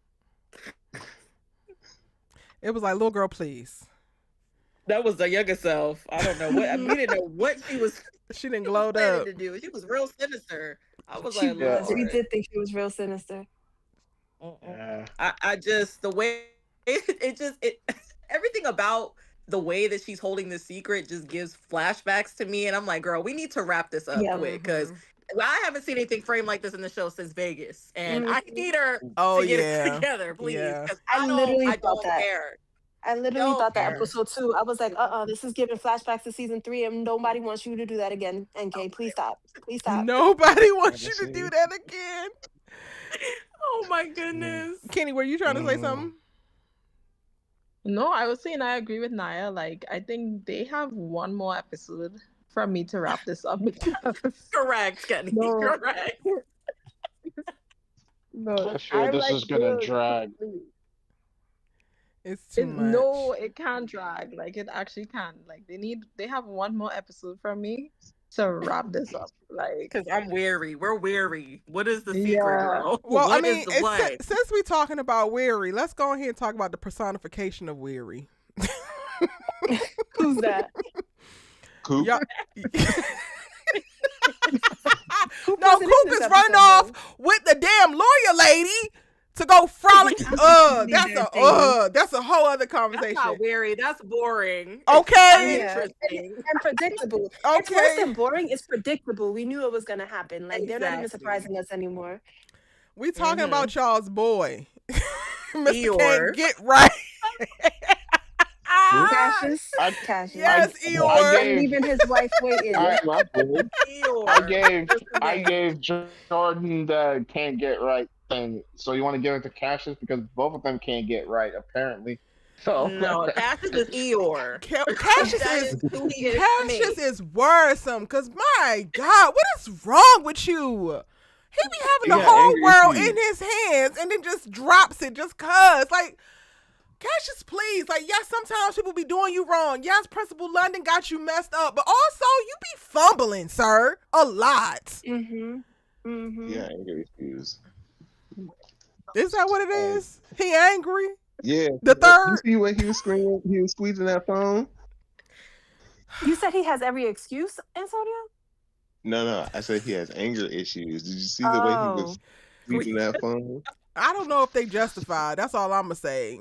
It was like, little girl, please. That was the younger self. I don't know what. We didn't know what she was. She didn't glowed up. To do. She was real sinister. I was She like, was. Lord. We did think she was real sinister. Yeah. I just, the way it everything about the way that she's holding this secret just gives flashbacks to me, and I'm like, girl, we need to wrap this up quick, because I haven't seen anything framed like this in the show since Vegas, and I need her to get it together, please. Because I literally thought that. Care. I literally thought that episode 2. I was like, this is giving flashbacks to season 3, and nobody wants you to do that again. NK, please stop. Please stop. Nobody wants you to do that again. Oh my goodness. Kenny, were you trying to say something? No, I was saying I agree with Naya. I think they have one more episode for me to wrap this up. Correct, Kenny. No. Correct. No, I feel this is going to drag. It's too much. No, it can't drag. It actually can. They have one more episode from me to wrap this up. Because I'm weary. We're weary. What is the secret, girl? Well, what is the since we're talking about weary, let's go ahead and talk about the personification of weary. Who's that? Coop? No, Coop is running off with the damn lawyer lady to go frolic. That's a whole other conversation. That's not weary. That's boring. Okay. Interesting. And predictable. Okay. It's worse than boring. It's predictable. We knew it was going to happen. They're not even surprising us anymore. We talking about y'all's boy. Mr. Can't get right. Cassius. Yes, Eeyore. I'm leaving his wife waiting. I gave Jordan the can't get right thing. So you want to give it to Cassius, because both of them can't get right apparently. So no, Cassius is Eeyore. Cassius is worrisome, because my God, what is wrong with you? He be having the whole world in his hands and then just drops it just cause. Cassius, please. Yes, sometimes people be doing you wrong. Yes, Principal London got you messed up, but also you be fumbling, sir, a lot. Yeah, anger issues. Is that what it is? He angry? Yeah. The third? You see when he was screaming, he was squeezing that phone? You said he has every excuse, Antonio? No. I said he has anger issues. Did you see the way he was squeezing that phone? I don't know if they justify. That's all I'm going to say.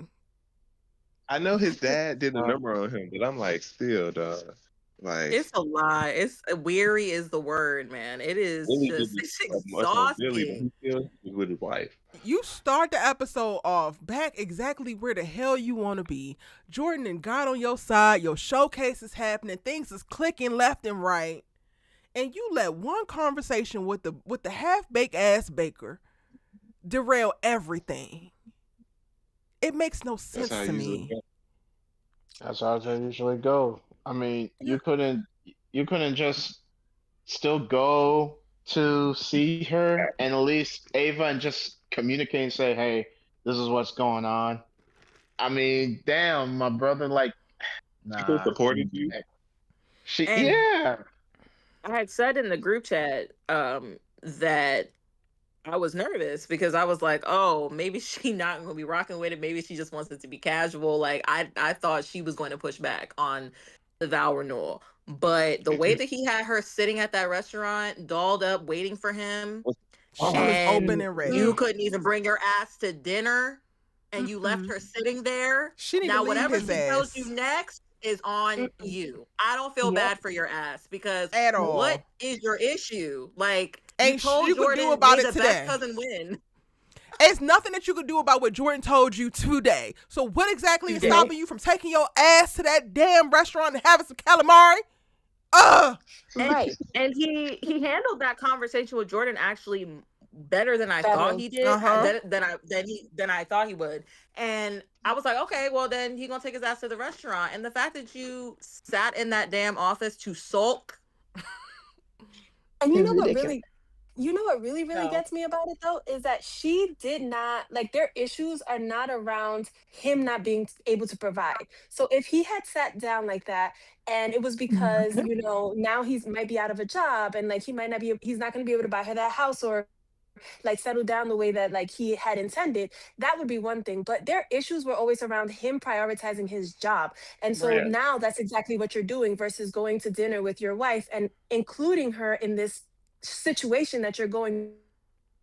I know his dad did a number on him, but I'm like, still, dog. Like It's a lie. It's weary is the word, man. It is Billy just did it's much more Billy than exhausting. he feels with his wife. You start the episode off back exactly where the hell you want to be. Jordan and God on your side, your showcase is happening, things is clicking left and right, and you let one conversation with the half baked ass baker derail everything. It makes no That's sense how it to usually me. goes. That's how they usually go. I mean, you couldn't just still go to see her and at least Ava and just communicate and say, "Hey, this is what's going on." I mean, damn, my brother, like, She could have nah. supported you. She, And yeah. I had said in the group chat that I was nervous because I was like, oh, maybe she not gonna be rocking with it. Maybe she just wants it to be casual. Like I thought she was going to push back on the vow renewal. But the way that he had her sitting at that restaurant, dolled up, waiting for him, She was open and and you ready. couldn't even bring your ass to dinner, and you left Mm-mm. her sitting there. She didn't Now, even leave whatever his she tells you ass next is on Mm-mm. you. I don't feel Yep. bad for your ass because at what all. is your issue? Like, you Ain't told you could do Jordan, about may it the best today. cousin win It's nothing that you could do about what Jordan told you today. So what exactly is today. stopping you from taking your ass to that damn restaurant and having some calamari? Ugh. And Right. he handled that conversation with Jordan actually better than I thought Better. he did. Uh-huh. Than I thought he would. And I was like, okay, well then he gonna take his ass to the restaurant. And the fact that you sat in that damn office to sulk, And It's ridiculous. you know what really, really no, gets me about it though is that she did not like their issues are not around him not being able to provide. So if he had sat down like that and it was because, you know, now he's might be out of a job and like he might not be he's not going to be able to buy her that house or like settle down the way that like he had intended, that would be one thing. But their issues were always around him prioritizing his job. And so right, now that's exactly what you're doing versus going to dinner with your wife and including her in this situation that you're going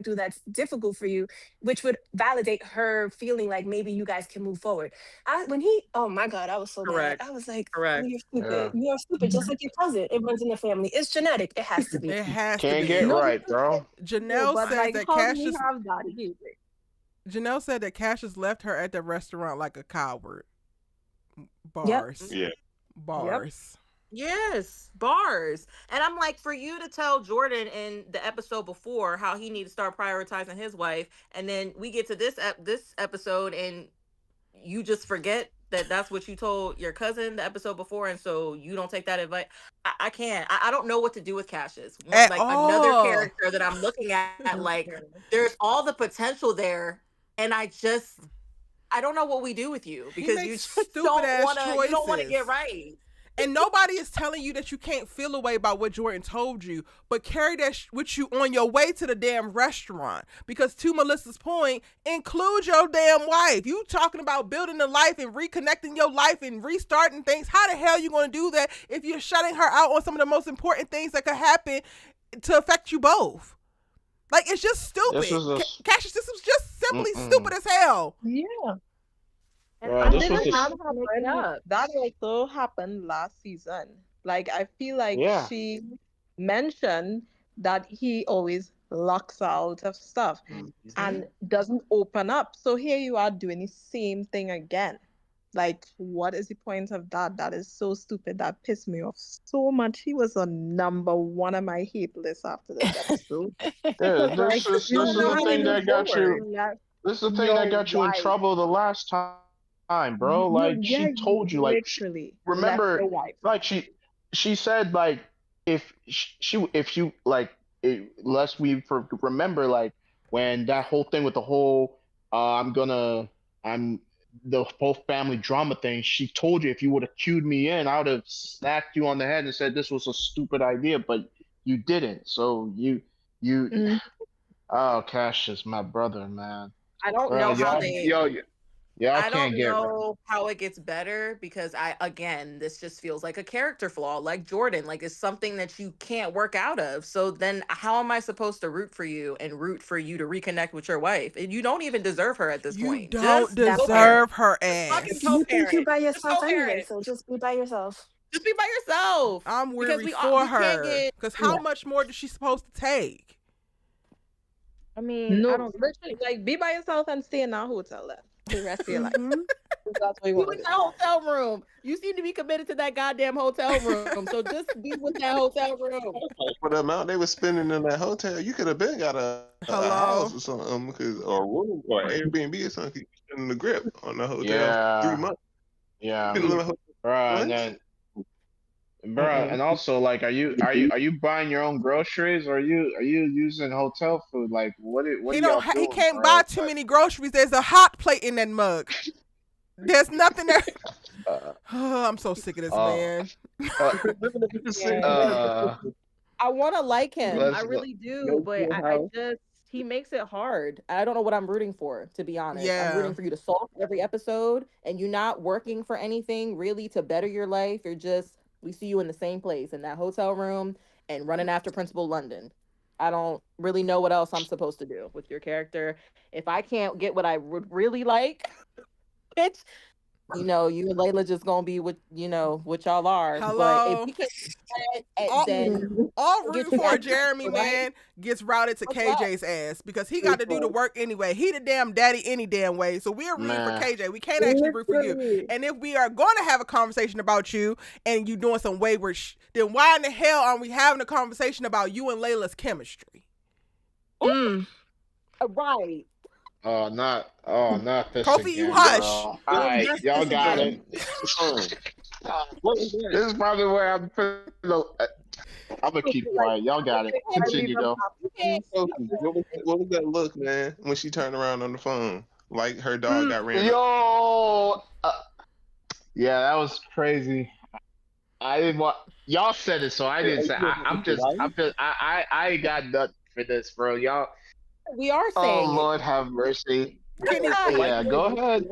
through that's difficult for you, which would validate her feeling like maybe you guys can move forward. When he, oh my God, I was so mad. I correct, was like, oh, correct. you're stupid. Yeah. You are stupid, just like your cousin. It runs in the family. It's genetic. It has to be. It has to Can't get be. No, right, bro. no, Janelle but says like, that how do we Cassius have that behavior? Janelle said that Cassius left her at the restaurant like a coward. Yep. Bars. Yeah. Yep. Bars. Yes, bars. And I'm like, for you to tell Jordan in the episode before how he need to start prioritizing his wife, and then we get to this episode, and you just forget that that's what you told your cousin the episode before, and so you don't take that advice. I can't. I don't know what to do with Cassius. At Like another all. character that I'm looking at, like Mhm. there's all the potential there, and I don't know what we do with you He because you makes just stupid ass you don't want to get choices. right. And nobody is telling you that you can't feel a way about what Jordan told you, but carry that with you on your way to the damn restaurant. Because to Melissa's point, include your damn wife. You talking about building a life and reconnecting your life and restarting things. How the hell are you going to do that if you're shutting her out on some of the most important things that could happen to affect you both? Like, it's just This stupid. was just, Cassius, this was just simply stupid mm-mm. as hell. Yeah. And Bro, And I'm this was didn't just that just, trying to make it happen? up. That also happened last season. Like, I feel like yeah. she mentioned that he always locks out of stuff Mhm. and doesn't open up. So here you are doing the same thing again. Like, what is the point of that? That is so stupid. That pissed me off so much. He was on number one of my hate list after this episode. Yeah, Like, I this don't is know the how we thing move that got forward. you. you left This is the thing that your got you in wife. trouble the last time, bro. Like Yeah, she you told you, like literally left your remember, wife. like she said, like if you like, lest we remember, like when that whole thing with the whole, I'm gonna, I'm the whole family drama thing. She told you if you would have cued me in, I would have smacked you on the head and said this was a stupid idea, but you didn't. So you, Mm. oh, Cash is my brother, man. I don't Bro, know how y'all, they y'all I can't don't get right. know how it gets better because this just feels like a character flaw, like Jordan, like it's something that you can't work out of. So then how am I supposed to root for you and root for you to reconnect with your wife? And you don't even deserve her at this You point. don't Just That part. co-parent. deserve her Just fucking ass. You think you co-parent. by Just yourself anyway, co-parent. so just be by yourself. Just be by yourself. I'm Because weary for we can't her. get. Because how much more is she supposed to take? I mean, No, I don't. literally, like be by yourself and stay in a hotel then the rest of your life. Mhm. That's what you Be want with to that hotel room. You seem to be committed to that goddamn hotel room. So just be with that hotel room. For the amount they were spending in that hotel, you could have been got a Hello? house or something, or a room or Airbnb or something. You spending the grip on the hotel 3 Yeah, months. yeah, You couldn't live in a hotel bruh. And once? then, bruh, and also like, are you buying your own groceries, or are you using hotel food? Like, what are y'all He doing, can't bro? buy too many groceries. There's a hot plate in that mug. There's nothing there. Uh, I'm so sick of this uh, man. uh, I want to like him. I let's really do, No but cool I house. just he makes it hard. I don't know what I'm rooting for, to be honest. I'm Yeah. rooting for you to sulk every episode, and you're not working for anything really to better your life. You're just we see you in the same place in that hotel room and running after Principal London. I don't really know what else I'm supposed to do with your character. If I can't get what I would really like, bitch, you and Layla just gonna be what what y'all are. But if Hello? we can't do that, All, then all get rooting you for that Jeremy, right. man, gets routed to What's up? KJ's ass because he got to do the work anyway. He the damn daddy any damn way. So we are rooting for man. KJ. We can't actually root for you. Literally. And if we are going to have a conversation about you and you doing some wayward then why in the hell aren't we having a conversation about you and Layla's chemistry? Mm. Right. Not this Kofi, again, you hush. bro. All right, Just y'all this got again. it. This is probably where I'm putting I'm gonna keep quiet. Y'all got it. Continue though. What was that look, man, when she turned around on the phone? Like her dog got ran over. Yo, yeah, that was crazy. I didn't want y'all said it, so I didn't say. I'm just, I ain't got nothing for this, bro. Y'all. We are Oh saying Lord, have mercy. Kenny, Yeah, go ahead.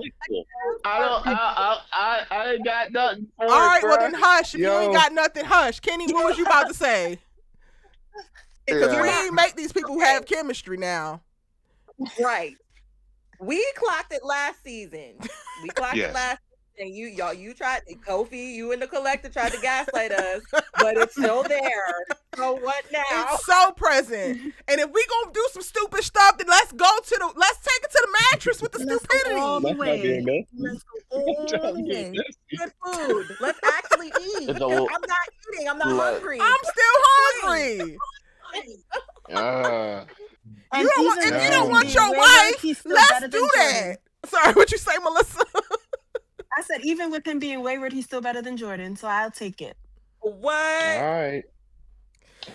I ain't got nothing for all it, right, well bro. then hush. If you ain't Yo. got nothing, hush. Kenny, what was you about to say? Because Yeah. we ain't make these people have chemistry now. right. We clocked it last season. We clocked Yes. it last season. You tried Kofi, you and the collector tried to gaslight us, but it's still there. So what now? It's so present. And if we gonna do some stupid stuff, then let's take it to the mattress with the Let's go all stupidity. the way. messy. Let's go all the way. Good food. Let's actually eat. It's a- I'm not eating. I'm not Like- hungry. I'm still hungry. And You don't want, even if with you don't him want being your wayward, wife, he's still let's better than do Jordan. that. Sorry, what you say, Melissa? I said, even with him being wayward, he's still better than Jordan. So I'll take it. What? All right.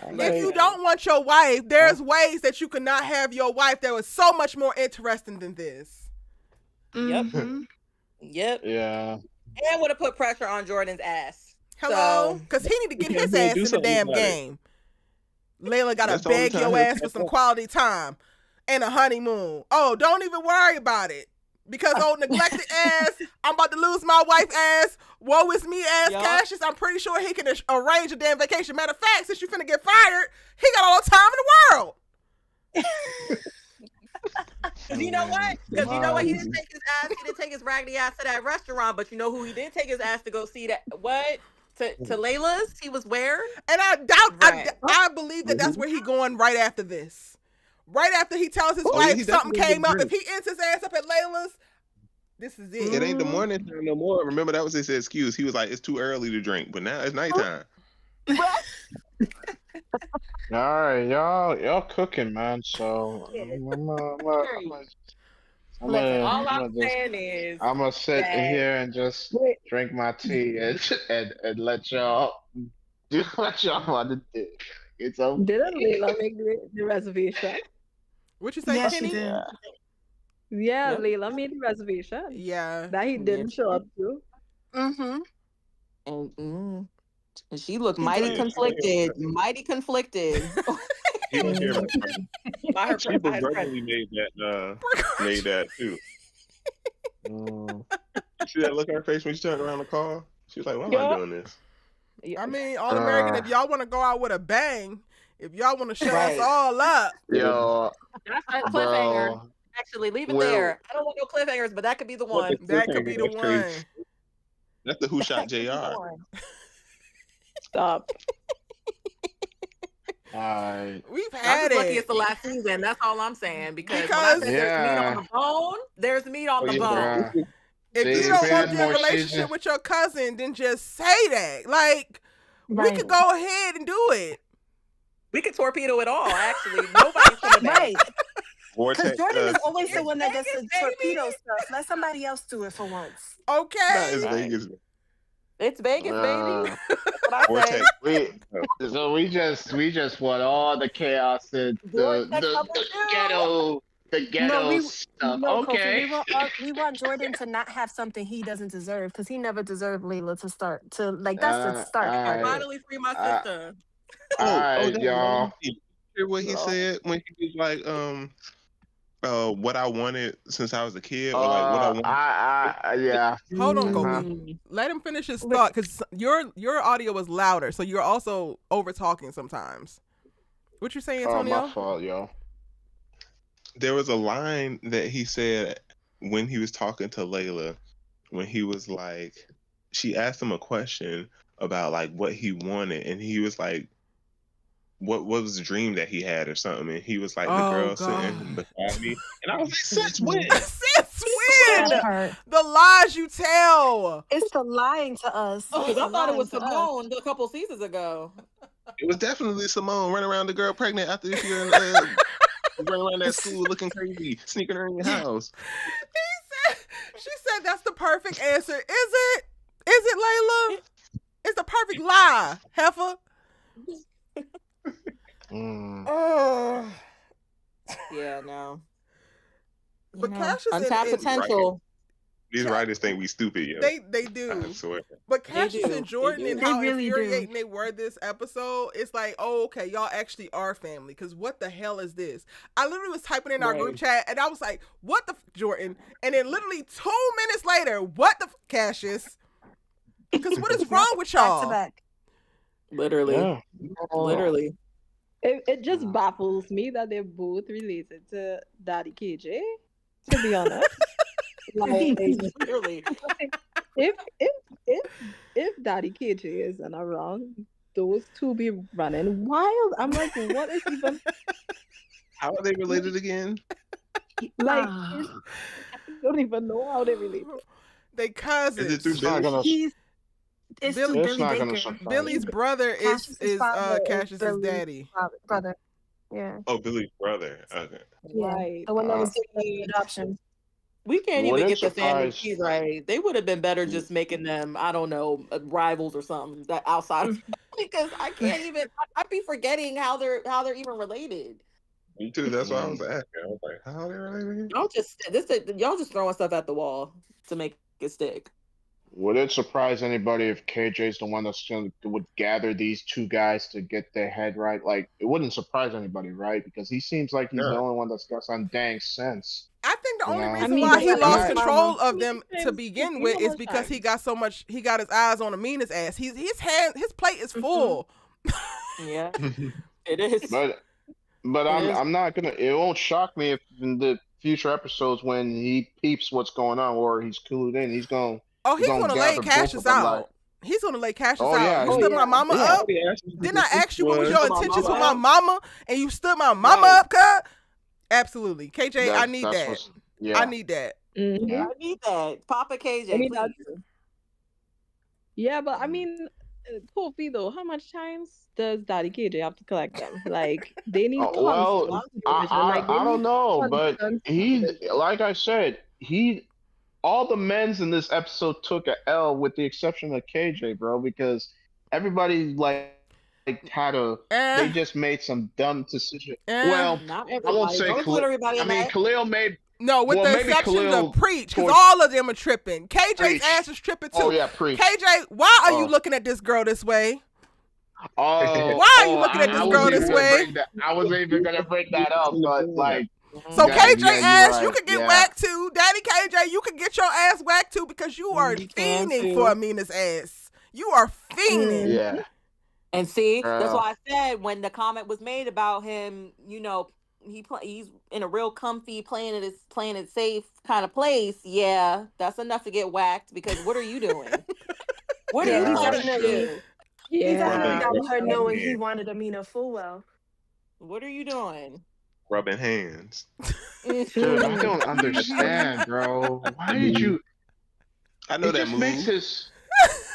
If you don't want your wife, there's ways that you cannot have your wife that was so much more interesting than this. Yep. Mhm. Yep. Yeah. And would have put pressure on Jordan's ass. Hello? So- Because he need to get Because his they ass do in the something damn about it. game. Layla gotta That's the only beg time your he'll ass for step some up. quality time and a honeymoon. Oh, don't even worry about it. Because old neglected ass, I'm about to lose my wife ass, woe is me ass Yup. Cassius, I'm pretty sure he can arrange a damn vacation. Matter of fact, since you finna get fired, he got all the time in the world. Cause you know what? Because you know what? He didn't take his ass. He didn't take his raggedy ass to that restaurant. But you know who he did take his ass to go see? That what? To Layla's? He was where? And I doubt, Right. I believe that that's where he going right after this. Right after he tells his Oh, wife he something definitely came up, drink. if he ends his ass up at Layla's, this is it. It ain't the morning time no more. Remember, that was his excuse. He was like, it's too early to drink, but now it's nighttime. All right, y'all cooking, man. So Listen, all I'm saying is I'm gonna sit that- here and just drink my tea and let y'all do what y'all want to do. It's okay. Didn't Layla make the reservation? What you say, Yes, she Kenny? did. Yeah, Yep. Layla made the reservation. Yeah. That he didn't show up to. Mm-hmm. and she looked She mighty did. conflicted. Mighty conflicted. He don't care about that. by her, She by his friend. begrudgingly made that too. Mm. See that look on her face when she turned around the car? She was like, why am I doing this? I mean, All American, if y'all want to go out with a bang, if y'all want to shut Right. us all up, Yo, That's a cliffhanger. bro. Actually, leave it Well- there. I don't want no cliffhangers, but that could be the one. that could be the That's one. crazy. That's the Who Shot That could be the JR. one. Stop. We've I'm had just lucky it it's the last season. That's all I'm saying. Because when I because said there's meat on Yeah. the bone, there's meat on Oh the yeah, bone. if you They don't want had your more relationship seasons. with your cousin, then just say that. Like, we Right. could go ahead and do it. We could torpedo it all, actually. Nobody's coming back. Right. Because Vortex. Jordan is always the It's one that gets Vegas, the baby. torpedo stuff. Let somebody else do it for once. Nah, it's Okay. Vegas. It's Vegas, baby. Uh, That's what I say. Vortex. we just want all the chaos and Vortex number two. the No, ghetto we stuff. no, Kofi. Okay. We want Jordan to not have something he doesn't deserve because he never deserved Layla to start to like. That's the start part. Alright. Finally free my Uh, sister. Oh, Alright, that y'all. lady. Hear what he said when he was like, what I wanted since I was a kid, or like what I wanted. Yeah. Hold on, Uh-huh. Kofi. Let him finish his thought because your audio was louder, so you're also over talking sometimes. What you saying, Oh, Antonio? my fault, yo. There was a line that he said when he was talking to Layla, when he was like, she asked him a question about like what he wanted, and he was like, what was the dream that he had or something, and he was like, the Oh girl God. sitting beside me, and I was like, since when? Since That when? part. The lies you tell. It's the lying to us. Because It's I the thought it lying was to us. Simone a couple seasons ago. It was definitely Simone running around the girl pregnant after she done, running around that school looking crazy, sneaking her in your house. She said that's the perfect answer. Is it? Is it, Layla? It's the perfect lie, heifer. Oh. Yeah, no. But Cassius untapped and potential. These writers think we stupid, yo. They I do. swear. But They Cassius do. and Jordan They and do. how They really do. infuriating they were this episode, it's like, oh, okay, y'all actually are family. Because what the hell is this? I literally was typing in our group chat and I was like, what the Jordan? And then literally 2 minutes later, what the Cassius? Because what is wrong with Back to y'all? back. Literally. Yeah. Literally. It just baffles me that they're both related to Daddy KJ. To be honest, like Literally. if if if Daddy KJ isn't around, those two be running wild. I'm like, what is even How are they related again? like? Ah. I don't even know how they related. They Is it cousins. through It's not Billy? gonna. It's Bill- to It's Billy not gonna Baker. surprise Billy's me. brother is Cassius's father is Cassius's Billy's daddy. brother. Yeah. Oh, Billy's brother. Okay. Yeah. Right. The one that was Uh, given an adoption. We can't even wouldn't get the family surprise. tree right. They would have been better just making them, I don't know, rivals or something that outside of because I can't even I'd be forgetting how they're even related. Me too. That's why I was asking. I was like, how are they related again? Y'all just throwing stuff at the wall to make it stick. Would it surprise anybody if KJ's the one that's gonna would gather these two guys to get their head right? Like, it wouldn't surprise anybody, right? Because he seems like he's the No. only one that's got some dang sense. I think the You only know? reason I mean, why they he have lost enough control mama. of them to begin You with know is how because much he got his eyes on Amina's ass. His plate is full. Yeah, it is. But It is. I'm not gonna. It won't shock me if in the future episodes when he peeps what's going on or he's clued in, he's gonna Oh, he's gonna lay gather both Cassius of them. Like, out. He's gonna lay Cassius oh out. yeah, You Oh stood my yeah. mama yeah. up. Already asked me who Didn't the I sister ask you what was was. your Stood my intentions with mama my up. mama, and you stood my mama Right. up, cuz? Absolutely, KJ. I need That's that. what's yeah. I need that. Mhm. Yeah. I need that. Papa KJ, I mean, please. Yeah, but I mean, Kofi though, how much times does Daddy KJ have to collect them? Like they need Well, constant supervision. Like they I don't need know, but constant he's supervision. like I said, all the men's in this episode took a L with the exception of KJ, bro, because everybody had they Eh, just made some dumb decision. eh. Well, Not I won't everybody. say Don't include everybody I in mean, that. Khalil made No, with well, the maybe exceptions of Khalil Preach, because towards all of them are tripping. KJ's Preach. ass is tripping Oh too. yeah, Preach. KJ, why are you Oh, looking at this girl this way? oh, Why are you oh! looking at I this wasn't girl even this gonna way? bring that. I wasn't even gonna bring that up, but like, So Mhm. yeah, KJ yeah, you're ass, you right. could get Yeah. whacked too. Daddy KJ, you could get your ass whacked too because you are You can fiending for too. Amina's ass. You are fiending. Yeah. And see, that's Uh, why I said when the comment was made about him, he's in a real comfy playing it safe kind of place. Yeah, that's enough to get whacked because what are you doing? What are Yeah, you he's yeah, planning to definitely do? He definitely Rubbing, got Yeah. with her rubbing knowing he hands. wanted Amina full well. What are you doing? Rubbing hands. Dude, I Hmm. don't understand, bro. I Why did move. you? I know It that just makes move. his.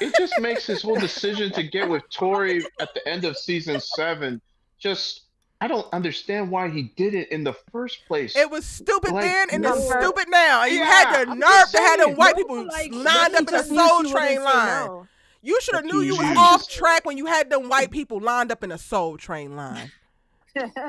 It just makes his whole decision to get with Tori at the end of season 7 just. I don't understand why he did it in the first place. It was stupid Like, then and it's No. stupid now. And you had yeah, the I'm just nerve to have them saying. white No, people like lined he up in a just knew Soul she wouldn't Train say line. no. You should have knew you was I off just, track when you had them white people lined up in a Soul Train line.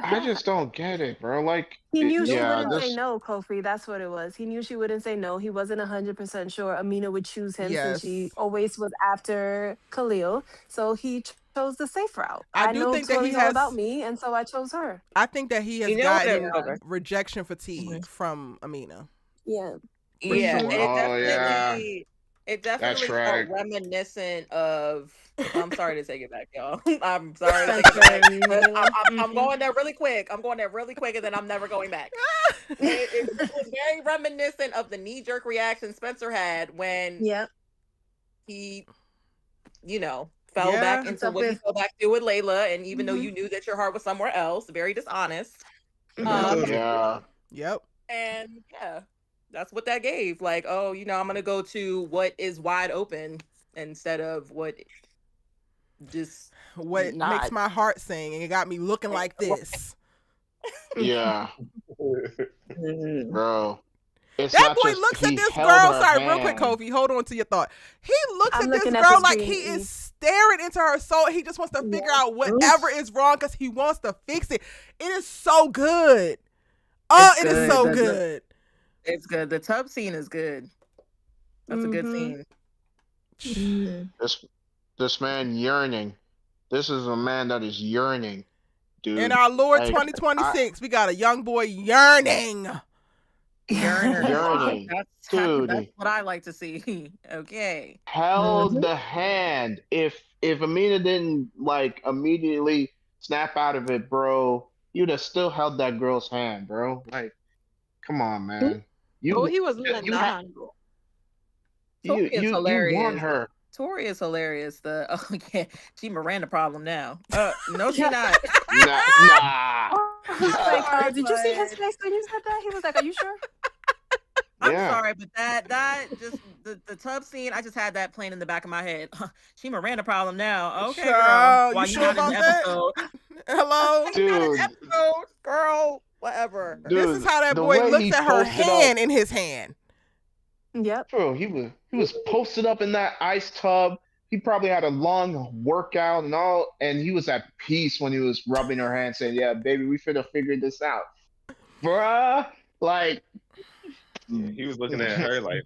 I just don't get it, bro. Like, He knew she yeah, wouldn't say this, no, Kofi. That's what it was. He knew she wouldn't say no. He wasn't 100% sure Amina would choose him since she Yes. always was after Khalil. So he chose the safe route. I I do know think that he Tori's all about has me, and so I chose her. I think that he has You know what? gotten Okay. rejection Mhm. fatigue from Amina. Yeah. For Yeah, and sure. oh yeah, it that's definitely felt right. reminiscent of. I'm sorry to take it back, y'all. I'm sorry to take it Spencer back. and But Layla. I'm Mhm. going there really quick. I'm going there really quick, and then I'm never going back. It was very reminiscent of the knee jerk reaction Spencer had when Yep. he, fell back Yeah. What's into up what he with? fell back to with Layla, and even though Hmm. you knew that your heart was somewhere else, very dishonest. I Hmm. told you. Yeah, Yep. And yeah, that's what that gave. Like, oh, I'm gonna go to what is wide open instead of what just What makes not. my heart sing and it got me looking like this. yeah, Mhm. bro. It's That not boy just looks at he this held girl. her Sorry, real quick, hand. Kofi. Hold on to your thought. He looks I'm at this looking at the girl like screen. he is staring into her soul. He just wants to figure out whatever is wrong because he wants to fix it. It is so good. Oh, It's it is good. so The good. it's good. The tub scene is good. That's a good Hmm. scene. Mhm. This man yearning. This is a man that is yearning, In dude. our Lord Like I 2026, we got a young boy yearning. Yearner. yearning, That's dude. what I like to see. Okay. Held Mhm. the hand. If Amina didn't like immediately snap out of it, bro, you'd have still held that girl's hand, bro. Like, come on, man. Oh, You he was letting you that have hand go. Tori is you want hilarious. her. Tori is hilarious. Oh yeah, she Miranda problem now. No, she Yeah. not. Nah. Oh, he's I'm like, sorry, did you see his but face when you said that? He was like, are you sure? I'm Yeah. sorry, but that just the tub scene. I just had that playing in the back of my head. She Miranda problem now. Okay, girl. Child, you Why you sure not in about the that? episode? Hello? You not in the Dude, episode, girl. Whatever. This is dude, how that the boy way looks he at her posted up, hand in his hand. Yep. bro, he was posted up in that ice tub. He probably had a long workout and all, and he was at peace when he was rubbing her hand, saying, "Yeah, baby, we finna figure this out, bruh." Like, Yeah, he was looking at her like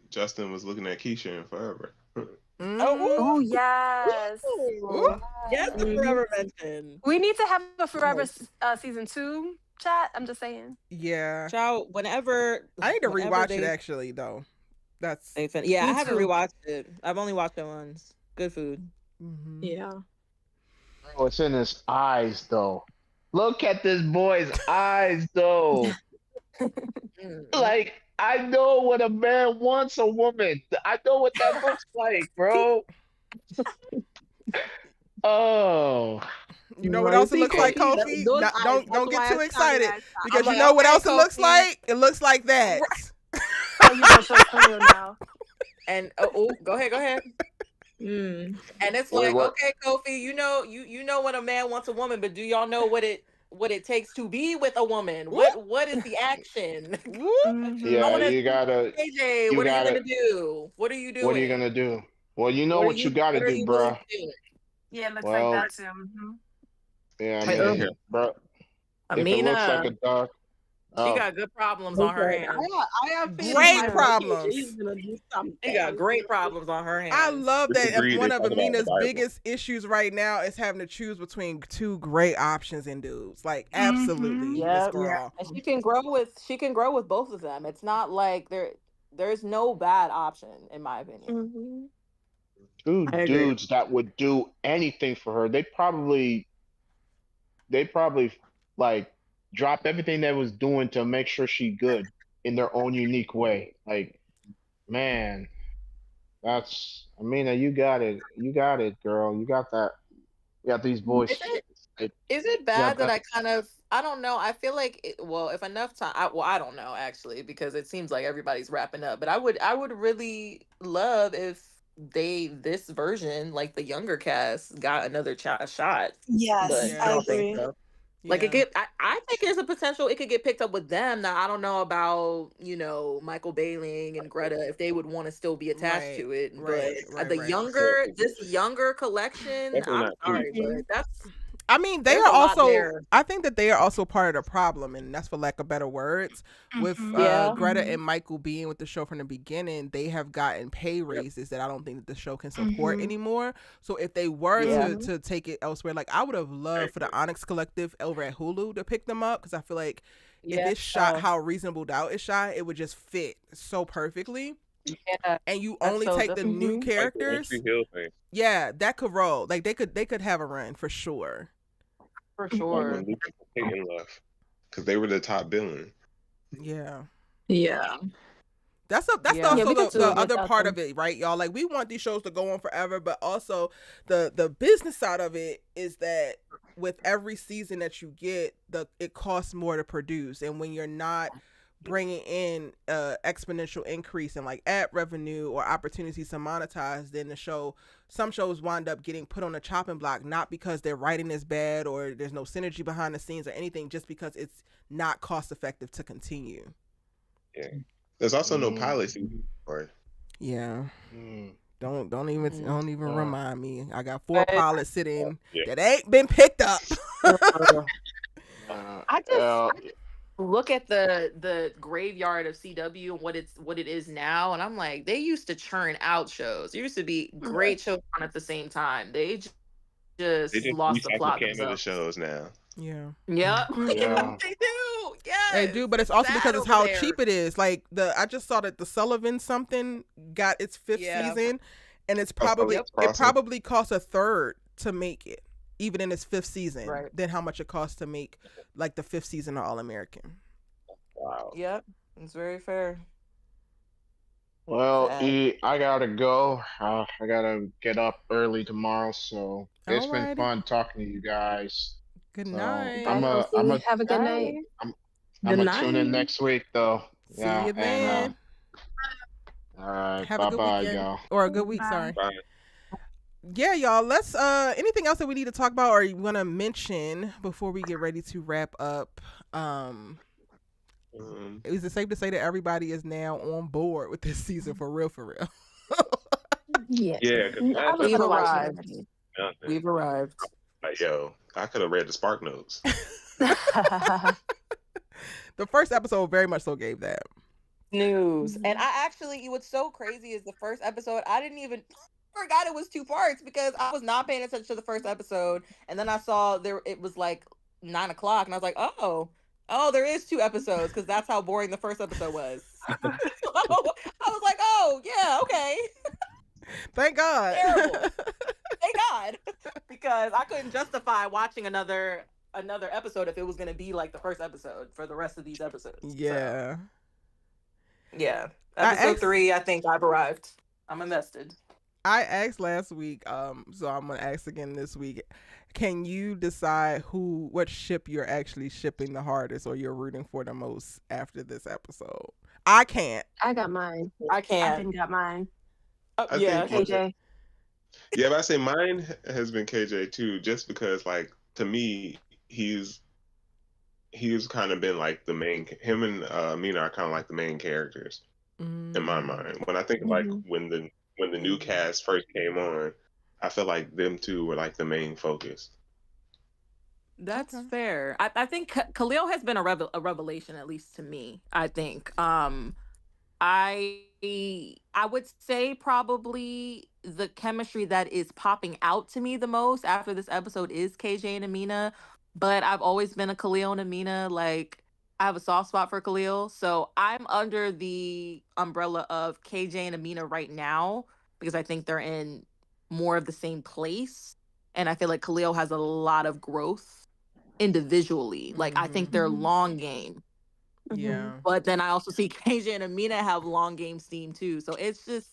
Justin was looking at Keisha in Forever. Mm-hmm. Oh, Oh, yes. Ooh. yes, the Mhm. forever mention. We need to have a Forever season 2 chat. I'm just saying. Yeah. Child, whenever I need to whenever rewatch it they actually though. That's yeah, I Me haven't too. rewatched it. I've only watched it once. Good food. mm-hmm. Yeah. bro, it's in his eyes, though. Look at this boy's eyes, though. Like, I know what a man wants a woman. I know what that looks like, bro. Oh, You know what No, you else it see, looks like, it, Kofi, Kofi? those eyes, Don't that's get why I too stand excited like that. because I'm you like, know what okay, else it looks Kofi. like? It looks like that. Oh, you gonna show Khalil now. And go ahead. Mm. And it's wait, like, what? okay, Kofi, you know when a man wants a woman, but do y'all know what it takes to be with a woman? What is the action? Whoop. Hmm. I Yeah, want to you gotta, see AJ. you What are you gotta. gonna do? What are you What are you doing? gonna do? Well, you know what you gotta What are do, you willing bruh. to do? Yeah, it looks like Well, that too. Mhm. yeah, I Like, Yeah, mean, here. bruh, if it looks like Amina, a dog, she oh, got good problems on her Listen, hands. I have faith in Great my boy Yeah. KJ. problems. He's gonna do She got something. great problems on her I hands. love that Disagree, they one of talk about the Amina's Bible. biggest issues right now is having to choose between two great options in dudes. Like, Hmm. absolutely, Miss Yep. Yeah. Girl. And she can grow with both of them. It's not like there's no bad option in my opinion. Hmm. two I agree. dudes that would do anything for her. They probably like drop everything they was doing to make sure she good in their own unique way. Like, man, That's Amina, you got it. You got it, girl. You got that. You got these Is boys. it It, is it you got bad that that. I kind of I don't know. I feel like well, if enough time well, I don't know actually because it seems like everybody's wrapping up, but I would really love if this version like the younger cast got another shot, but Yes, I I Yeah. don't think agree. so. Like Yeah. I think there's a potential it could get picked up with them. Now I don't know about Michael Bailing and Greta if they would want to still be attached Right. to it, but Right. Right. the Right. this younger collection, Definitely I'm not too sorry, but Mhm. I mean, they there's are a lot also. there. I think that they are also part of the problem, and that's for lack of better words. With Mhm. Yeah. Greta Mhm. and Michael being with the show from the beginning, they have gotten pay Yep. raises that I don't think that the show can support Mhm. anymore. So if they were Yeah. Mhm. to take it elsewhere, like I would have I loved for agree. the Onyx Collective over at Hulu to pick them up because I feel like if Yeah. it's shot how Reasonable Doubt is shot, it would just fit so perfectly. Yeah. And you That's only so take the different. new Mhm. Like the MC characters, Hill thing. yeah, that could roll. Like they could have a run for sure. For Like Mhm. when sure. Lucas and Peyton left, because they were the top billing. Yeah. Yeah. That's Yeah. Yeah, also we could do the it other without part them. of it, right, y'all? Like we want these shows to go on forever, but also the business side of it is that with every season that you get, it costs more to produce, and when you're not bringing in exponential increase in like ad revenue or opportunities to monetize, then some shows wind up getting put on a chopping block, not because their writing is bad or there's no synergy behind the scenes or anything, just because it's not cost effective to continue. Yeah. There's also no Mm, pilot season. Or Yeah. mm, Mm. Don't even uh, remind me. I got 4 But pilots sitting yeah, that ain't been picked up. uh, uh, I just uh, look at the graveyard of CW and what it is now, and I'm like, they used to churn out shows. There used to be great shows on at the same time. They they just just lost the recycle plot Canada themselves. shows now. Yeah. Yep, Mhm. yeah. they do. They Yes, do, but it's it's also because sad it's over how there. cheap it is. Like I just saw that the Sullivan something got its 5th Yeah. season, and Yep. it Crossing. probably costs a third to make it, even in its 5th season, Right. than how much it costs to make like the 5th season of All American. Wow. Yep. It's very fair. Well, Sad. E, I gotta go. I gotta get up early tomorrow, so it's been Alrighty. fun talking to you guys. Good So night. Definitely. Have a good night. Bye. I'm, I'm Good gonna tune in night. next week though. See Yeah, you and then. all right, Have a bye good bye, weekend y'all. or a good week. Bye. Sorry. Bye. Yeah, y'all. Let's anything else that we need to talk about or you want to mention before we get ready to wrap up? Is it safe to say that everybody is now on board with this season for real, for real? Yeah. Yeah, because I last was We've kind episode of watching arrived. already. nothing. We've arrived. Like, yo, I could have read the Spark Notes. The first episode very much so gave that. News. And Mhm. I actually, what's so crazy is the first episode, I didn't even forgot it was 2 parts because I was not paying attention to the first episode. And then I saw it was like 9 o'clock and I was like, oh, there is 2 episodes because that's how boring the first episode was. I was like, oh yeah, okay. Thank God. Terrible. Thank God. Because I couldn't justify watching another episode if it was gonna be like the first episode for the rest of these episodes. So Yeah. yeah. I Episode asked 3, I think I've arrived. I'm invested. I asked last week, so I'm gonna ask again this week. Can you decide what ship you're actually shipping the hardest or you're rooting for the most after this episode? I can't. I got mine. I I can't. been got mine. I Yeah. think, KJ. yeah, but I say mine has been KJ too, just because, like, to me, he's kind of been like the main. Him and Mina are kind of like the main characters in my Mm, mind. When I think of, like, Mhm. when the new cast first came on, I felt like them two were like the main focus. That's okay. fair. I think Khalil has been a revelation, at least to me. I think. I I would say probably the chemistry that is popping out to me the most after this episode is KJ and Amina. But I've always been a Khalil and Amina. Like I have a soft spot for Khalil, so I'm under the umbrella of KJ and Amina right now because I think they're in more of the same place, and I feel like Khalil has a lot of growth individually. Like I think Mhm. they're Mhm. long game. Mhm. Yeah. But then I also see KJ and Amina have long game steam too. So it's just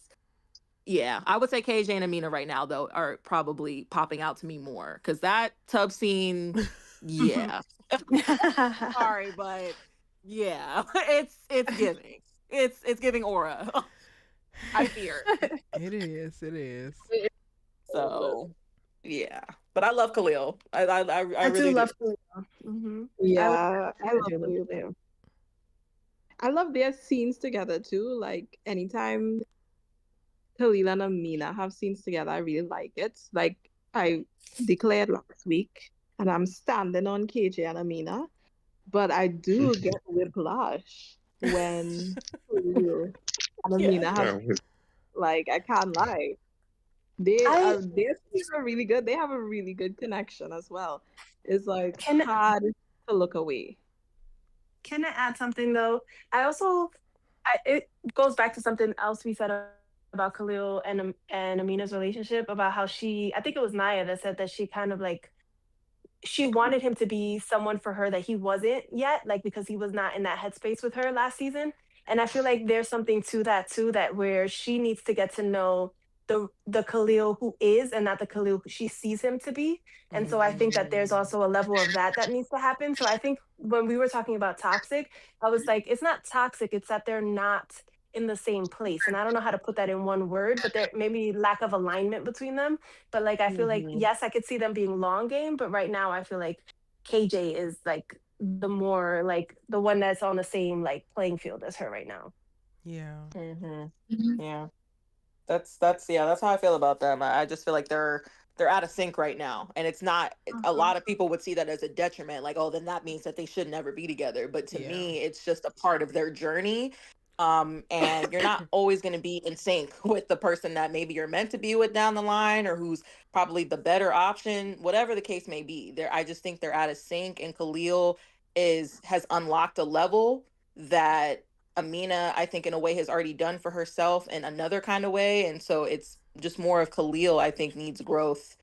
Yeah, I would say KJ and Amina right now though are probably popping out to me more because that tub scene, yeah. Sorry, but yeah, it's giving. It's giving aura. I fear. It is. It is. So yeah, but I love Khalil. I I do really do. love Khalil. Mm-hmm. Yeah, I I love do love you. Khalil. I love their scenes together too. Like anytime Khalil and Amina have scenes together, I really like it. Like I declared last week, and I'm standing on KJ and Amina, but I do get whiplash when Khalil and Yeah. Amina have, like, I can't lie. I Their scenes are really good. They have a really good connection as well. It's like can hard to look away. can I add something though? I also it goes back to something else we said about Khalil and Amina's relationship about how I think it was Naya that said that she kind of like she wanted him to be someone for her that he wasn't yet, like because he was not in that headspace with her last season. And I feel like there's something to that too, that where she needs to get to know the Khalil who is and not the Khalil who she sees him to be. And so I think that there's Mm. also a level of that that needs to happen. So I think when we were talking about toxic, I was like, it's not toxic, it's that they're not in the same place. And I don't know how to put that in one word, but there maybe lack of alignment between them. But like I feel like Hmm. yes, I could see them being long game, but right now I feel like KJ is like the more like the one that's on the same like playing field as her right now. Yeah. Hmm. Mhm. Yeah. That's yeah, that's how I feel about them. I just feel like they're out of sync right now. And it's not a Mhm. lot of people would see that as a detriment, like, oh, then that means that they should never be together. But to Yeah. me, it's just a part of their journey. And you're not always gonna be in sync with the person that maybe you're meant to be with down the line or who's probably the better option, whatever the case may be. There I just think they're out of sync and Khalil is has unlocked a level that Amina, I think, in a way, has already done for herself in another kind of way. And so it's just more of Khalil, I think, needs growth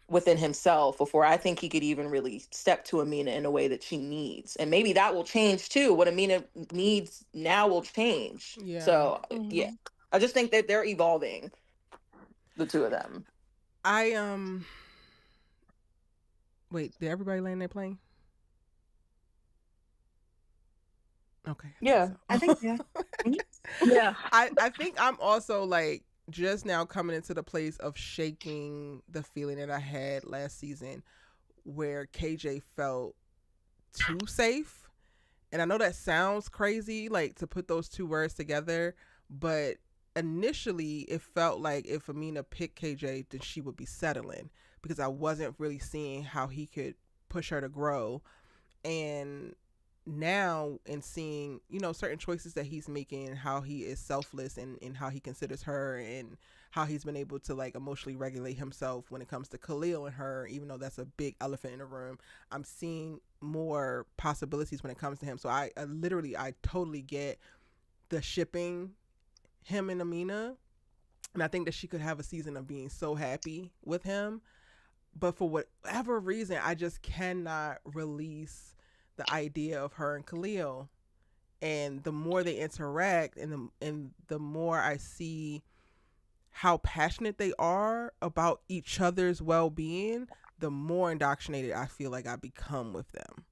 within himself before I think he could even really step to Amina in a way that she needs. And maybe that will change too. What Amina needs now will change. Yeah. So, yeah, Mhm. I just think that they're evolving, the two of them. I wait, did everybody land their plane? Okay, I think Yeah. I think so. yeah. Mhm. Yeah. I think I'm also like just now coming into the place of shaking the feeling that I had last season where KJ felt too safe. And I know that sounds crazy, like to put those two words together, but initially it felt like if Amina picked KJ, then she would be settling because I wasn't really seeing how he could push her to grow. And now in seeing, certain choices that he's making and how he is selfless and how he considers her and how he's been able to like emotionally regulate himself when it comes to Khalil and her, even though that's a big elephant in the room, I'm seeing more possibilities when it comes to him. So I totally get the shipping him and Amina. And I think that she could have a season of being so happy with him. But for whatever reason, I just cannot release the idea of her and Khalil. And the more they interact and the more I see how passionate they are about each other's well-being, the more indoctrinated I feel like I become with them.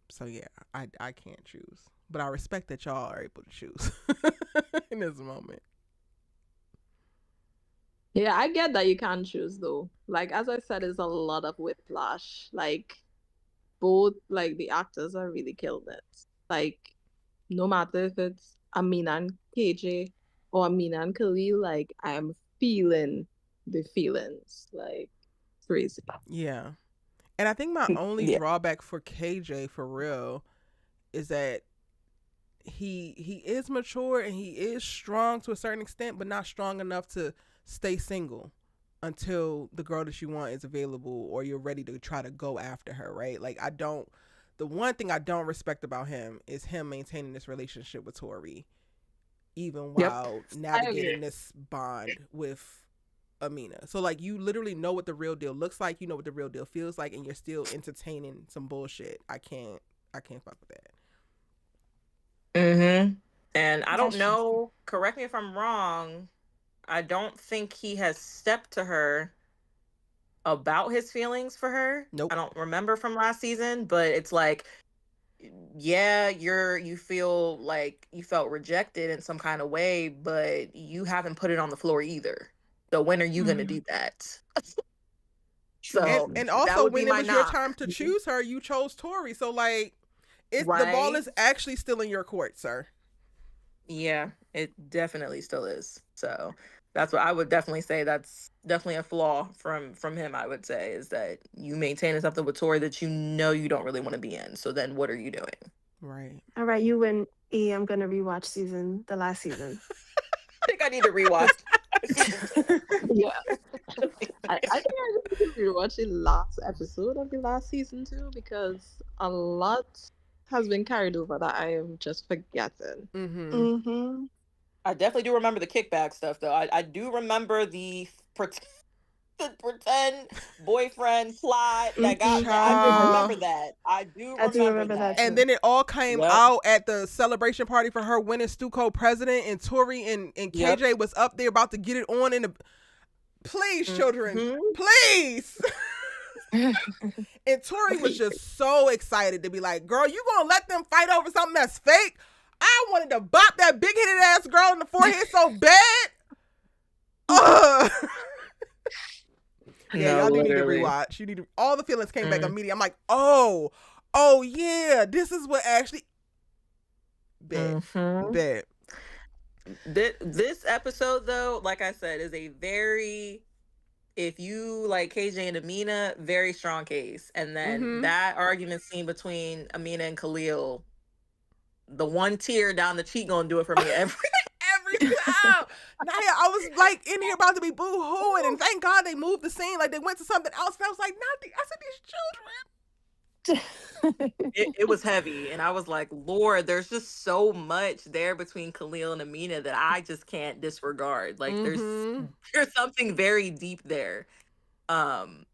So yeah, I can't choose, but I respect that y'all are able to choose in this moment. Yeah, I get that you can't choose though. Like as I said, it's a lot of whiplash. Like both like the actors are really killed it. Like no matter if it's Amina and KJ or Amina and Khalil, like I'm feeling the feelings. Like crazy. Yeah. And I think my only Yeah. drawback for KJ for real is that he is mature and he is strong to a certain extent, but not strong enough to stay single until the girl that you want is available or you're ready to try to go after her, right? Like the one thing I don't respect about him is him maintaining this relationship with Tori, even Yep. while I agree. navigating this bond with Amina. So like you literally know what the real deal looks like, you know what the real deal feels like, and you're still entertaining some bullshit. I can't fuck with that. Mm-hmm. And I don't That's true. know, correct me if I'm wrong, I don't think he has stepped to her about his feelings for her. Nope. I don't remember from last season, but it's like, yeah, you feel like you felt rejected in some kind of way, but you haven't put it on the floor either. So when are you going to do that? So and that also would be when it my was your knock. time to choose her, you chose Tori. So like, the ball Right? is actually still in your court, sir. Yeah, it definitely still is. So that's what I would definitely say. That's definitely a flaw from him. I would say is that you maintain something with Tori that you know you don't really want to be in. So then what are you doing? Right. All right, you win. E, I'm gonna rewatch the last season. I think I need to rewatch. Yeah. I think I just need to rewatch the last episode of the last season too, because a lot has been carried over that I am just forgetting. Mm-hmm. I definitely do remember the kickback stuff though. I do remember the pretend boyfriend plot that got. I do remember that. I do I do remember remember that that. And too. then it all came Yep. out at the celebration party for her winning Stuco president, and Tori and Yep. KJ was up there about to get it on in the. Please, children, Mhm. please. And Tori was just so excited to be like, girl, you gonna let them fight over something that's fake? I wanted to bop that big-headed ass girl in the forehead so bad. Yeah, No, y'all do need to literally. rewatch. You need to, all the feelings came back immediately. I'm like, oh yeah, this is what actually. Bet. This episode though, like I said, is a very, if you like KJ and Amina, very strong case. And then that argument scene between Amina and Khalil, the one tear down the cheek gonna do it for me every time. Naya, I was like in here about to be boo-hooing, and thank God they moved the scene. Like they went to something else, and I was like, I said these children. it was heavy, and I was like, Lord, there's just so much there between Khalil and Amina that I just can't disregard. Like there's something very deep there. And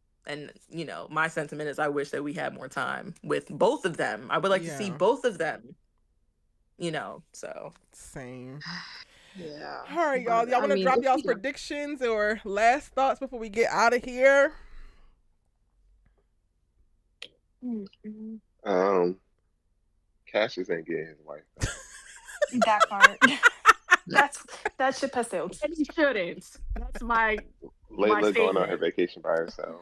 you know, my sentiment is I wish that we had more time with both of them. I would like to see both of them. You know, so same. Yeah. All right, y'all. Y'all want to drop y'all's predictions or last thoughts before we get out of here? Cassius ain't getting his wife back. That part. that ship has sailed. And he shouldn't. That's my Layla going on her vacation by herself.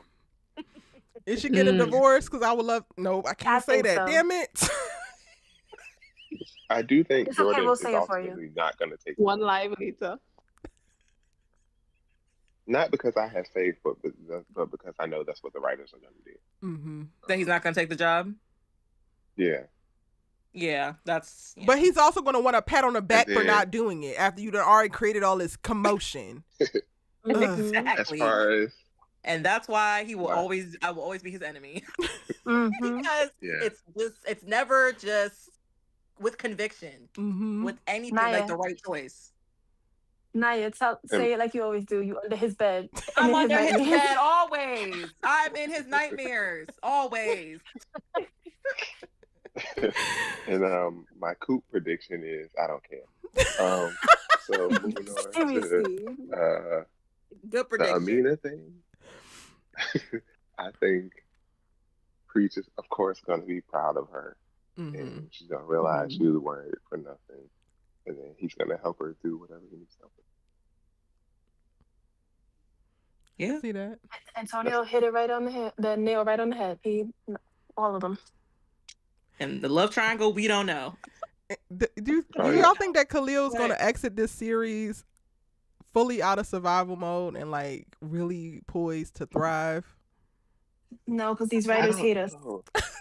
Is she getting a divorce? Because I would love. No, I can't say that. So. Damn it. I do think it's Jordan okay, we'll is say it for you. ultimately not going to take one live later. Not because I have faith, but because I know that's what the writers are going to do. That he's not going to take the job? Yeah. Yeah, that's. Yeah. But he's also going to want a pat on the back for not doing it after you done already created all this commotion. Exactly. As far as. And that's why I will always be his enemy. Because it's never just with conviction, with anything like the right choice. Naya, say it like you always do. You under his bed. I'm under his bed always. I'm in his nightmares always. And my Coop prediction is I don't care. So moving on to good prediction. The Amina thing. I think Preach is of course going to be proud of her, and she's going to realize she was worried for nothing, and then he's going to help her do whatever he needs help with. Yeah, see that. Antonio hit it right on the head. The nail right on the head. All of them. And the love triangle, we don't know. Do y'all think that Khalil's going to exit this series fully out of survival mode and like really poised to thrive? No, because these writers hate us.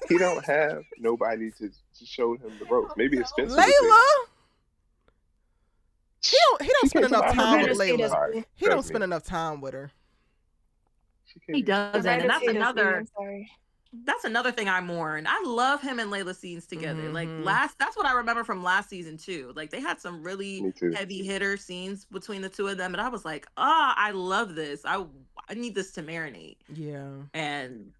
He don't have nobody to show him the ropes. Maybe it's Spencer. Layla. He don't spend enough time with Layla. He don't spend enough time with her. He doesn't, and that's another. That's another thing I mourn. I love him and Layla scenes together. Like that's what I remember from last season too. Like they had some really heavy hitter scenes between the two of them, and I was like, I love this. I need this to marinate. Yeah. And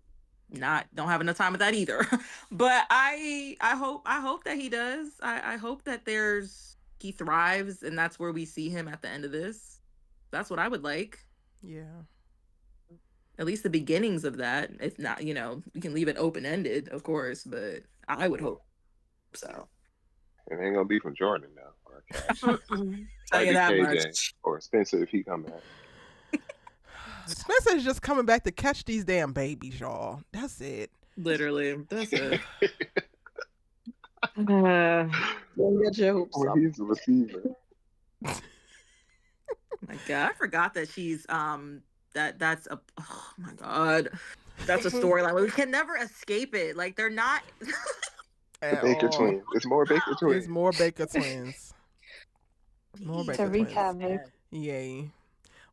don't have enough time with that either. But I hope that he does. I hope that he thrives, and that's where we see him at the end of this. That's what I would like. Yeah. At least the beginnings of that. If not, you can leave it open ended, of course, but I would hope so. It ain't gonna be from Jordan now or Cash. Mm-mm. Tell Might you be that KJ much. or Spencer if he come back. Spencer's just coming back to catch these damn babies, y'all. That's it. Literally. That's it. Don't get your hopes Well, up. he's the receiver. My God, I forgot that she's that's a oh my God. That's a storyline. We can never escape it. Like they're not The At Baker all. twins. It's more Baker twins. It's more Baker twins. More Baker Tariq twins. Havoc. Yay.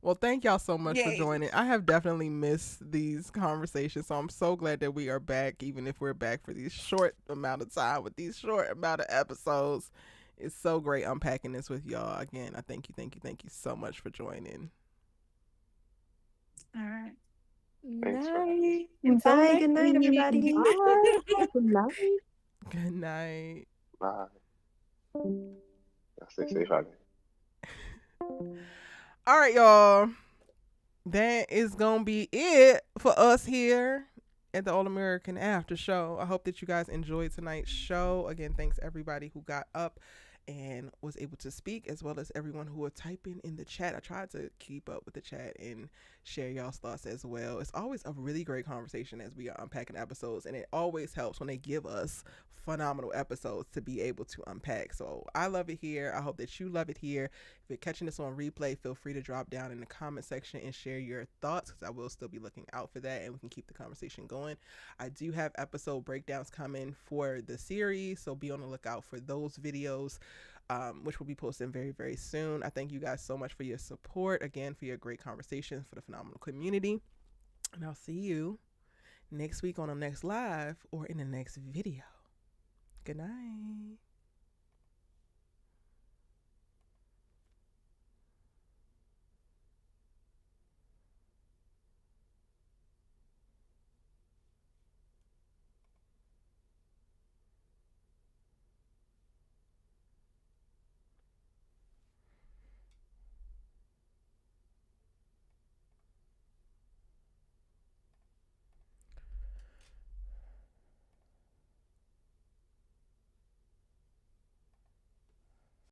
Well, thank y'all so much for Yay. joining. I have definitely missed these conversations, so I'm so glad that we are back, even if we're back for these short amount of time with these short amount of episodes. It's so great unpacking this with y'all. Again, I thank you so much for joining. All right. Thanks for Night. Until Bye. next Good night, week. everybody. Bye. Good night. Good night. bye. Stay safe out there. All right, y'all. That is gonna be it for us here at the All American After Show. I hope that you guys enjoyed tonight's show. Again, thanks everybody who got up and was able to speak, as well as everyone who was typing in the chat. I tried to keep up with the chat and share y'all's thoughts as well. It's always a really great conversation as we are unpacking episodes, and it always helps when they give us phenomenal episodes to be able to unpack. So I love it here. I hope that you love it here. If you're catching this on replay, feel free to drop down in the comment section and share your thoughts, because I will still be looking out for that and we can keep the conversation going. I do have episode breakdowns coming for the series, so be on the lookout for those videos, which will be posted very, very soon. I thank you guys so much for your support, again, for your great conversations, for the phenomenal community, and I'll see you next week on the next live or in the next video. Good night.